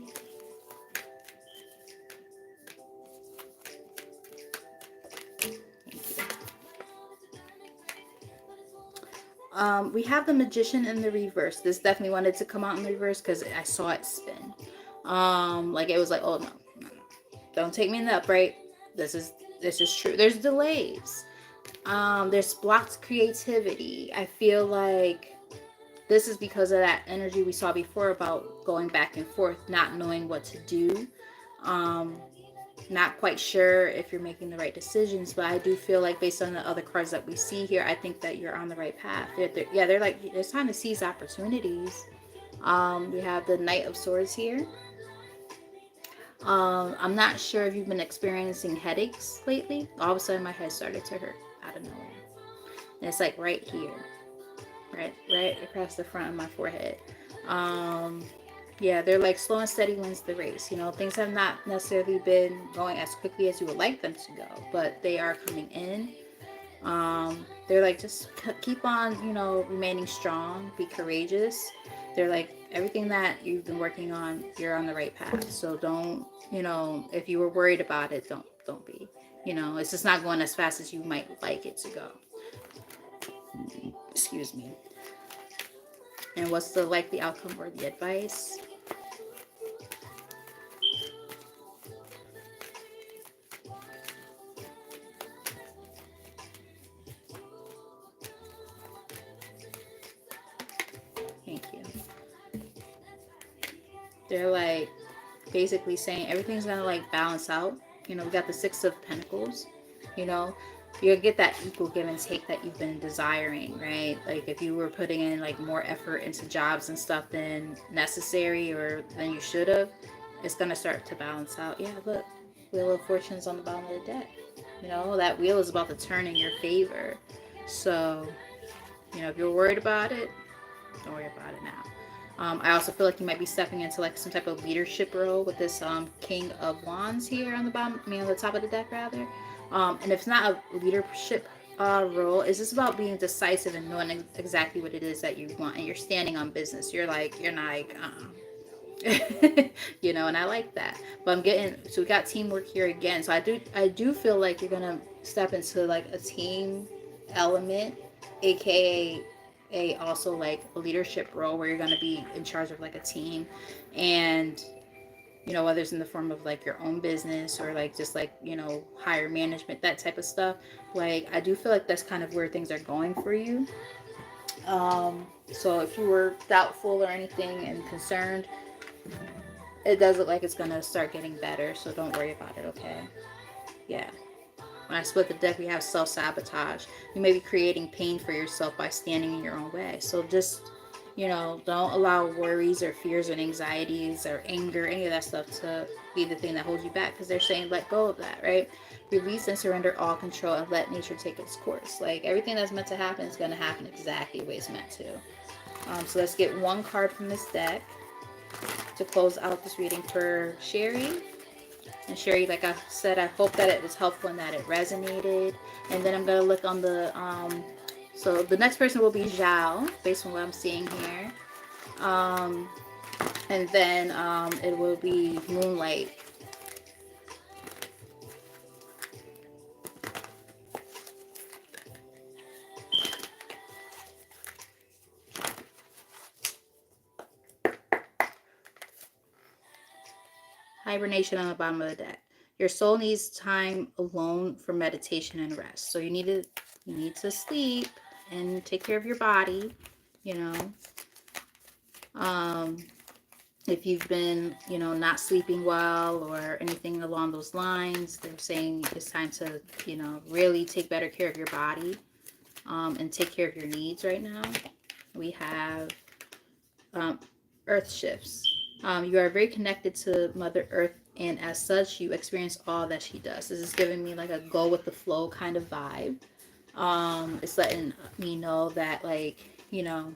We have the Magician in the reverse. This definitely wanted to come out in the reverse because I saw it spin. Like it was like, oh no, no, no. Don't take me in the upright. This is true. There's delays. There's blocked creativity. I feel like this is because of that energy we saw before about going back and forth, not knowing what to do. Not quite sure if you're making the right decisions, but I do feel like based on the other cards that we see here, I think that you're on the right path. They're like, it's time to seize opportunities. We have the Knight of Swords here. I'm not sure if you've been experiencing headaches lately. All of a sudden my head started to hurt out of nowhere. And it's like right here. Right across the front of my forehead. Yeah, they're like slow and steady wins the race. You know, things have not necessarily been going as quickly as you would like them to go, but they are coming in. They're like, just keep on, you know, remaining strong, be courageous. They're like, everything that you've been working on, you're on the right path. So don't, you know, if you were worried about it, don't be. You know, it's just not going as fast as you might like it to go. Excuse me. And what's the likely outcome or the advice? Thank you. They're like basically saying everything's gonna like balance out. You know, we got the Six of Pentacles. You know, you'll get that equal give and take that you've been desiring, right? Like if you were putting in like more effort into jobs and stuff than necessary or than you should have, it's gonna start to balance out. Yeah, look, Wheel of Fortune's on the bottom of the deck. You know, that wheel is about to turn in your favor. So, you know, if you're worried about it, don't worry about it now. I also feel like you might be stepping into like some type of leadership role with this King of Wands here on the bottom, I mean on the top of the deck rather. And if it's not a leadership role, it's just about being decisive and knowing exactly what it is that you want, and you're standing on business. You're not like, you know, and I like that. But so we got teamwork here again. So I do feel like you're gonna step into like a team element, aka also like a leadership role where you're going to be in charge of like a team, and you know, whether it's in the form of like your own business or like just like, you know, higher management, that type of stuff. Like I do feel like that's kind of where things are going for you. So if you were doubtful or anything and concerned, it does look like it's going to start getting better, so don't worry about it. Okay. Yeah. When I split the deck, we have self-sabotage. You may be creating pain for yourself by standing in your own way. So just, you know, don't allow worries or fears and anxieties or anger, any of that stuff to be the thing that holds you back. Because they're saying let go of that, right? Release and surrender all control and let nature take its course. Like everything that's meant to happen is going to happen exactly the way it's meant to. So let's get one card from this deck to close out this reading for Sherry. And Sherry, like I said, I hope that it was helpful and that it resonated. And then I'm going to look on the, so the next person will be Zhao, based on what I'm seeing here. And then it will be Moonlight. Hibernation on the bottom of the deck. Your soul needs time alone for meditation and rest. So you need to sleep and take care of your body, you know. If you've been, you know, not sleeping well or anything along those lines, they're saying it's time to, you know, really take better care of your body, and take care of your needs right now. We have um, earth shifts. You are very connected to Mother Earth, and as such, you experience all that she does. This is giving me like a go with the flow kind of vibe. It's letting me know that, like, you know,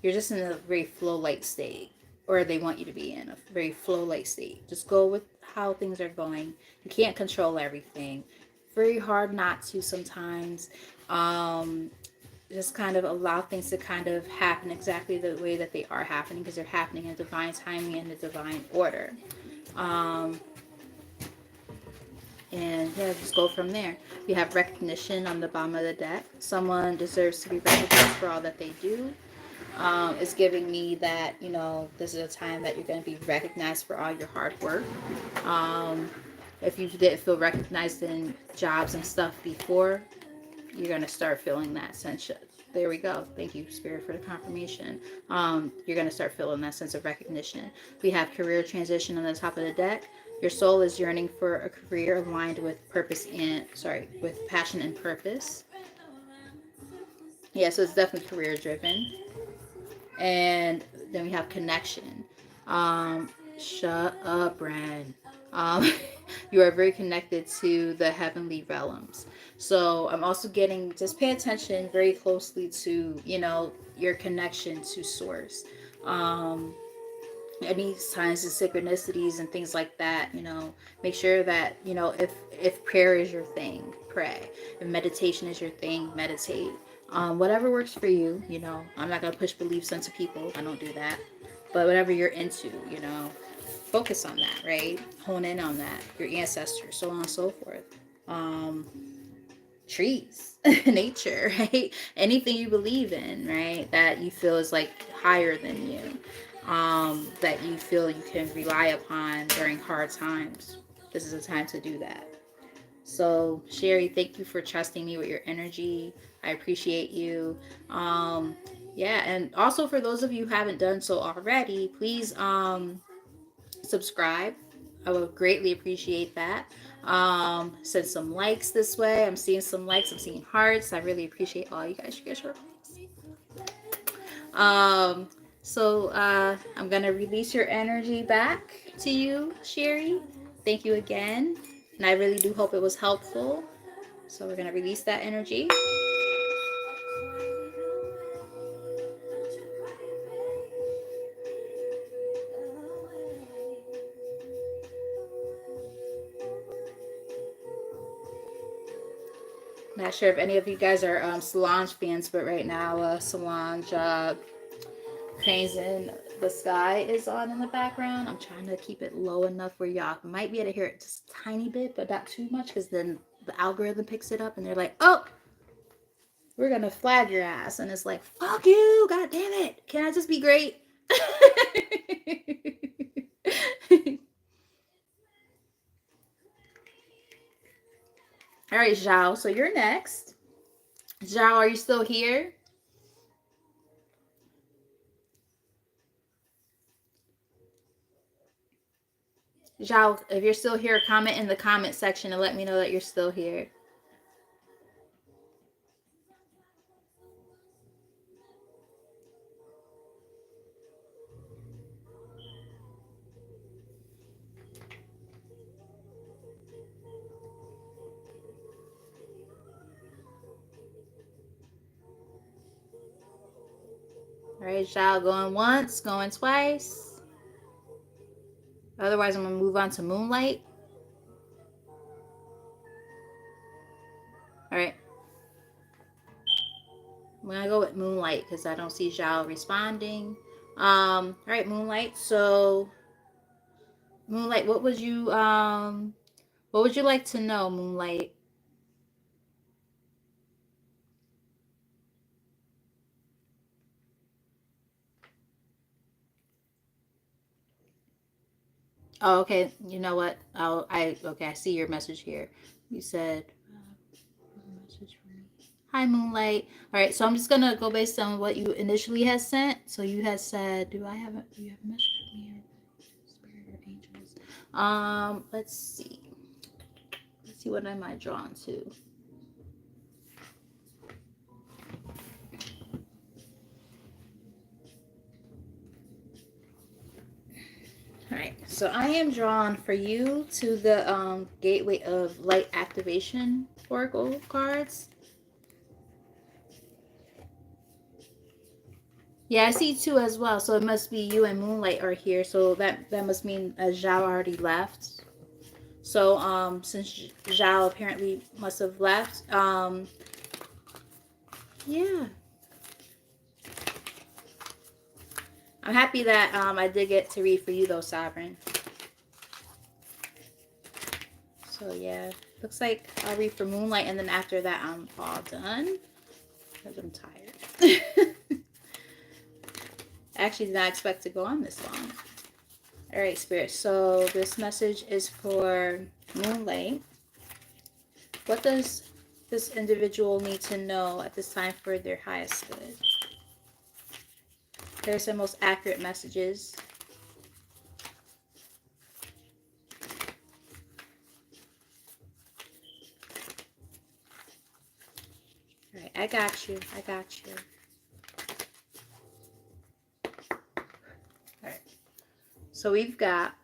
you're just in a very flow light state, or they want you to be in a very flow light state. Just go with how things are going. You can't control everything. Very hard not to sometimes. Just kind of allow things to kind of happen exactly the way that they are happening, because they're happening in divine timing and the divine order. Um, and yeah, just go from there. You have recognition on the bottom of the deck. Someone deserves to be recognized for all that they do. It's giving me that, you know, this is a time that you're going to be recognized for all your hard work. Um, if you didn't feel recognized in jobs and stuff before, you're going to start feeling that sense. There we go. Thank you, Spirit, for the confirmation. You're going to start feeling that sense of recognition. We have career transition on the top of the deck. Your soul is yearning for a career aligned with purpose and, with passion and purpose. Yeah, so it's definitely career driven. And then we have connection. Shut up, Bren. Um, you are very connected to the heavenly realms. So I'm also getting, just pay attention very closely to, you know, your connection to source. Um, any signs and synchronicities and things like that, you know, make sure that, you know, if prayer is your thing, pray. If meditation is your thing, meditate. Whatever works for you, you know. I'm not going to push beliefs onto people. I don't do that. But whatever you're into, you know, focus on that, right? Hone in on that, your ancestors, so on and so forth. um Trees, nature, right? Anything you believe in, right, that you feel is like higher than you, that you feel you can rely upon during hard times. This is a time to do that. So, Sherry, thank you for trusting me with your energy. I appreciate you. Yeah, and also for those of you who haven't done so already, please subscribe. I would greatly appreciate that. Send some likes this way. I'm seeing some likes. I'm seeing hearts. I really appreciate all you guys. You guys are awesome. I'm gonna release your energy back to you, Sherry. Thank you again, and I really do hope it was helpful. So we're gonna release that energy. Not sure if any of you guys are Solange fans, but right now Solange Cranes in the Sky is on in the background. I'm trying to keep it low enough where y'all might be able to hear it just a tiny bit, but not too much, because then the algorithm picks it up and they're like, oh, we're going to flag your ass. And it's like, fuck you, god damn it. Can I just be great? All right, Zhao, so you're next. Zhao, are you still here? Zhao, if you're still here, comment in the comment section and let me know that you're still here. All right, Zhao, going once, going twice. Otherwise, I'm going to move on to Moonlight. All right. I'm going to go with Moonlight because I don't see Zhao responding. All right, Moonlight. So, Moonlight, what would you like to know, Moonlight? Oh, okay. You know what? Okay, I see your message here. You said, message for me. Hi, Moonlight. All right, so I'm just gonna go based on what you initially had sent. So you had said, do you have a message for me? Let's see. Let's see, what am I drawn to? All right, so I am drawn for you to the Gateway of Light Activation Oracle cards. Yeah, I see two as well. So it must be you and Moonlight are here. So that must mean Zhao already left. So since Zhao apparently must have left, yeah. I'm happy that I did get to read for you though, Sovereign. So yeah, looks like I'll read for Moonlight, and then after that I'm all done because I'm tired. I actually did not expect to go on this long. All right, Spirit. So this message is for Moonlight. What does this individual need to know at this time for their highest good? There's the most accurate messages. All right, I got you. I got you. All right. So we've got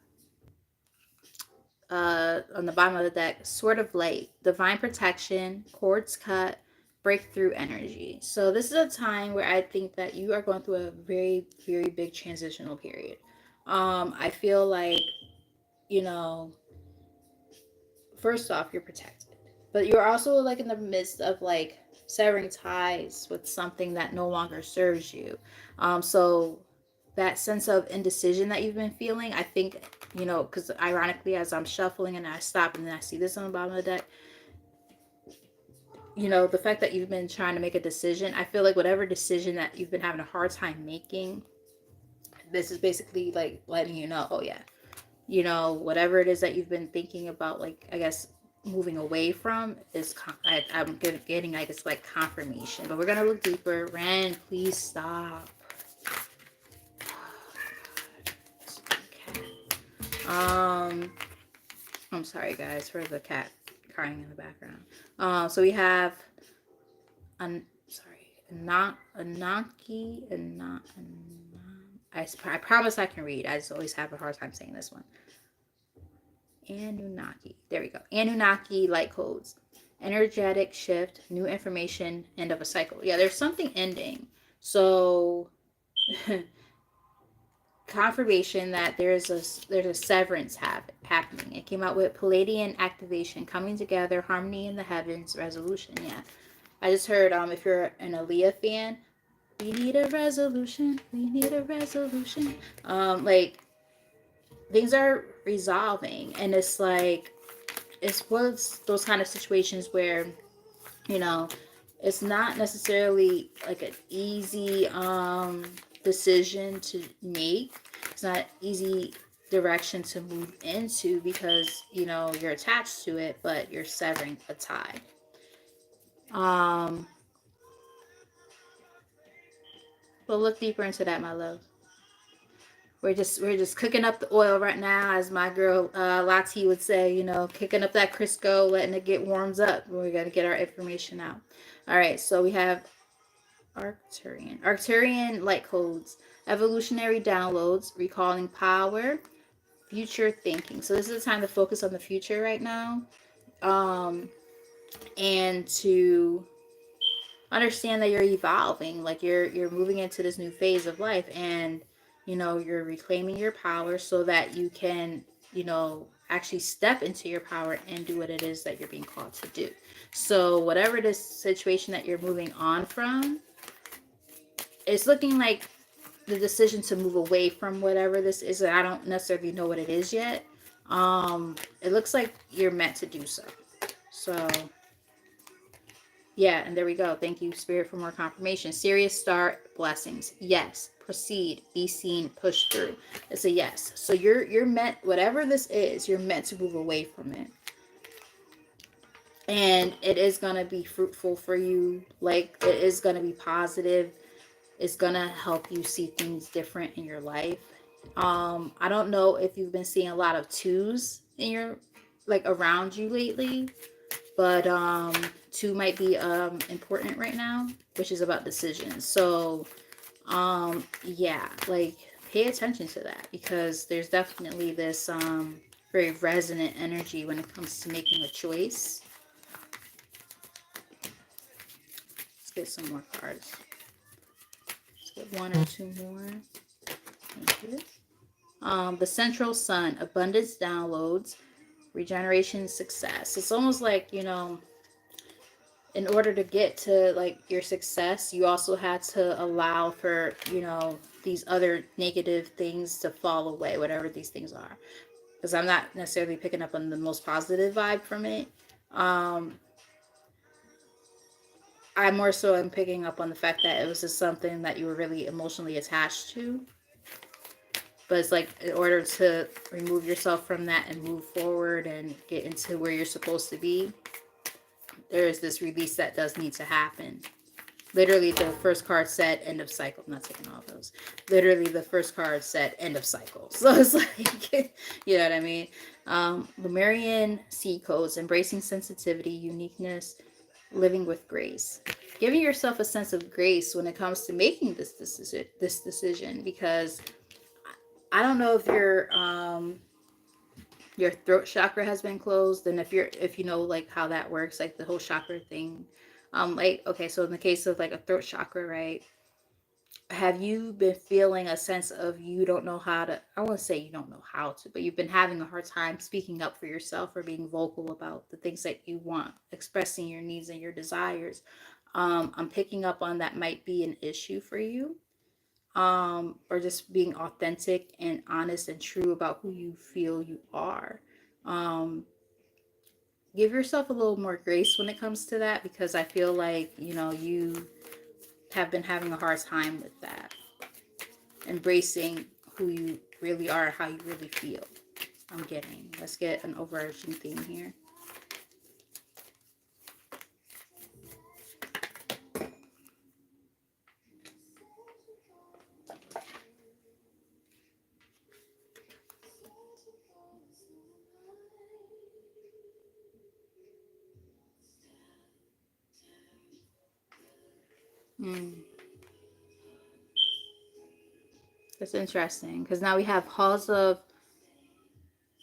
on the bottom of the deck, Sword of Light, divine protection, cords cut, breakthrough energy. So this is a time where I think that you are going through a very, very big transitional period. I feel like, you know, first off, you're protected, but you're also like in the midst of like severing ties with something that no longer serves you. So that sense of indecision that you've been feeling, I think, you know, because ironically, as I'm shuffling and I stop and then I see this on the bottom of the deck, you know, the fact that you've been trying to make a decision, I feel like whatever decision that you've been having a hard time making, this is basically like letting you know, oh yeah, you know, whatever it is that you've been thinking about, like, I guess moving away from is I'm getting, I guess, like confirmation. But we're gonna look deeper. Ren, please stop. Okay. I'm sorry guys for the cat crying in the background. So we have Ananki, I promise I can read. I just always have a hard time saying this one. Anunnaki. There we go. Anunnaki light codes. Energetic shift, new information, end of a cycle. Yeah, there's something ending. So confirmation that there's a severance happening. It came out with Palladian activation, coming together, harmony in the heavens, resolution. Yeah. I just heard if you're an Aaliyah fan, we need a resolution. We need a resolution. Like things are resolving, and it's like it's one of those kind of situations where, you know, it's not necessarily like an easy decision to make. It's not easy direction to move into because, you know, you're attached to it, but you're severing a tie. We'll look deeper into that, my love. We're just cooking up the oil right now, as my girl Lati would say, you know, kicking up that Crisco, letting it get warms up. We're gonna get our information out. All right, so we have Arcturian light codes, evolutionary downloads, recalling power, future thinking. So this is the time to focus on the future right now, and to understand that you're evolving, like you're moving into this new phase of life, and you know you're reclaiming your power so that you can, you know, actually step into your power and do what it is that you're being called to do. So whatever this situation that you're moving on from, it's looking like the decision to move away from whatever this is. I don't necessarily know what it is yet. It looks like you're meant to do so. So yeah, and there we go. Thank you, Spirit, for more confirmation. Serious start, blessings. Yes. Proceed, be seen, push through. It's a yes. So you're meant, whatever this is, you're meant to move away from it. And it is gonna be fruitful for you. Like, it is gonna be positive. It's gonna help you see things different in your life. I don't know if you've been seeing a lot of twos in your, like, around you lately, but two might be important right now, which is about decisions. So yeah, like, pay attention to that, because there's definitely this very resonant energy when it comes to making a choice. Let's get some more cards. Let's get one or two more. Thank you. The central sun, abundance downloads, regeneration, success. It's almost like, you know, in order to get to, like, your success, you also had to allow for, you know, these other negative things to fall away, whatever these things are. Because I'm not necessarily picking up on the most positive vibe from it. I more so am picking up on the fact that it was just something that you were really emotionally attached to. But it's like, in order to remove yourself from that and move forward and get into where you're supposed to be, there is this release that does need to happen. Literally, the first card said end of cycle. I'm not taking all those. Literally, the first card said end of cycle. So it's like, you know what I mean? Lemurian seed codes, embracing sensitivity, uniqueness, living with grace. Giving yourself a sense of grace when it comes to making this decision, because I don't know if your throat chakra has been closed, and if you know, like, how that works, like the whole chakra thing. Like, okay, so in the case of, like, a throat chakra, right? Have you been feeling a sense of, you don't know how to, I won't say you don't know how to, but you've been having a hard time speaking up for yourself or being vocal about the things that you want, expressing your needs and your desires? I'm picking up on that might be an issue for you. Or just being authentic and honest and true about who you feel you are. Um, give yourself a little more grace when it comes to that, because I feel like, you know, you have been having a hard time with that. Embracing who you really are, how you really feel. I'm getting. Let's get an overarching theme here. Mm, that's interesting, because now we have halls of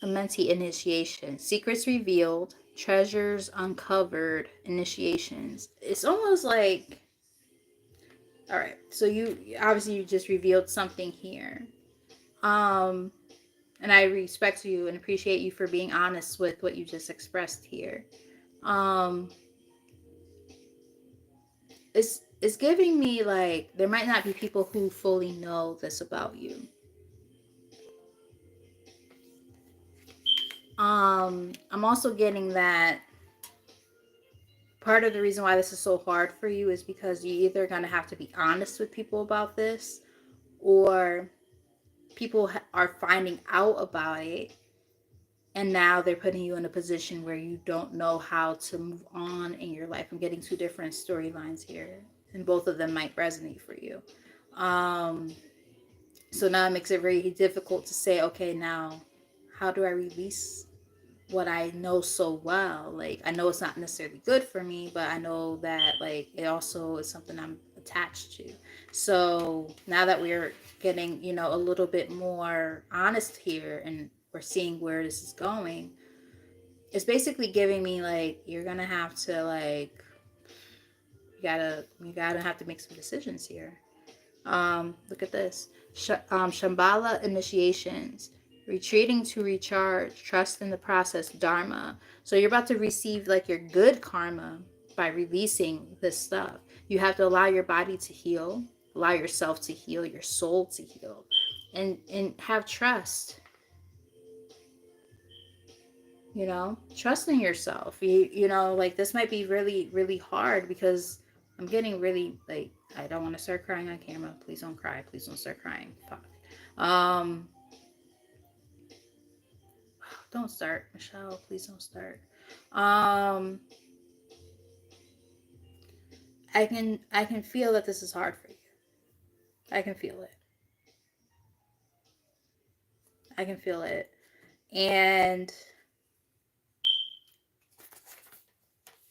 Amenti initiation, secrets revealed, treasures uncovered, initiations. It's almost like, all right, so you just revealed something here. Um, and I respect you and appreciate you for being honest with what you just expressed here. Um, it's giving me like there might not be people who fully know this about you. I'm also getting that part of the reason why this is so hard for you is because you're either going to have to be honest with people about this, or people are finding out about it, and now they're putting you in a position where you don't know how to move on in your life. I'm getting two different storylines here, and both of them might resonate for you. So now it makes it very difficult to say, okay, now how do I release what I know so well? Like, I know it's not necessarily good for me, but I know that, like, it also is something I'm attached to. So now that we're getting, you know, a little bit more honest here, and we're seeing where this is going, it's basically giving me like, you're gonna have to, like, you gotta have to make some decisions here. Look at this. Shambhala initiations, retreating to recharge, trust in the process, dharma. So you're about to receive like your good karma by releasing this stuff. You have to allow your body to heal, allow yourself to heal, your soul to heal, and have trust. You know, trust in yourself. You know, like, this might be really really hard, because I'm getting really, like, I don't want to start crying on camera. Please don't cry. Please don't start crying. Fuck. um don't start, Michelle. Please don't start. um I can feel that this is hard for you. I can feel it. I can feel it. And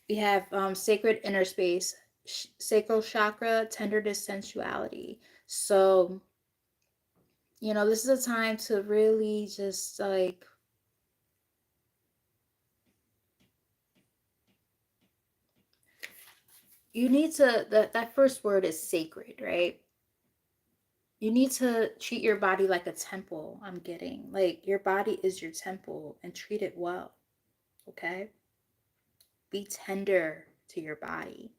we have sacred inner space, sacral chakra, tenderness, sensuality. So, you know, this is a time to really just like, you need to, that first word is sacred, right? You need to treat your body like a temple. I'm getting like your body is your temple and treat it well. Okay, be tender to your body.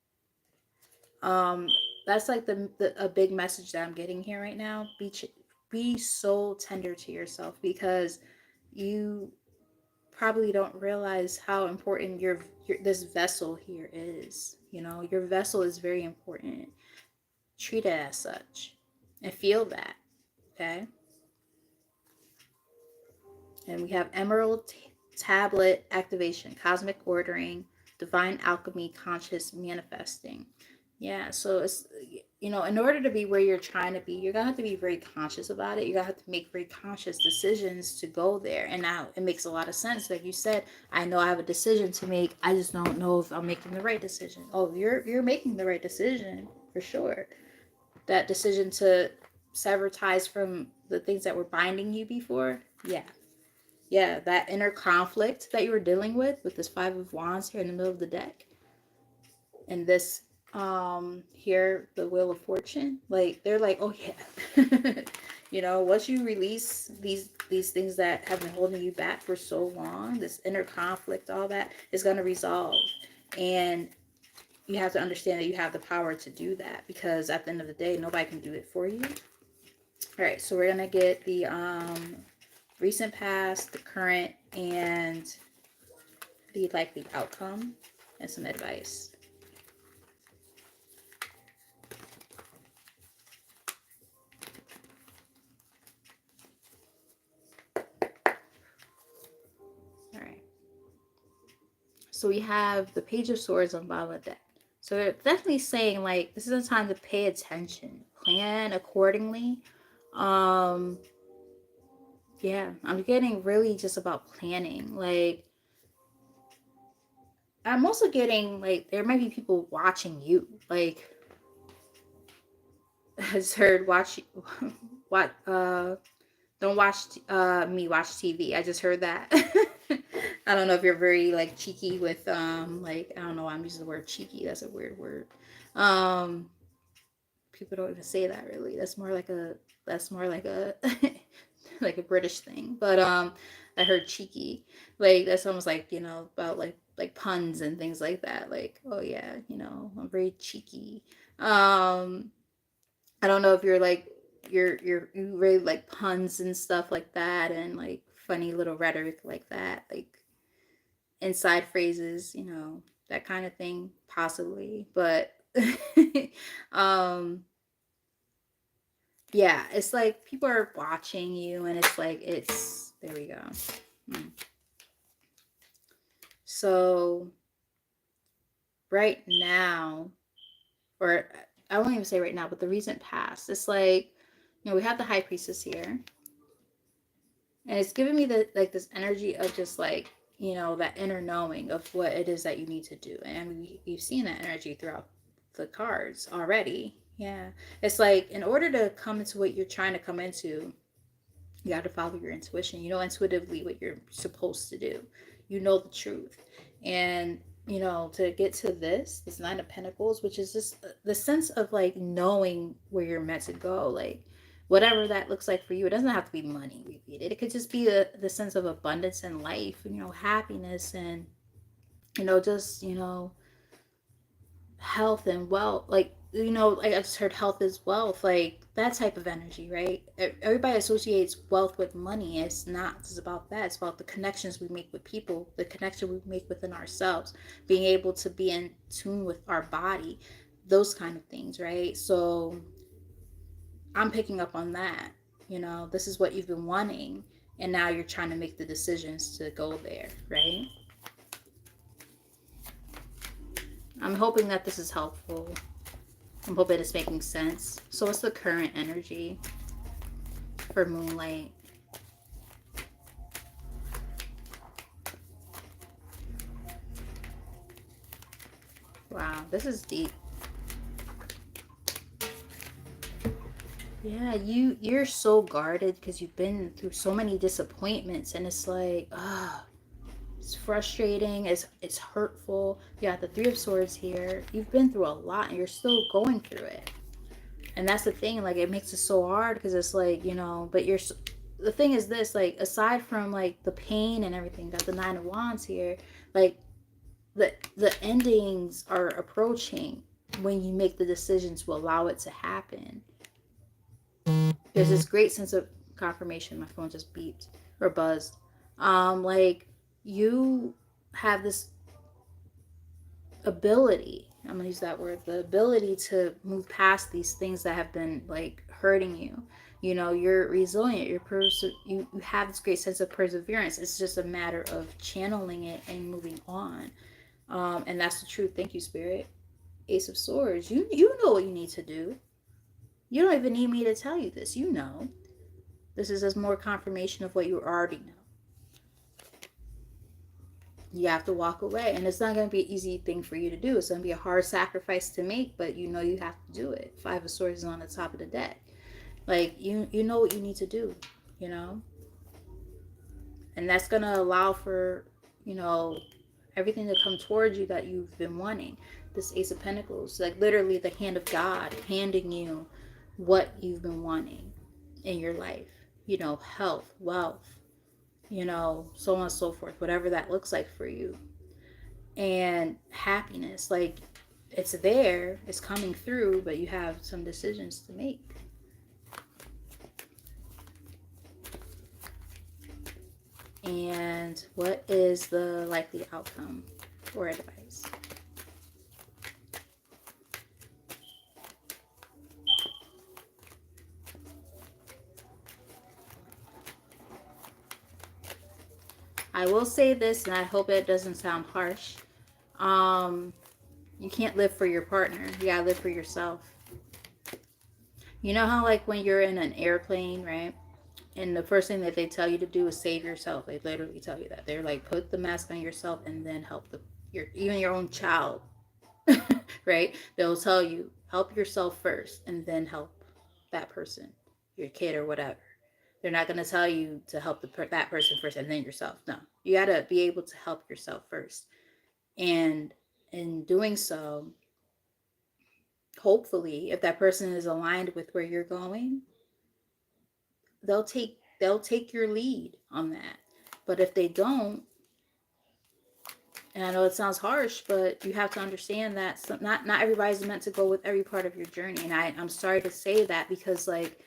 um that's like the a big message that I'm getting here right now. Be so tender to yourself, because you probably don't realize how important your this vessel here is. You know, your vessel is very important. Treat it as such and feel that. Okay. And we have Emerald Tablet Activation, Cosmic Ordering, Divine Alchemy, Conscious Manifesting. Yeah, so it's, you know, in order to be where you're trying to be, you're gonna have to be very conscious about it. You're gonna have to make very conscious decisions to go there. And now it makes a lot of sense. Like you said, I know I have a decision to make. I just don't know if I'm making the right decision. Oh, you're making the right decision for sure. That decision to sever ties from the things that were binding you before. Yeah, yeah, that inner conflict that you were dealing with this Five of Wands here in the middle of the deck, and this here, the Wheel of Fortune, like they're like, oh yeah. You know, once you release these things that have been holding you back for so long, this inner conflict, all that is going to resolve. And you have to understand that you have the power to do that, because at the end of the day, nobody can do it for you. All right, so we're going to get the recent past, the current, and the likely outcome, and some advice. All right. So we have the Page of Swords on bottom of the deck. So they're definitely saying like this is a time to pay attention, plan accordingly. Um, yeah, I'm getting really just about planning. Like I'm also getting like there might be people watching you. Like has heard watch what don't watch me watch TV. I just heard that. I don't know if you're very like cheeky with like I don't know why I'm using the word cheeky. That's a weird word. Um People don't even say that really. That's more like a like a British thing. But I heard cheeky. Like that's almost like, you know, about like puns and things like that. Like, oh yeah, you know, I'm very cheeky. Um I don't know if you're like you really like puns and stuff like that, and like funny little rhetoric like that, like inside phrases, you know, that kind of thing, possibly. But um yeah, it's like people are watching you, and it's like it's there we go. So right now, or I won't even say right now, but the recent past, it's like, you know, we have the High Priestess here, and it's giving me the like this energy of just like, you know, that inner knowing of what it is that you need to do. And I mean, we've seen that energy throughout the cards already. Yeah, it's like in order to come into what you're trying to come into, you got to follow your intuition. You know intuitively what you're supposed to do. You know the truth. And, you know, to get to this Nine of Pentacles, which is just the sense of like knowing where you're meant to go. Like, whatever that looks like for you, it doesn't have to be money, repeat it. It could just be the sense of abundance in life, you know, happiness, and, you know, just, you know, health and wealth. Like, you know, like I just heard health is wealth, like that type of energy, right? Everybody associates wealth with money. It's not just about that. It's about the connections we make with people, the connection we make within ourselves, being able to be in tune with our body, those kind of things, right? So I'm picking up on that. You know, this is what you've been wanting, and now you're trying to make the decisions to go there, right? I'm hoping that this is helpful. I'm hoping it's making sense. So what's the current energy for Moonlight? Wow, this is deep. Yeah, you're so guarded because you've been through so many disappointments, and it's like, it's frustrating, it's hurtful. You got the Three of Swords here. You've been through a lot, and you're still going through it. And that's the thing, like, it makes it so hard because it's like, but the thing is this, like, aside from like the pain and everything, got the Nine of Wands here, like the endings are approaching when you make the decision to allow it to happen. There's this great sense of confirmation. My phone just beeped or buzzed. Like, you have this ability, I'm gonna use that word, the ability to move past these things that have been like hurting you. You're resilient, you have this great sense of perseverance. It's just a matter of channeling it and moving on. And that's the truth. Thank you, Spirit. Ace of Swords. You know what you need to do. You don't even need me to tell you this. You know. This is just more confirmation of what you already know. You have to walk away, and it's not going to be an easy thing for you to do. It's going to be a hard sacrifice to make, but you know you have to do it. Five of Swords is on the top of the deck. Like, you know what you need to do, you know? And that's going to allow for, everything to come towards you that you've been wanting. This Ace of Pentacles, like literally the hand of God handing you what you've been wanting in your life. Health, wealth, so on and so forth, whatever that looks like for you. And happiness, like, it's there, it's coming through, but you have some decisions to make. And what is the likely outcome or advice? I will say this, and I hope it doesn't sound harsh. You can't live for your partner. You gotta live for yourself. You know how, like, when you're in an airplane, right? And the first thing that they tell you to do is save yourself. They literally tell you that. They're like, put the mask on yourself and then help even your own child, right? They'll tell you, help yourself first and then help that person, your kid or whatever. They're not going to tell you to help that person first and then yourself. No, you got to be able to help yourself first. And in doing so, hopefully, if that person is aligned with where you're going, they'll take your lead on that. But if they don't, and I know it sounds harsh, but you have to understand that not everybody's meant to go with every part of your journey. And I'm sorry to say that, because, like,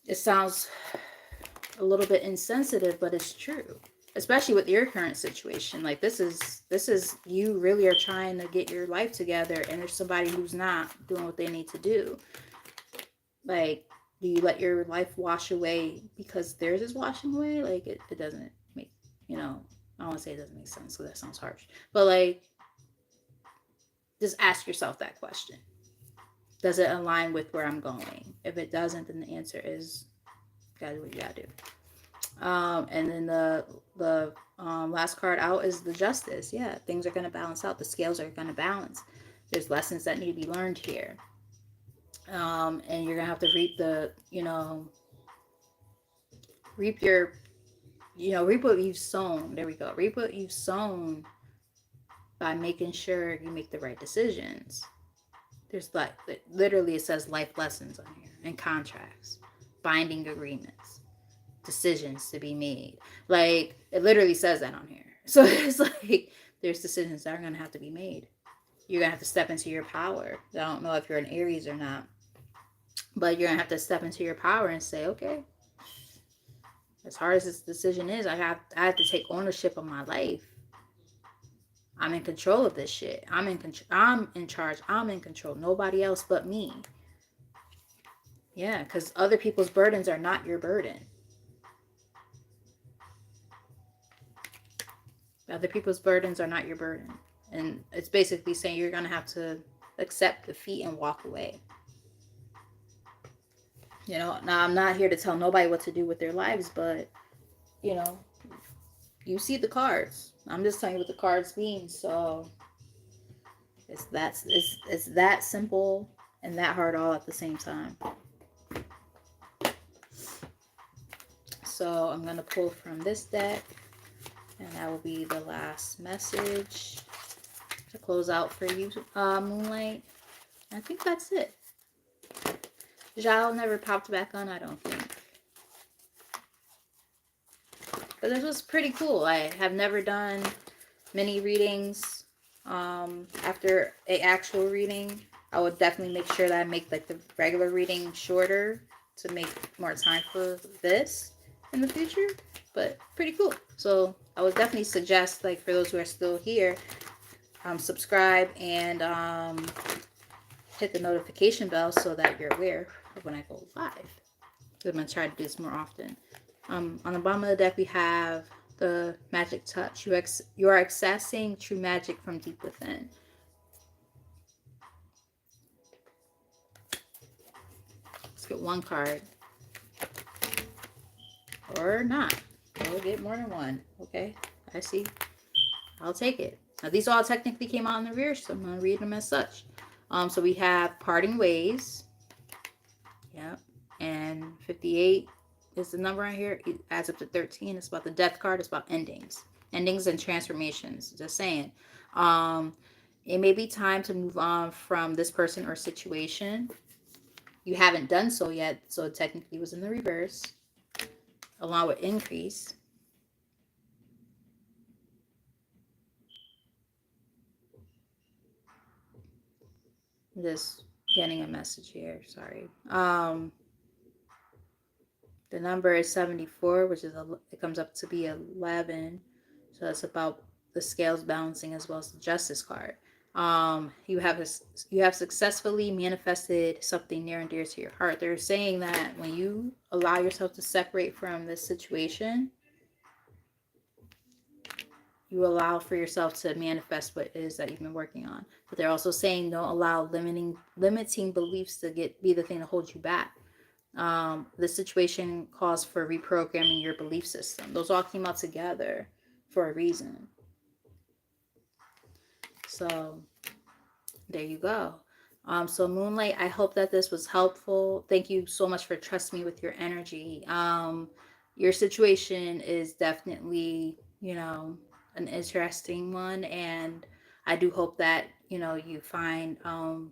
it sounds a little bit insensitive, but it's true. Especially with your current situation. Like, this is you really are trying to get your life together, and there's somebody who's not doing what they need to do. Like, do you let your life wash away because theirs is washing away? Like, it doesn't make, I don't want to say it doesn't make sense because that sounds harsh. But, like, just ask yourself that question. Does it align with where I'm going? If it doesn't, then the answer is, you gotta do what you gotta do. And then the last card out is the Justice. Yeah, things are going to balance out. The scales are going to balance. There's lessons that need to be learned here. And you're going to have to reap reap what you've sown. There we go. Reap what you've sown by making sure you make the right decisions. There's literally, it says life lessons on here, and contracts, binding agreements, decisions to be made. Like, it literally says that on here. So it's like, there's decisions that are going to have to be made. You're going to have to step into your power. I don't know if you're an Aries or not, but you're going to have to step into your power and say, okay, as hard as this decision is, I have to take ownership of my life. I'm in control of this shit. I'm in charge. I'm in control. Nobody else but me. Yeah, because other people's burdens are not your burden. Other people's burdens are not your burden. And it's basically saying you're going to have to accept defeat and walk away. Now I'm not here to tell nobody what to do with their lives, but, you see the cards. I'm just telling you what the cards mean. So It's that simple and that hard all at the same time. So I'm going to pull from this deck, and that will be the last message to close out for you, Moonlight. I think that's it. Zhao never popped back on, I don't think. But this was pretty cool. I have never done mini readings after a actual reading. I would definitely make sure that I make like the regular reading shorter to make more time for this in the future. But pretty cool. So I would definitely suggest, like, for those who are still here, subscribe and hit the notification bell so that you're aware of when I go live. I'm going to try to do this more often. On the bottom of the deck, we have the magic touch. You are accessing true magic from deep within. Let's get one card. Or not. We'll get more than one. Okay, I see. I'll take it. Now, these all technically came out in the rear, so I'm going to read them as such. So we have parting ways. Yep. And 58 is the number on here. It adds up to 13. It's about the death card. It's about endings. Endings and transformations. Just saying. It may be time to move on from this person or situation. You haven't done so yet, so it technically was in the reverse. Along with increase. Just getting a message here. Sorry. The number is 74, which is it comes up to be 11. So that's about the scales balancing as well as the justice card. You have successfully manifested something near and dear to your heart. They're saying that when you allow yourself to separate from this situation, you allow for yourself to manifest what it is that you've been working on. But they're also saying don't allow limiting beliefs to be the thing to hold you back. This situation calls for reprogramming your belief system. Those all came out together for a reason. So there you go. So Moonlight, I hope that this was helpful. Thank you so much for trusting me with your energy. Your situation is definitely, an interesting one, and I do hope that, you find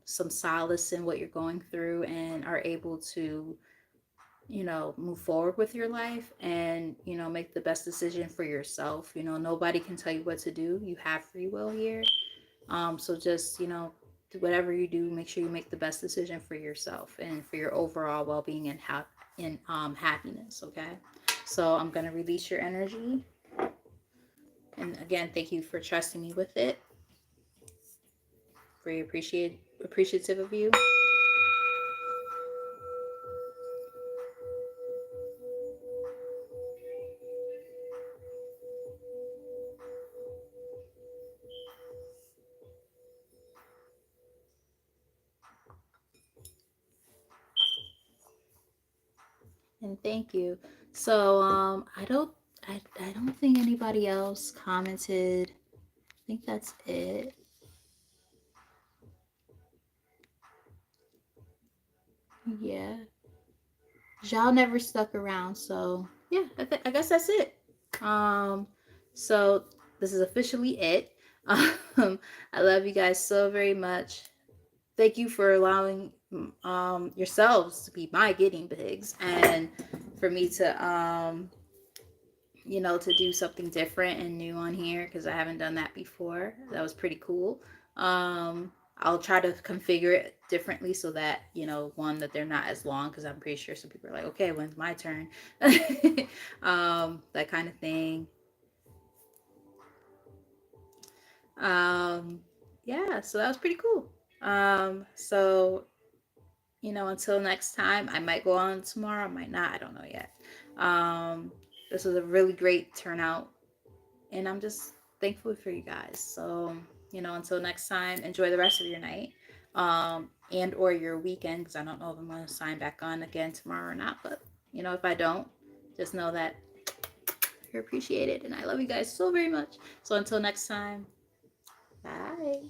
some solace in what you're going through and are able to, move forward with your life and, make the best decision for yourself. Nobody can tell you what to do. You have free will here. So just, whatever you do, make sure you make the best decision for yourself and for your overall well-being and happiness. Okay. So I'm going to release your energy. And again, thank you for trusting me with it. Very appreciative of you. And thank you. So I don't think anybody else commented. I think that's it. Yeah. Zhao never stuck around, so yeah, I guess that's it. So this is officially it. I love you guys so very much. Thank you for allowing yourselves to be my guinea pigs and for me to to do something different and new on here, because I haven't done that before. That was pretty cool. I'll try to configure it differently so that, one, that they're not as long, because I'm pretty sure some people are like, okay, when's my turn? That kind of thing. Yeah, so that was pretty cool. So, until next time, I might go on tomorrow, I might not, I don't know yet. This was a really great turnout, and I'm just thankful for you guys. So, until next time, enjoy the rest of your night, and or your weekend, because I don't know if I'm going to sign back on again tomorrow or not. But, if I don't, just know that you're appreciated, and I love you guys so very much. So until next time, bye.